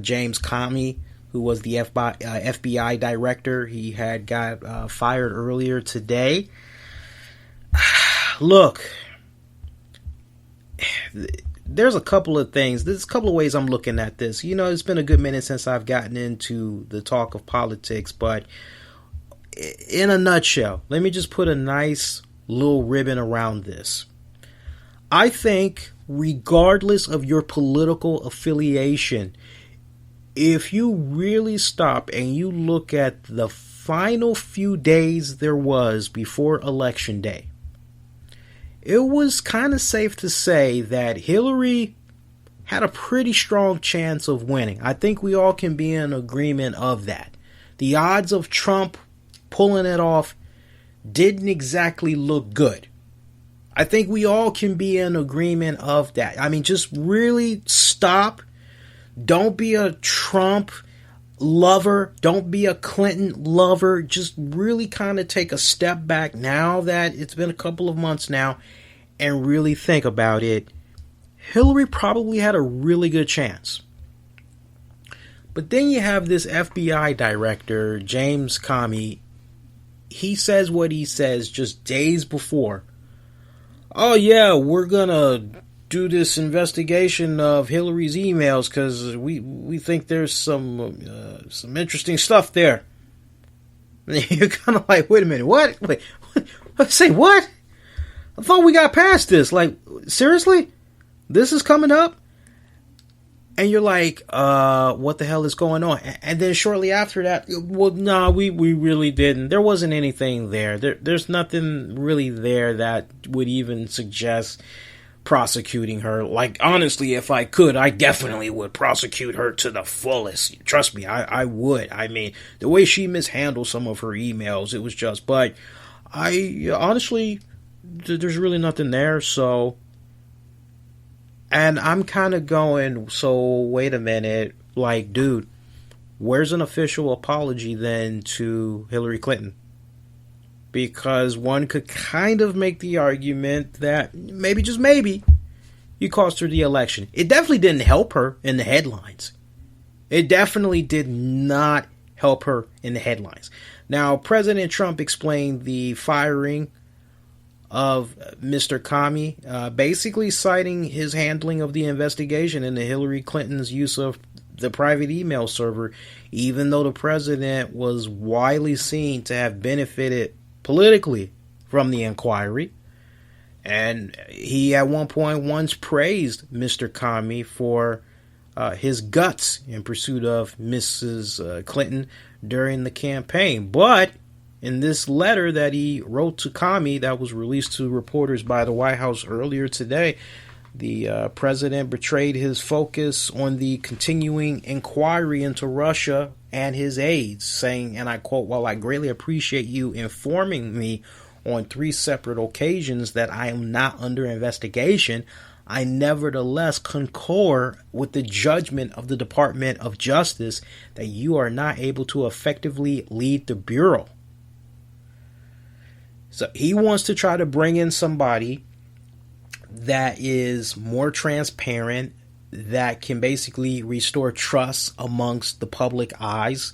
James Comey, who was the FBI director. He had got fired earlier today. Look, there's a couple of things. There's a couple of ways I'm looking at this. It's been a good minute since I've gotten into the talk of politics, but in a nutshell, let me just put a nice little ribbon around this. I think, regardless of your political affiliation, if you really stop and you look at the final few days there was before Election Day, it was kind of safe to say that Hillary had a pretty strong chance of winning. I think we all can be in agreement of that. The odds of Trump pulling it off didn't exactly look good. I think we all can be in agreement of that. I mean, just really stop. Don't be a Trump lover. Don't be a Clinton lover. Just really kind of take a step back now that it's been a couple of months now and really think about it. Hillary probably had a really good chance. But then you have this FBI director, James Comey. He says what he says just days before. Oh yeah, we're gonna do this investigation of Hillary's emails because we think there's some interesting stuff there. And you're kind of like, wait a minute, what? Wait, say what? I thought we got past this. Like, seriously? This is coming up? And you're like, what the hell is going on? And then shortly after that, well, no, we really didn't. There wasn't anything there. There's nothing really there that would even suggest prosecuting her. Like, honestly, if I could, I definitely would prosecute her to the fullest. Trust me, I would. I mean, the way she mishandled some of her emails, it was just, but honestly, there's really nothing there, so. And I'm kind of going, so wait a minute, like, dude, where's an official apology then to Hillary Clinton? because one could kind of make the argument that maybe, just maybe, you cost her the election. It definitely didn't help her in the headlines. It definitely did not help her in the headlines. Now, President Trump explained the firing of Mr. Comey, basically citing his handling of the investigation into Hillary Clinton's use of the private email server, even though the president was widely seen to have benefited politically from the inquiry. And he at one point once praised Mr. Comey for his guts in pursuit of Mrs. Clinton during the campaign. But in this letter that he wrote to Comey that was released to reporters by the White House earlier today, the president betrayed his focus on the continuing inquiry into Russia and his aides, saying, and I quote, "While I greatly appreciate you informing me on 3 separate occasions that I am not under investigation, I nevertheless concur with the judgment of the Department of Justice that you are not able to effectively lead the Bureau." So he wants to try to bring in somebody that is more transparent, that can basically restore trust amongst the public eyes.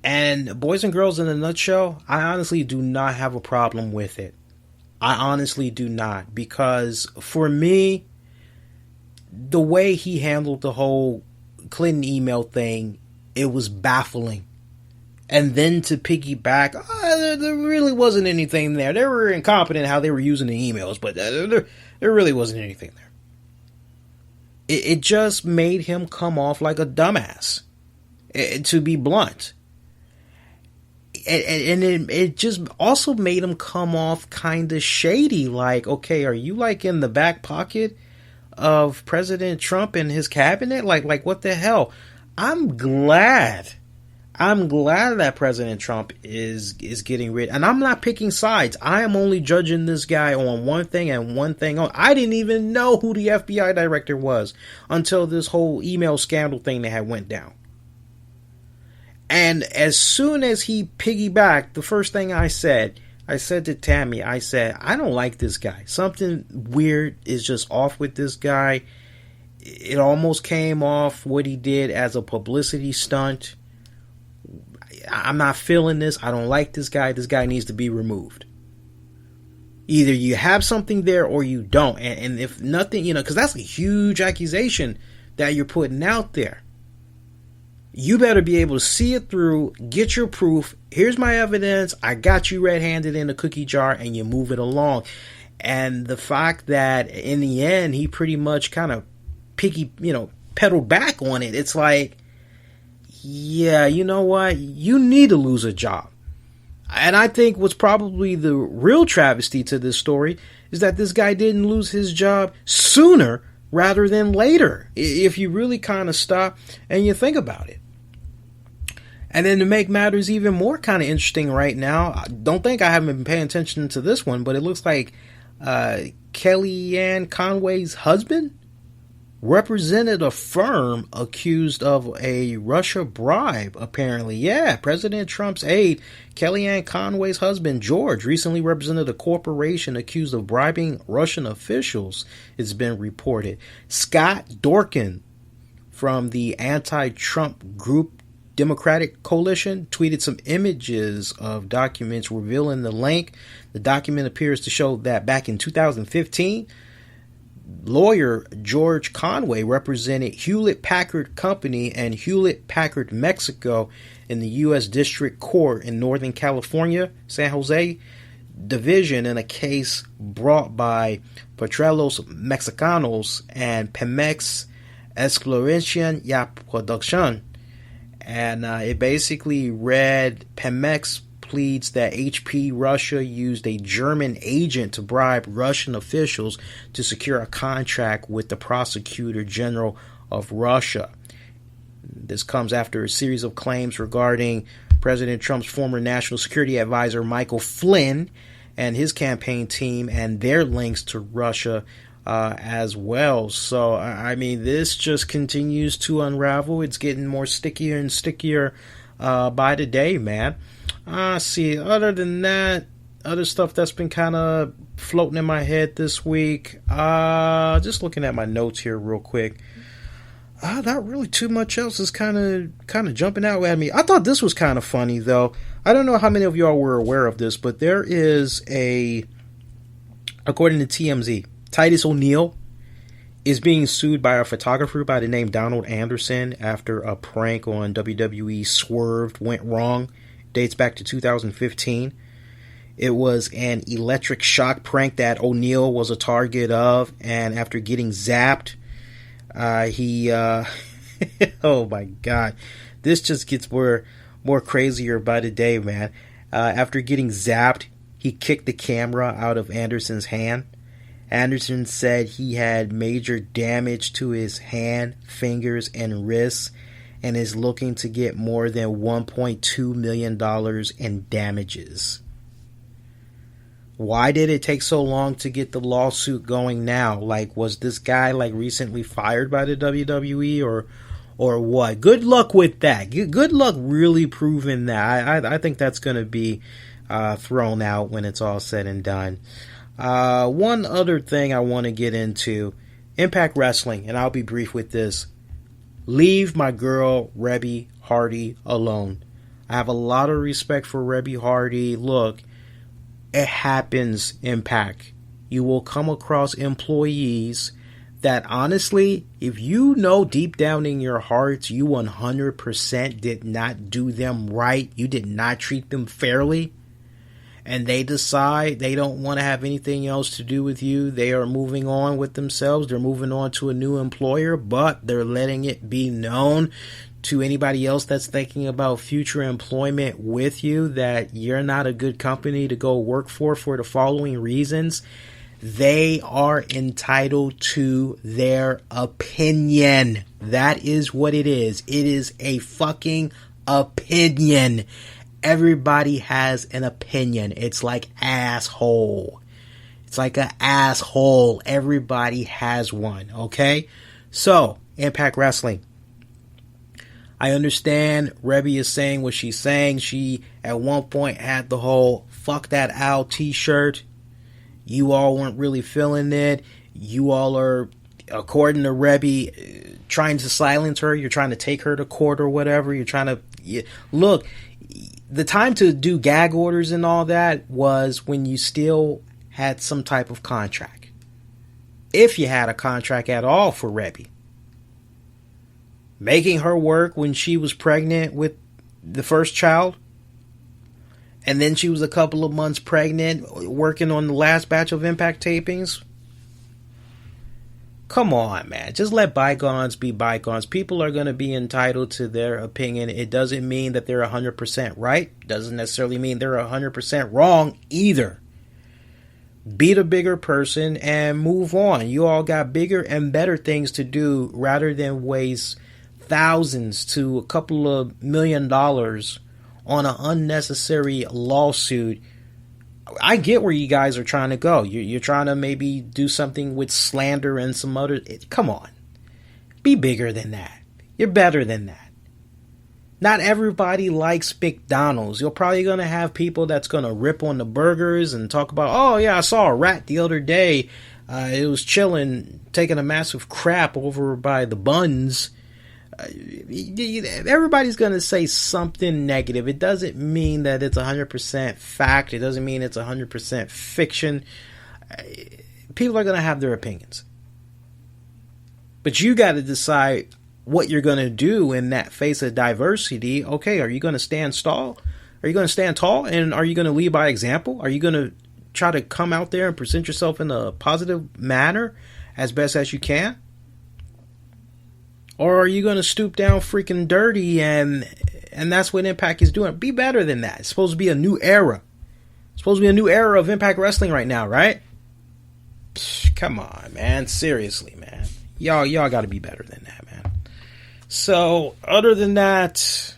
And boys and girls, in a nutshell, I honestly do not have a problem with it. I honestly do not, because for me, the way he handled the whole Clinton email thing, it was baffling. And then to piggyback, there really wasn't anything there. They were incompetent how they were using the emails, but there really wasn't anything there. It just made him come off like a dumbass, to be blunt. And it just also made him come off kind of shady. Like, okay, are you like in the back pocket of President Trump and his cabinet? Like what the hell? I'm glad that President Trump is getting rid. And I'm not picking sides. I am only judging this guy on one thing and one thing only. I didn't even know who the FBI director was until this whole email scandal thing that had went down. And as soon as he piggybacked, the first thing I said to Tammy, I said, I don't like this guy. Something weird is just off with this guy. It almost came off what he did as a publicity stunt. I'm not feeling this. I don't like this guy. This guy needs to be removed. Either you have something there or you don't. And if nothing, because that's a huge accusation that you're putting out there. You better be able to see it through, get your proof. Here's my evidence. I got you red-handed in the cookie jar, and you move it along. And the fact that in the end, he pretty much kind of pedaled back on it. It's like, yeah, you know what? You need to lose a job. And I think what's probably the real travesty to this story is that this guy didn't lose his job sooner rather than later, if you really kind of stop and you think about it. And then to make matters even more kind of interesting right now, I don't think I haven't been paying attention to this one, but it looks like Kellyanne Conway's husband represented a firm accused of a Russia bribe, apparently. Yeah, President Trump's aide, Kellyanne Conway's husband, George, recently represented a corporation accused of bribing Russian officials, it's been reported. Scott Dorkin from the anti-Trump group Democratic Coalition tweeted some images of documents revealing the link. The document appears to show that back in 2015, lawyer George Conway represented Hewlett-Packard Company and Hewlett-Packard Mexico in the U.S. District Court in Northern California, San Jose Division, in a case brought by Petróleos Mexicanos and Pemex Exploración y Producción. And it basically read, Pemex pleads that HP Russia used a German agent to bribe Russian officials to secure a contract with the prosecutor general of Russia. This comes after a series of claims regarding President Trump's former national security advisor Michael Flynn and his campaign team and their links to Russia as well. So, I mean, this just continues to unravel. It's getting more stickier and stickier by the day, man. See, other than that, other stuff that's been kind of floating in my head this week. Just looking at my notes here real quick. Not really too much else is kind of jumping out at me. I thought this was kind of funny, though. I don't know how many of y'all were aware of this, but there is according to TMZ, Titus O'Neil is being sued by a photographer by the name Donald Anderson after a prank on WWE Swerved went wrong. Dates back to 2015. It was an electric shock prank that O'Neil was a target of, and after getting zapped, oh my god, this just gets more crazier by the day, man. After getting zapped, he kicked the camera out of Anderson's hand. Anderson said he had major damage to his hand, fingers, and wrists, and is looking to get more than $1.2 million in damages. Why did it take so long to get the lawsuit going now? Like, was this guy recently fired by the WWE or what? Good luck with that. Good luck really proving that. I think that's going to be thrown out when it's all said and done. One other thing I want to get into, Impact Wrestling, and I'll be brief with this. Leave my girl Reby Hardy alone. I have a lot of respect for Reby Hardy. Look, it happens, Impact. You will come across employees that honestly, if you know deep down in your hearts you 100% did not do them right, you did not treat them fairly, and they decide they don't want to have anything else to do with you, they are moving on with themselves, they're moving on to a new employer, but they're letting it be known to anybody else that's thinking about future employment with you that you're not a good company to go work for the following reasons. They are entitled to their opinion. That is what it is. It is a fucking opinion. Everybody has an opinion. It's like asshole. It's like an asshole. Everybody has one, okay? So, Impact Wrestling. I understand Reby is saying what she's saying. She, at one point, had the whole fuck that Al t-shirt. You all weren't really feeling it. You all are, according to Reby, trying to silence her. You're trying to take her to court or whatever. You're trying to... Look, the time to do gag orders and all that was when you still had some type of contract. If you had a contract at all for Reby. Making her work when she was pregnant with the first child. And then she was a couple of months pregnant working on the last batch of Impact tapings. Come on, man. Just let bygones be bygones. People are going to be entitled to their opinion. It doesn't mean that they're 100% right. Doesn't necessarily mean they're 100% wrong either. Be the bigger person and move on. You all got bigger and better things to do rather than waste thousands to a couple of $1 million on an unnecessary lawsuit. I get where you guys are trying to go. You're trying to maybe do something with slander and some other... Come on. Be bigger than that. You're better than that. Not everybody likes McDonald's. You're probably going to have people that's going to rip on the burgers and talk about, oh yeah, I saw a rat the other day. It was chilling, taking a massive crap over by the buns. Everybody's going to say something negative. It doesn't mean that it's 100% fact. It doesn't mean it's 100% fiction. People are going to have their opinions. But you got to decide what you're going to do in that face of diversity. Okay, are you going to stand tall? Are you going to stand tall? And are you going to lead by example? Are you going to try to come out there and present yourself in a positive manner as best as you can? Or are you going to stoop down freaking dirty and that's what Impact is doing? Be better than that. It's supposed to be a new era. It's supposed to be a new era of Impact Wrestling right now, right? Come on, man. Seriously, man. Y'all got to be better than that, man. So, other than that,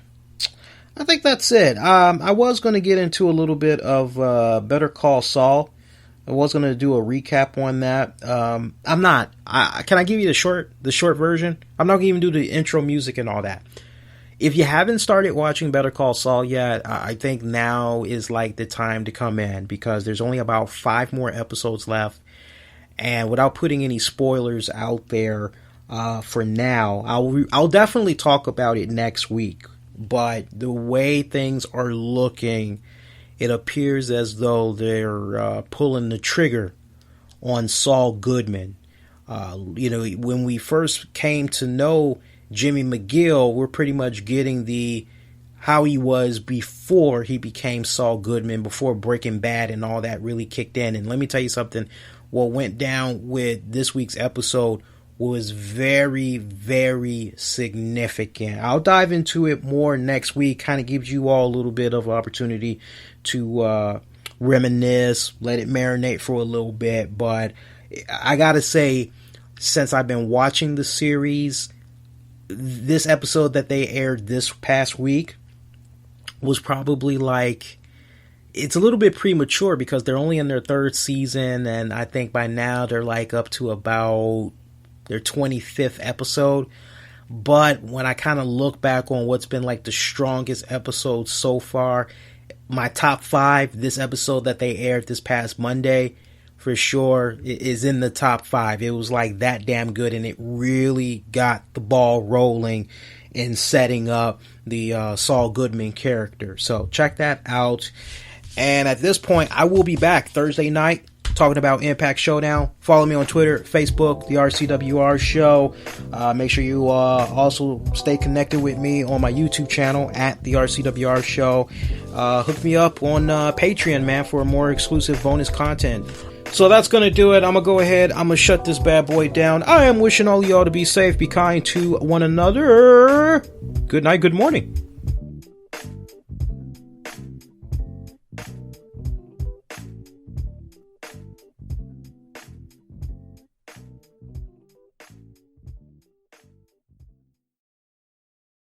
I think that's it. I was going to get into a little bit of Better Call Saul. I was going to do a recap on that. I'm not. Can I give you the short version? I'm not going to even do the intro music and all that. if you haven't started watching Better Call Saul yet, I think now is like the time to come in, because there's only about 5 more episodes left. And without putting any spoilers out there for now, I'll definitely talk about it next week. But the way things are looking, it appears as though they're pulling the trigger on Saul Goodman. When we first came to know Jimmy McGill, we're pretty much getting how he was before he became Saul Goodman, before Breaking Bad and all that really kicked in. And let me tell you something, what went down with this week's episode was very, very significant. I'll dive into it more next week, kind of gives you all a little bit of opportunity to reminisce, let it marinate for a little bit. But I gotta say, since I've been watching the series, this episode that they aired this past week was probably like, it's a little bit premature because they're only in their 3rd season, and I think by now they're like up to about their 25th episode. But when I kind of look back on what's been like the strongest episode so far, my top 5, this episode that they aired this past Monday, for sure, is in the top 5. It was like that damn good, and it really got the ball rolling in setting up the Saul Goodman character. So check that out. And at this point, I will be back Thursday night talking about Impact Showdown. Follow me on Twitter, Facebook, the RCWR Show. Make sure you also stay connected with me on my YouTube channel at the RCWR Show. Hook me up on Patreon, man, for more exclusive bonus content. So that's going to do it. I'm going to go ahead. I'm going to shut this bad boy down. I am wishing all of y'all to be safe, be kind to one another. Good night, good morning.